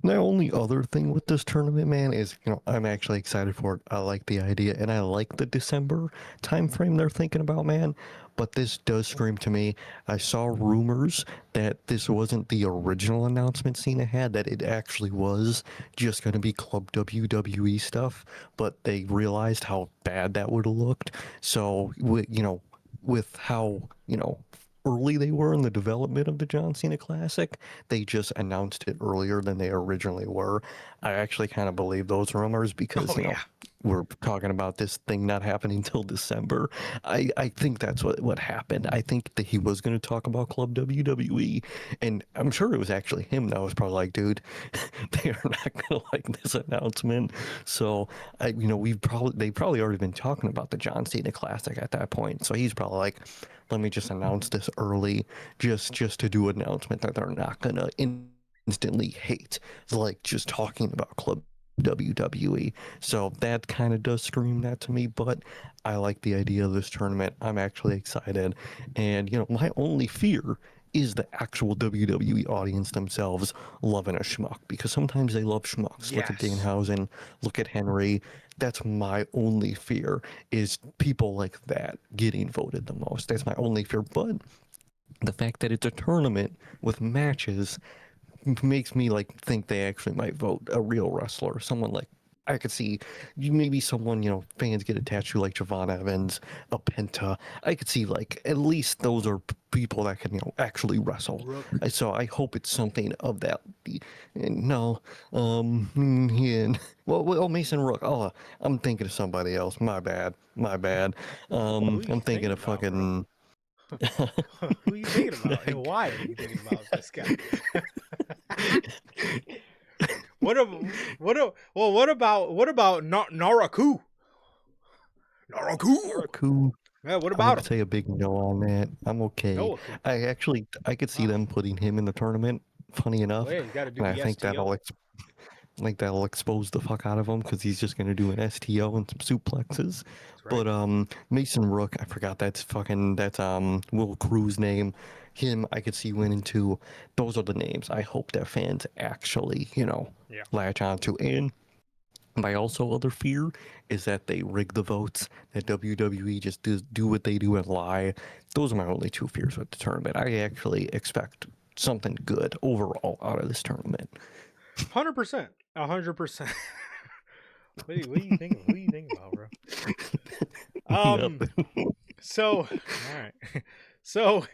The only other thing with this tournament, man, is I'm actually excited for it. I like the idea, and I like the December time frame they're thinking about, man. But this does scream to me. I saw rumors that this wasn't the original announcement Cena had; that it actually was just going to be Club WWE stuff. But they realized how bad that would have looked. So, with how early they were in the development of the John Cena Classic, they just announced it earlier than they originally were. I actually kind of believe those rumors because, Oh yeah. we're talking about this thing not happening until December. I think that's what happened. I think that he was going to talk about Club WWE, and I'm sure it was actually him that was probably like, dude, they are not going to like this announcement. So, they've probably already been talking about the John Cena Classic at that point. So he's probably like, let me just announce this early, just to do an announcement that they're not gonna instantly hate, like just talking about Club WWE. So that kind of does scream that to me, but I like the idea of this tournament. I'm actually excited. And, my only fear is the actual WWE audience themselves loving a schmuck because sometimes they love schmucks. Look at Yes. Danhausen, look at Henry. That's my only fear is people like that getting voted the most. That's my only fear. But the fact that it's a tournament with matches makes me like think they actually might vote a real wrestler, someone like I could see maybe someone fans get attached to like Javon Evans, a Penta. I could see like at least those are people that can actually wrestle. Rook. So I hope it's something of that. No, yeah. Well, Mason Rook. Oh, I'm thinking of somebody else. My bad. My bad. Who are you I'm thinking thinking of about, bro? fucking. Who are you thinking about? And why are you thinking about this guy? what about Naraku? Naraku. Naraku. Yeah, what I'm about gonna him? say a big no on that. I'm okay. Noaku. I could see Ah, them putting him in the tournament. Funny well, enough, yeah, he's got to do and I the think STO. that'll expose the fuck out of him because he's just gonna do an STO and some suplexes. That's right. But Mason Rook, I forgot that's Will Crew's name. Him, I could see winning too. Those are the names I hope that fans actually Yeah. latch onto. And my also other fear is that they rig the votes, that WWE just do what they do and lie. Those are my only two fears with the tournament. I actually expect something good overall out of this tournament. 100%. 100%. What are you thinking? Who are you thinking about, bro? Um. Nothing. So, all right. So,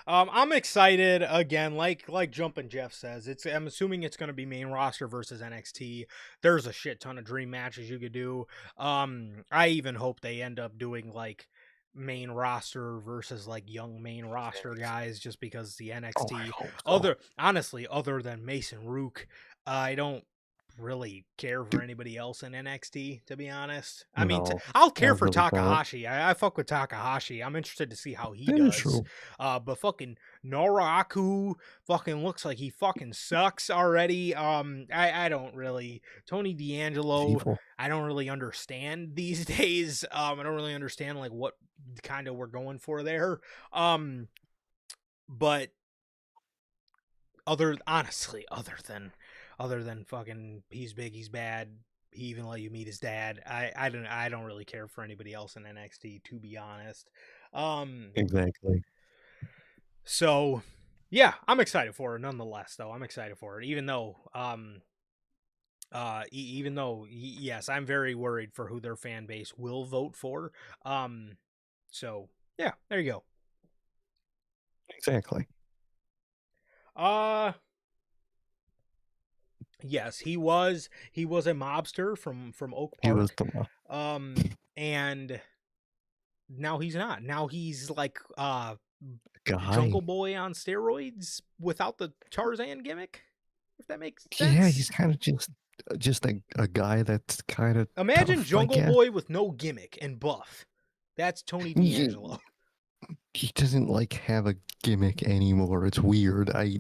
I'm excited again. Like Jumpin' Jeff says, I'm assuming it's going to be main roster versus NXT. There's a shit ton of dream matches you could do. I even hope they end up doing like main roster versus like young main roster guys, just because the Oh, I NXT hope so. other than Mason Rook, I don't really care for Dude, anybody else in NXT, to be honest. I mean, no, I'll I care for really don't. Takahashi. I fuck with Takahashi. I'm interested to see how he That is does. true. But fucking Noraku fucking looks like he fucking sucks already. I don't really Tony It's D'Angelo. evil. I don't really understand these days. I don't really understand like what kind of we're going for there. Um, but other than fucking he's big, he's bad. He even let you meet his dad. I don't really care for anybody else in NXT, to be honest. Um Exactly. so yeah, I'm excited for it nonetheless though. I'm excited for it even though yes, I'm very worried for who their fan base will vote for. Um so yeah, there you go. Exactly. Uh yes, he was a mobster from Oak He was Park. the And now he's not. Now he's like guy. Jungle Boy on steroids without the Tarzan gimmick, if that makes Yeah, sense. he's kind of just a guy that's kind of Imagine tough, I Jungle guess. Boy with no gimmick and buff. That's Tony He, D'Angelo. he doesn't like have a gimmick anymore. It's weird. I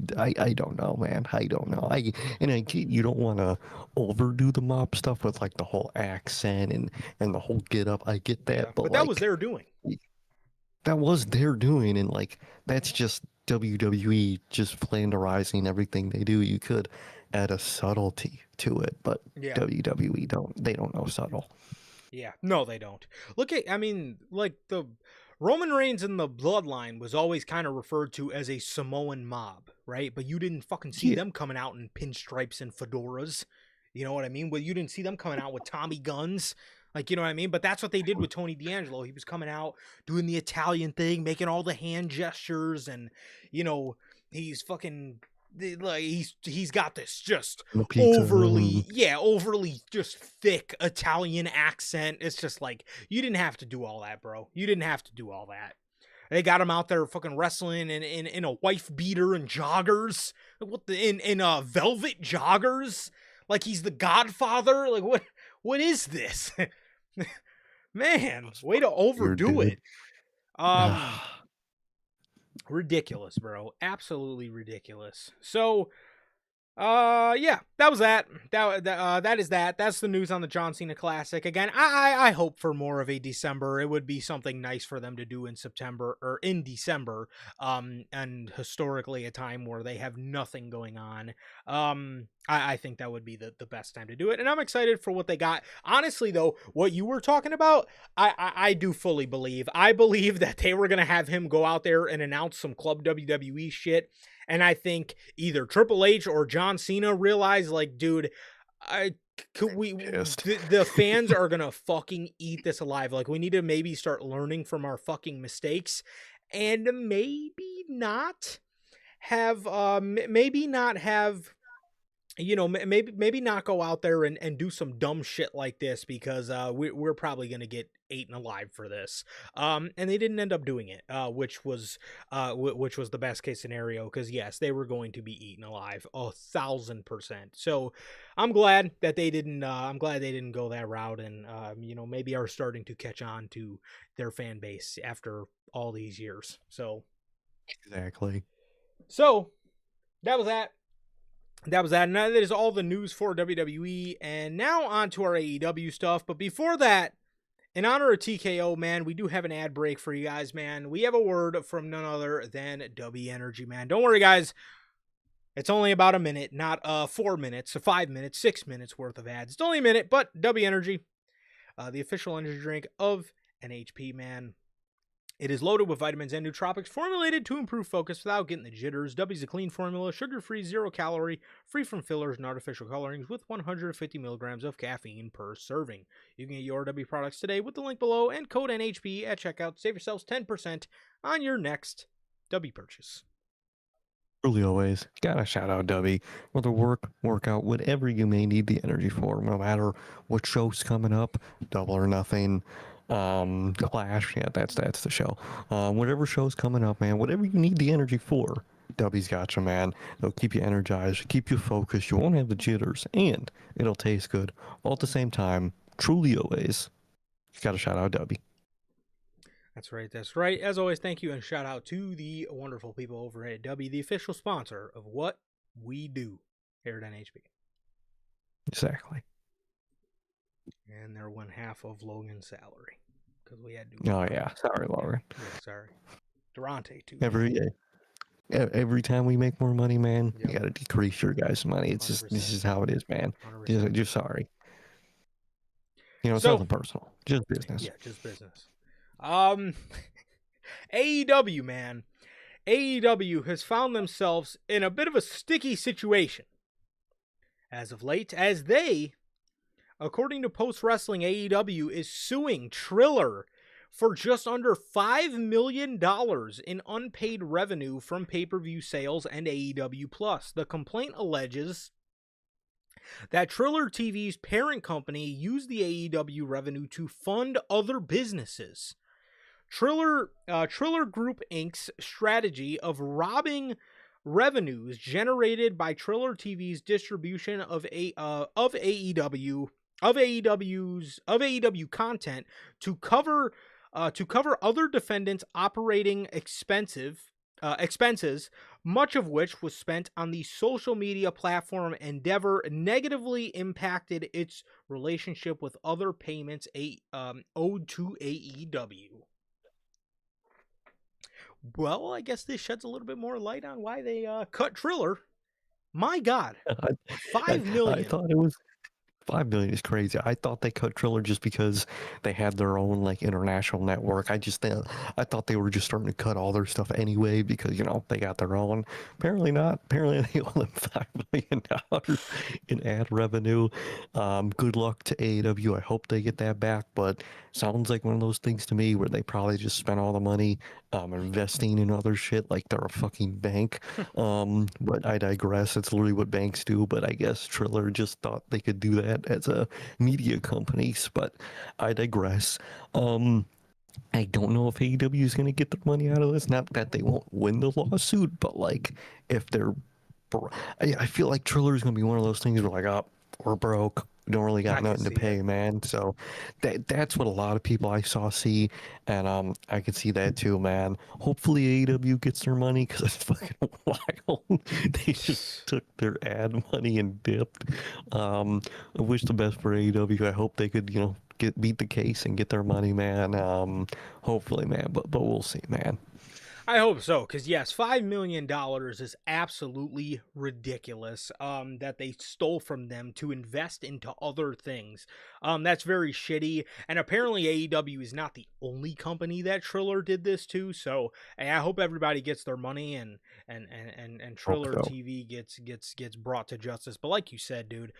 don't know, man. I don't know. I get you don't want to overdo the mob stuff with like the whole accent and the whole get up. I get Yeah, that, but but that was like their doing. that was their doing, and like that's just WWE just flanderizing everything they do. You could add a subtlety to it, but Yeah. WWE don't know subtle. Yeah. No, they don't. I mean, like the Roman Reigns in the Bloodline was always kind of referred to as a Samoan mob, right? But you didn't fucking see Yeah, them coming out in pinstripes and fedoras. You know what I mean? Well, you didn't see them coming out with Tommy guns. Like, you know what I mean? But that's what they did with Tony D'Angelo. He was coming out doing the Italian thing, making all the hand gestures, and you know, he's fucking like he's got this just the pizza. overly just thick Italian accent. It's just like you didn't have to do all that, bro. You didn't have to do all that. They got him out there fucking wrestling in a wife beater and joggers. What the in velvet joggers? Like he's the Godfather? Like what is this? Man, That's way to fucking weird, overdo dude. it. Um Ridiculous, bro. Absolutely ridiculous. So, Yeah, that was that. That is that. That's the news on the John Cena Classic. Again, I hope for more of a December. It would be something nice for them to do in September or in December. And historically a time where they have nothing going on. I think that would be the best time to do it, and I'm excited for what they got. Honestly, though, what you were talking about, I do fully believe. I believe that they were gonna have him go out there and announce some Club WWE shit. And I think either Triple H or John Cena realized, like, dude, the fans are gonna fucking eat this alive. Like, we need to maybe start learning from our fucking mistakes, and maybe not have, maybe not go out there and do some dumb shit like this, because we're probably gonna get eaten alive for this. And they didn't end up doing it, which was the best case scenario, because yes, they were going to be eaten alive 1,000%. So I'm glad that they didn't. I'm glad they didn't go that route, and maybe are starting to catch on to their fan base after all these years. So Exactly. so that was that. And that is all the news for WWE. And now on to our AEW stuff. But before that, in honor of TKO, man, we do have an ad break for you guys, man. We have a word from none other than W Energy, man. Don't worry, guys. It's only about a minute, not 4 minutes, 5 minutes, 6 minutes worth of ads. It's only a minute, but W Energy, the official energy drink of NHP, man. It is loaded with vitamins and nootropics, formulated to improve focus without getting the jitters. W's a clean formula, sugar-free, 0-calorie, free from fillers and artificial colorings, with 150 milligrams of caffeine per serving. You can get your W products today with the link below and code NHP at checkout. Save yourselves 10% on your next W purchase. Really always gotta shout out W. Whether workout, whatever you may need the energy for, no matter what show's coming up, Double or Nothing, Clash, yeah, that's the show. Whatever show's coming up, man, whatever you need the energy for, W's got you, man. It'll keep you energized, keep you focused, you won't have the jitters, and it'll taste good all at the same time. Truly always, you gotta shout out W. That's right, that's right. As always, thank you and shout out to the wonderful people over at W, the official sponsor of what we do here at NHP. Exactly. And they're one half of Logan's salary, because we had to. Oh yeah, sorry, Lauren. Yeah, sorry. Durante too. Every time we make more money, man, Yep. you gotta decrease your guys' money. It's just 100%. this is how it is, man. 100%. Just sorry. It's So- nothing personal, just business. Yeah, just business. AEW, man. AEW has found themselves in a bit of a sticky situation as of late, as they, according to Post Wrestling, AEW is suing Triller for just under $5 million in unpaid revenue from pay-per-view sales and AEW Plus. The complaint alleges that Triller TV's parent company used the AEW revenue to fund other businesses. Triller Group Inc.'s strategy of robbing revenues generated by Triller TV's distribution of AEW content to cover other defendants' operating expenses, much of which was spent on the social media platform Endeavor, negatively impacted its relationship with other payments owed to AEW. Well, I guess this sheds a little bit more light on why they cut Triller. My God, $5 million. I thought it was $5 million is crazy. I thought they cut Triller just because they had their own international network. I thought they were just starting to cut all their stuff anyway because they got their own. Apparently not. Apparently they owe them $5 million in ad revenue. Good luck to AEW. I hope they get that back. But sounds like one of those things to me where they probably just spent all the money investing in other shit like they're a fucking bank. But I digress. It's literally what banks do. But I guess Triller just thought they could do that as a media companies, but I digress. I don't know if AEW is going to get the money out of this. Not that they won't win the lawsuit, but if they're, I feel like Triller is going to be one of those things where we're broke. We don't really I got can nothing to see it. pay, man. So that's what a lot of people I saw see, and I could see that too, man. Hopefully AEW gets their money because it's fucking wild. They just took their ad money and dipped. I wish the best for AEW. I hope they could, get beat the case and get their money, man. Hopefully, man. But we'll see, man. I hope so, because yes, $5 million is absolutely ridiculous. That they stole from them to invest into other things. That's very shitty. And apparently, AEW is not the only company that Triller did this to. So I hope everybody gets their money and Hope Triller so. TV gets brought to justice. But like you said, dude,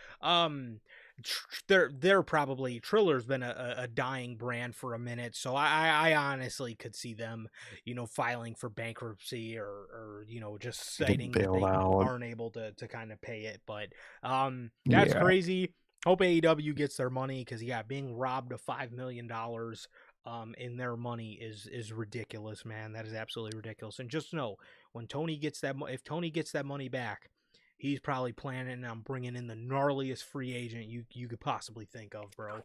they're probably Triller's been a dying brand for a minute. So I honestly could see them filing for bankruptcy or just Get citing that bailed they out. aren't able to kind of pay it. But that's Yeah. crazy. Hope AEW gets their money because being robbed of $5 million in their money is ridiculous, man. That is absolutely ridiculous. And just know when Tony gets that, if Tony gets that money back, he's probably planning on bringing in the gnarliest free agent you could possibly think of, bro.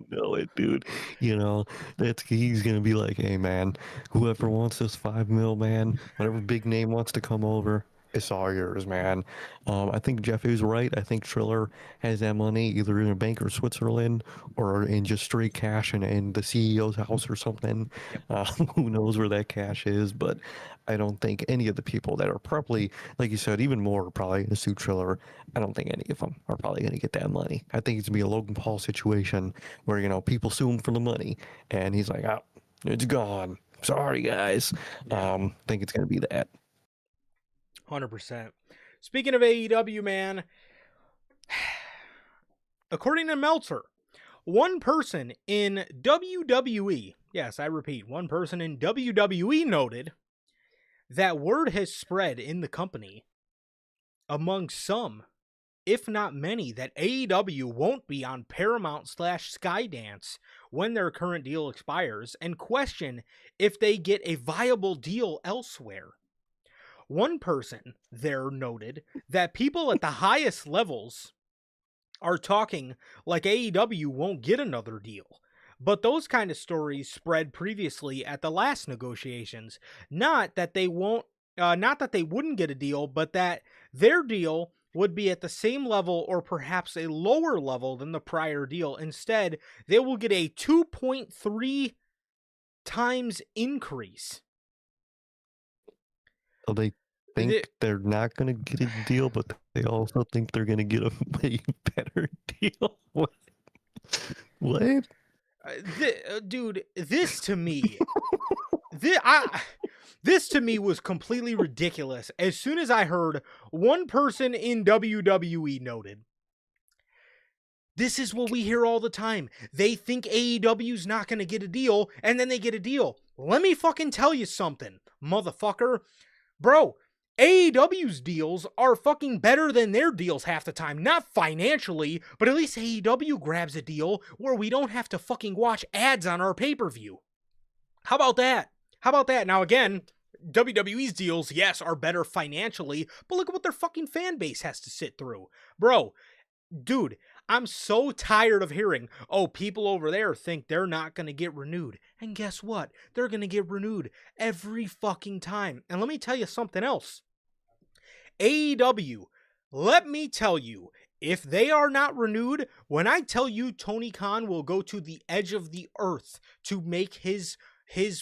Know it, dude. He's gonna be like, hey man, whoever wants this 5 mil, man, whatever big name wants to come over, it's all yours, man. I think Jeff is right. I think Triller has that money either in a bank or Switzerland or in just straight cash in the CEO's house or something. Yep. Who knows where that cash is? But I don't think any of the people that are probably, like you said, even more probably gonna sue Triller. I don't think any of them are probably gonna get that money. I think it's gonna be a Logan Paul situation where people sue him for the money, and he's like, "Oh, it's gone. Sorry, guys." Yeah. Think it's gonna be that. 100%. Speaking of AEW, man, according to Meltzer, one person in WWE, yes, I repeat, one person in WWE noted that word has spread in the company among some, if not many, that AEW won't be on Paramount/Skydance when their current deal expires and question if they get a viable deal elsewhere. One person there noted that people at the highest levels are talking like AEW won't get another deal. But those kind of stories spread previously at the last negotiations. Not that they wouldn't get a deal, but that their deal would be at the same level or perhaps a lower level than the prior deal. Instead, they will get a 2.3 times increase. So they think they're not gonna get a deal, but they also think they're gonna get a way better deal. What? What? Dude, this to me, this to me was completely ridiculous. As soon as I heard one person in WWE noted, this is what we hear all the time. They think AEW's not going to get a deal, and then they get a deal. Let me fucking tell you something, motherfucker. Bro, AEW's deals are fucking better than their deals half the time. Not financially, but at least AEW grabs a deal where we don't have to fucking watch ads on our pay-per-view. How about that? How about that? Now again, WWE's deals, yes, are better financially, but look at what their fucking fan base has to sit through. Bro, dude, I'm so tired of hearing, oh, people over there think they're not going to get renewed. And guess what? They're going to get renewed every fucking time. And let me tell you something else. AEW, let me tell you, if they are not renewed, when I tell you Tony Khan will go to the edge of the earth to make his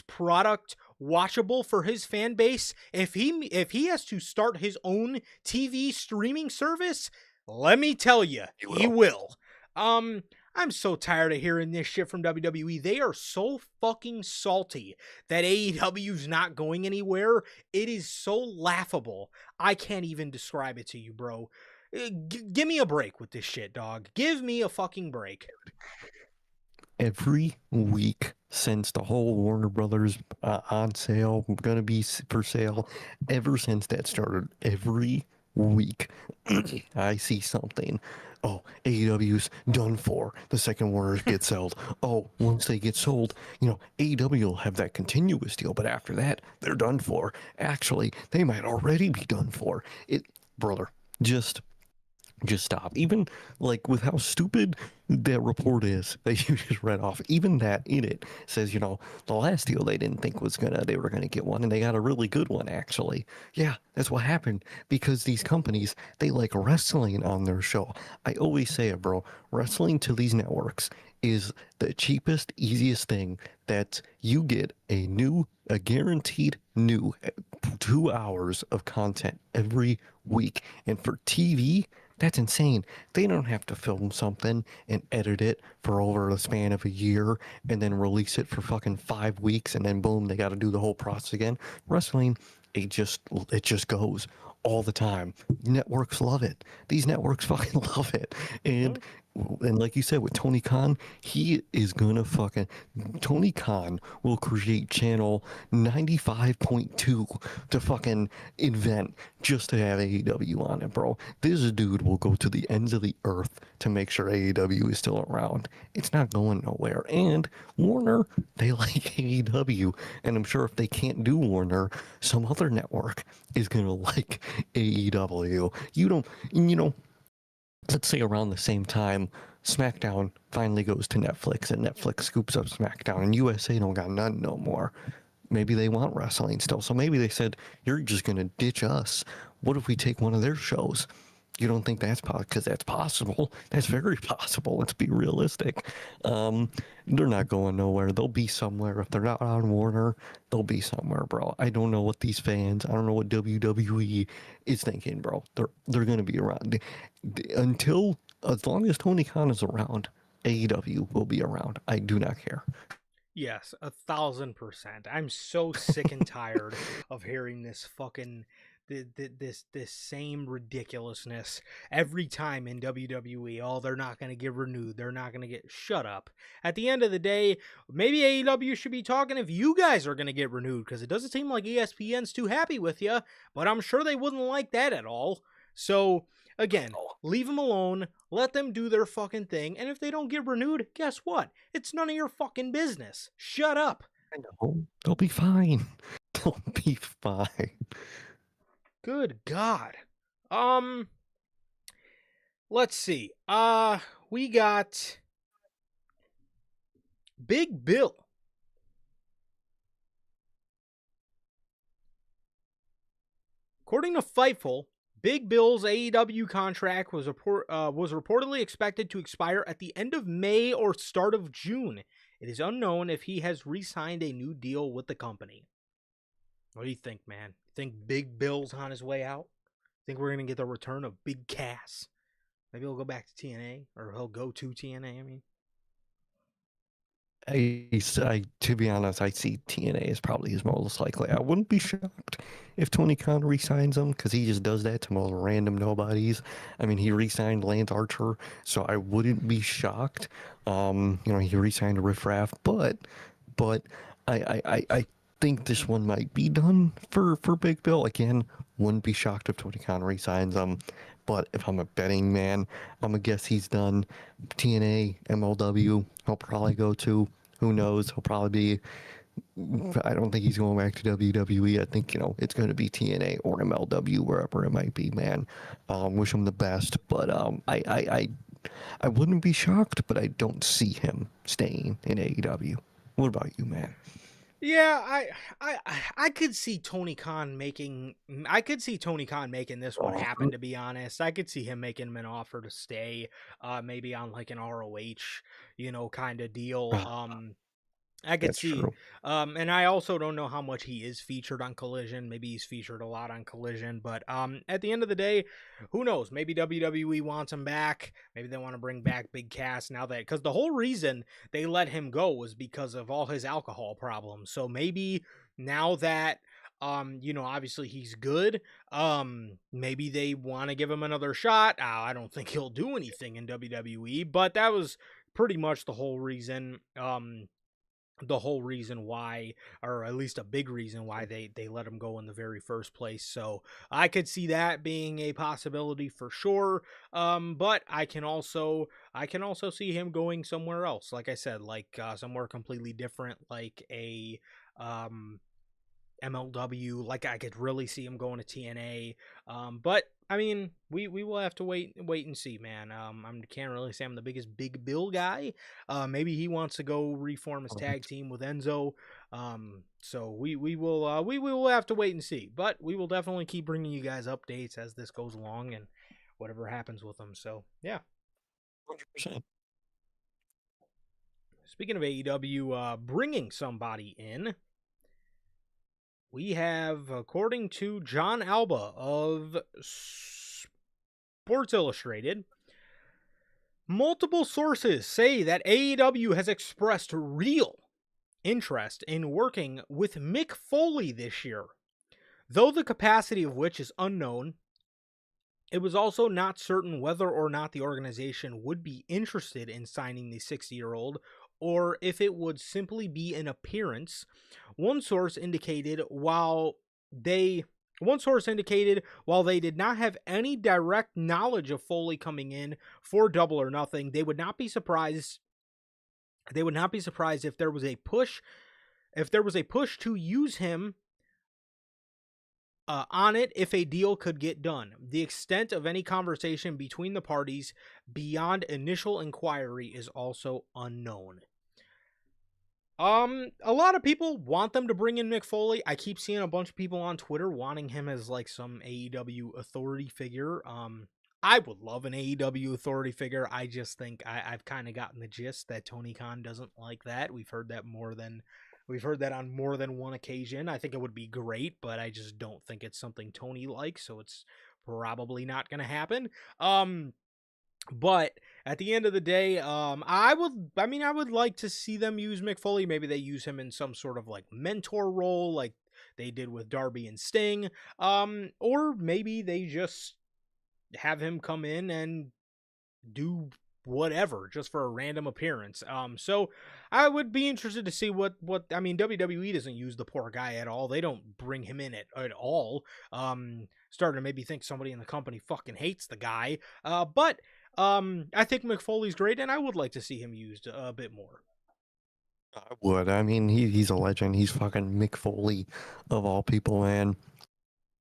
product watchable for his fan base, if he has to start his own TV streaming service, let me tell you, he will. I'm so tired of hearing this shit from WWE. They are so fucking salty that AEW's not going anywhere. It is so laughable. I can't even describe it to you, bro. Give me a break with this shit, dog. Give me a fucking break. Every week since the whole Warner Brothers on sale, gonna be for sale, ever since that started, every week I see something. Oh, AEW's done for. The second Warners get sold. Oh, once they get sold, AEW will have that continuous deal, but after that, they're done for. Actually, they might already be done for. Brother, just just stop. Even like with how stupid that report is that you just read off, even that in it says, the last deal they didn't think they were gonna get one, and they got a really good one actually. Yeah, that's what happened because these companies, they like wrestling on their show. I always say it, bro. Wrestling to these networks is the cheapest, easiest thing that you get a guaranteed new 2 hours of content every week. And for TV, that's insane. They don't have to film something and edit it for over the span of a year and then release it for fucking 5 weeks and then boom, they got to do the whole process again. Wrestling, it just goes all the time. Networks love it. These networks fucking love it. Mhm. And like you said with Tony Khan, he is gonna fucking Tony Khan will create channel 95.2 to fucking invent just to have AEW on it, bro. This dude will go to the ends of the earth to make sure AEW is still around. It's not going nowhere. And Warner, they like AEW, and I'm sure if they can't do Warner, some other network is gonna like AEW. Let's say around the same time, SmackDown finally goes to Netflix and Netflix scoops up SmackDown and USA don't got none no more. Maybe they want wrestling still. So maybe they said, you're just going to ditch us. What if we take one of their shows? You don't think that's possible? Because that's possible. That's very possible. Let's be realistic. They're not going nowhere. They'll be somewhere. If they're not on Warner, they'll be somewhere, bro. I don't know what these fans, I don't know what WWE is thinking, bro. They're going to be around. Until, as long as Tony Khan is around, AEW will be around. I do not care. Yes, 1,000%. I'm so sick and tired of hearing this fucking this same ridiculousness every time in WWE. Oh, they're not going to get renewed. They're not going to get shut up. At the end of the day, maybe AEW should be talking if you guys are going to get renewed, because it doesn't seem like ESPN's too happy with you, but I'm sure they wouldn't like that at all. So, again, leave them alone, let them do their fucking thing, and if they don't get renewed, guess what? It's none of your fucking business. Shut up. I know. They'll be fine. They'll be fine. Good God. Let's see. We got Big Bill. According to Fightful, Big Bill's AEW contract was reportedly expected to expire at the end of May or start of June. It is unknown if he has re-signed a new deal with the company. What do you think, man? Think Big Bill's on his way out? Think we're gonna get the return of Big Cass? Maybe he'll go back to TNA, or he'll go to TNA. I mean, To be honest, I see TNA as probably his most likely. I wouldn't be shocked if Tony Khan re-signs him because he just does that to most random nobodies. I mean, he re-signed Lance Archer, so I wouldn't be shocked. He re-signed Riff Raff, but I think this one might be done for Big Bill. Again, wouldn't be shocked if Tony Khan re-signs him. But if I'm a betting man, I'm gonna guess he's done. TNA, MLW, he'll probably go to. Who knows? He'll probably be. I don't think he's going back to WWE. I think it's going to be TNA or MLW, wherever it might be. Man, wish him the best. But I wouldn't be shocked, but I don't see him staying in AEW. What about you, man? yeah, I could see Tony Khan making. I could see Tony Khan making this one happen. To be honest, I could see him making him an offer to stay, maybe on like an ROH, kind of deal. I could That's see. true. And I also don't know how much he is featured on Collision. Maybe he's featured a lot on Collision. But at the end of the day, who knows? Maybe WWE wants him back. Maybe they want to bring back Big Cass now that, because the whole reason they let him go was because of all his alcohol problems. So maybe now that obviously he's good, maybe they want to give him another shot. I don't think he'll do anything in WWE, but that was pretty much the whole reason why, or at least a big reason why they let him go in the very first place. So I could see that being a possibility for sure. But I can also see him going somewhere else, like I said, like somewhere completely different, like a MLW. Like I could really see him going to TNA. But I mean, we will have to wait and see, man. I can't really say I'm the biggest Big Bill guy. Maybe he wants to go reform his tag team with Enzo. So we will have to wait and see. But we will definitely keep bringing you guys updates as this goes along and whatever happens with them. So yeah. 100%. Speaking of AEW, bringing somebody in, we have, according to John Alba of Sports Illustrated, multiple sources say that AEW has expressed real interest in working with Mick Foley this year. Though the capacity of which is unknown, it was also not certain whether or not the organization would be interested in signing the 60-year-old or if it would simply be an appearance. One source indicated while they did not have any direct knowledge of Foley coming in for Double or Nothing, they would not be surprised if there was a push to use him on it if a deal could get done. The extent of any conversation between the parties beyond initial inquiry is also unknown. A lot of people want them to bring in Mick Foley. I keep seeing a bunch of people on Twitter wanting him as like some AEW authority figure. I would love an AEW authority figure. I just think I've kind of gotten the gist that Tony Khan doesn't like that. We've heard that on more than one occasion. I think it would be great, but I just don't think it's something Tony likes, so it's probably not going to happen. But at the end of the day, I would like to see them use Mick Foley. Maybe they use him in some sort of like mentor role, like they did with Darby and Sting. Or maybe they just have him come in and do whatever just for a random appearance. So I would be interested to see what WWE doesn't use the poor guy at all. They don't bring him in at all. Starting to maybe think somebody in the company fucking hates the guy. But I think Mick Foley's great, and I would like to see him used a bit more. I would. I mean, he's a legend. He's fucking Mick Foley of all people, man.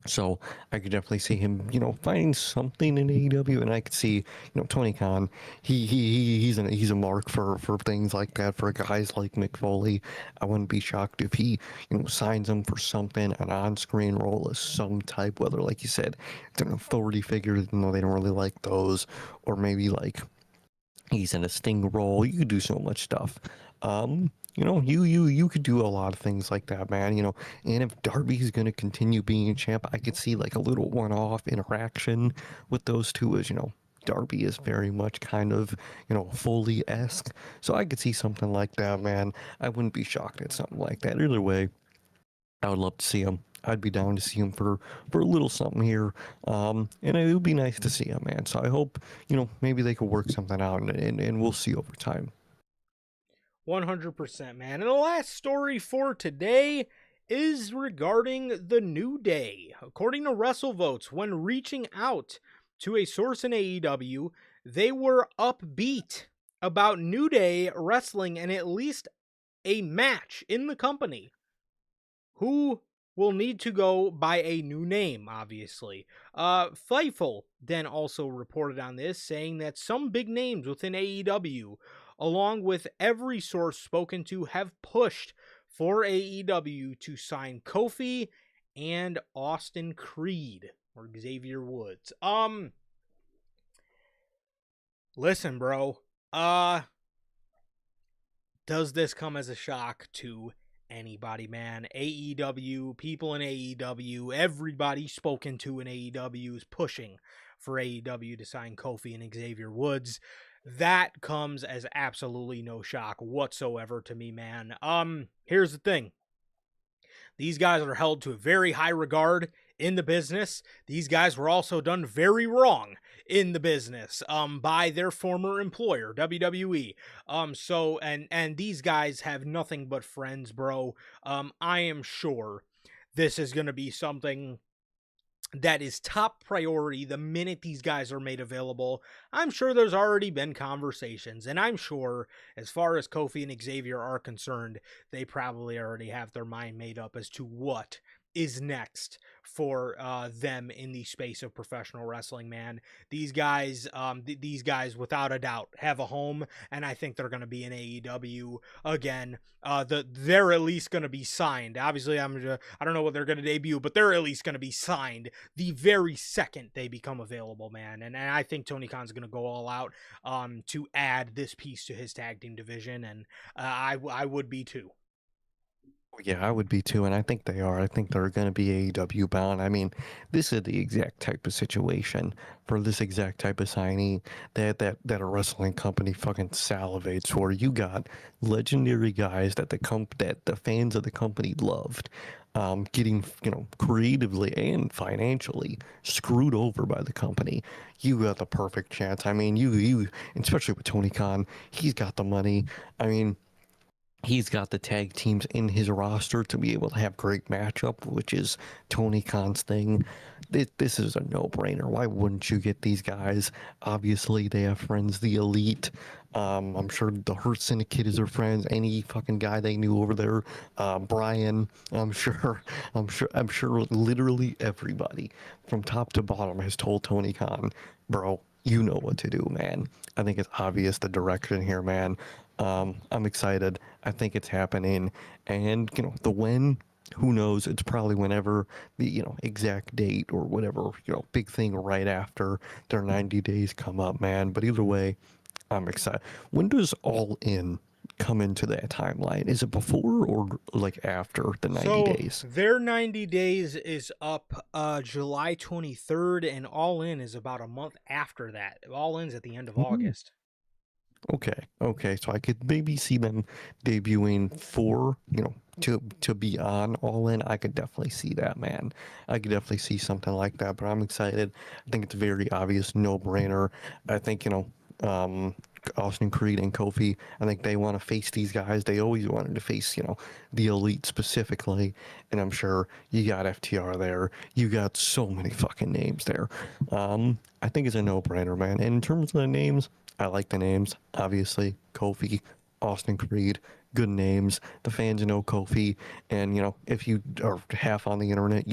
So I could definitely see him, finding something in AEW, and I could see, Tony Khan. He's a mark for things like that for guys like Mick Foley. I wouldn't be shocked if he, signs him for something, an on-screen role of some type, whether like you said, it's an authority figure. They don't really like those, or maybe like he's in a Sting role. You could do so much stuff. You could do a lot of things like that, man. And if Darby's gonna continue being a champ, I could see like a little one-off interaction with those two, as Darby is very much kind of, Foley-esque. So I could see something like that, man. I wouldn't be shocked at something like that. Either way, I would love to see him. I'd be down to see him for a little something here. And it would be nice to see him, man. So I hope, maybe they could work something out, and we'll see over time. 100%, man. And the last story for today is regarding the New Day. According to WrestleVotes, when reaching out to a source in AEW, they were upbeat about New Day wrestling in at least a match in the company. Who will need to go by a new name, obviously. Fightful then also reported on this, saying that some big names within AEW, along with every source spoken to, have pushed for AEW to sign Kofi and Austin Creed or Xavier Woods. Listen, bro. Does this come as a shock to anybody, man? AEW, people in AEW, everybody spoken to in AEW is pushing for AEW to sign Kofi and Xavier Woods. That comes as absolutely no shock whatsoever to me, man. Here's the thing. These guys are held to a very high regard in the business. These guys were also done very wrong in the business by their former employer, WWE. And these guys have nothing but friends, bro. I am sure this is going to be something that is top priority the minute these guys are made available. I'm sure there's already been conversations, and I'm sure as far as Kofi and Xavier are concerned, they probably already have their mind made up as to what is next for them in the space of professional wrestling, man. These guys, without a doubt, have a home, and I think they're going to be in AEW again. They're at least going to be signed. Obviously, I don't know what they're going to debut, but they're at least going to be signed the very second they become available, man. And I think Tony Khan's going to go all out to add this piece to his tag team division, and I would be too. Yeah, I would be too, and I think they are. I think they're going to be AEW bound. I mean, this is the exact type of situation for this exact type of signing that a wrestling company fucking salivates for. You got legendary guys that the fans of the company loved, getting creatively and financially screwed over by the company. You got the perfect chance. I mean, you especially with Tony Khan, he's got the money. I mean, he's got the tag teams in his roster to be able to have great matchup, which is Tony Khan's thing. This is a no-brainer. Why wouldn't you get these guys? Obviously, they have friends, the Elite. I'm sure the Hurt Syndicate is their friends. Any fucking guy they knew over there, Brian. I'm sure. Literally everybody from top to bottom has told Tony Khan, bro, you know what to do, man. I think it's obvious the direction here, man. I'm excited. I think it's happening, and the when, who knows? It's probably whenever the exact date or whatever big thing right after their 90 days come up, man. But either way, I'm excited. When does All In come into that timeline? Is it before or like after the 90 days? Their 90 days is up July 23rd, and All In is about a month after that. All In's at the end of August. Okay. So I could maybe see them debuting for, to be on All In. I could definitely see that, man. I could definitely see something like that, but I'm excited. I think it's a very obvious no-brainer. I think, Austin Creed and Kofi, I think they want to face these guys. They always wanted to face, the Elite specifically, and I'm sure you got FTR there. You got so many fucking names there. I think it's a no-brainer, man. And in terms of the names, I like the names. Obviously, Kofi, Austin Creed, good names. The fans know Kofi, and if you are half on the internet,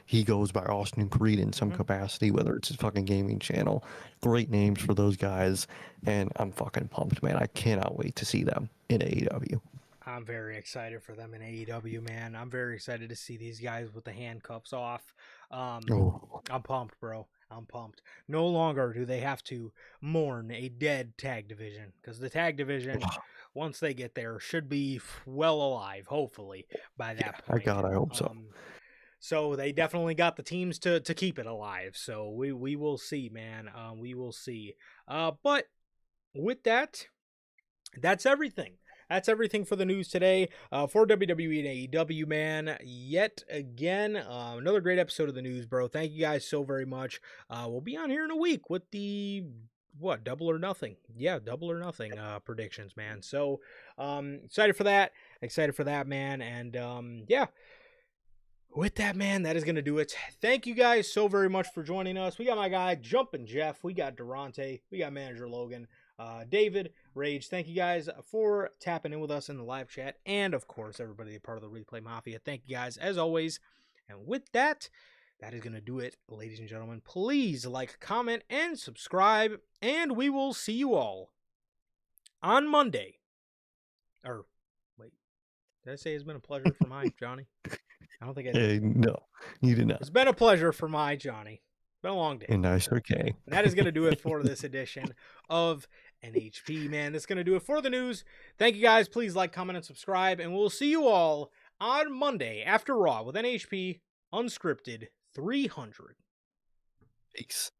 he goes by Austin Creed in some capacity, whether it's his fucking gaming channel. Great names for those guys, and I'm fucking pumped, man. I cannot wait to see them in AEW. I'm very excited for them in AEW, man. I'm very excited to see these guys with the handcuffs off. Oh. I'm pumped, bro. I'm pumped. No longer do they have to mourn a dead tag division, because the tag division, once they get there, should be well alive, hopefully, by that point. I hope so. So they definitely got the teams to keep it alive. So we will see, man. We will see. But with that, that's everything. That's everything for the news today for WWE and AEW, man. Yet again, another great episode of the news, bro. Thank you guys so very much. We'll be on here in a week with the, Double or Nothing. Yeah, Double or Nothing predictions, man. So excited for that. Excited for that, man. And yeah. With that, man, that is going to do it. Thank you guys so very much for joining us. We got my guy, Jumpin' Jeff. We got Durante. We got Manager Logan. David, Rage, thank you guys for tapping in with us in the live chat. And, of course, everybody a part of the Replay Mafia. Thank you guys, as always. And with that, that is going to do it, ladies and gentlemen. Please like, comment, and subscribe. And we will see you all on Monday. Or, wait, did I say it's been a pleasure for my Johnny? I don't think I did. No, you did not. It's been a pleasure for my Johnny. It's been a long day. And I sure can. And that is going to do it for this edition of NHP, man. That's going to do it for the news. Thank you guys. Please like, comment, and subscribe. And we'll see you all on Monday after Raw with NHP Unscripted 300. Peace.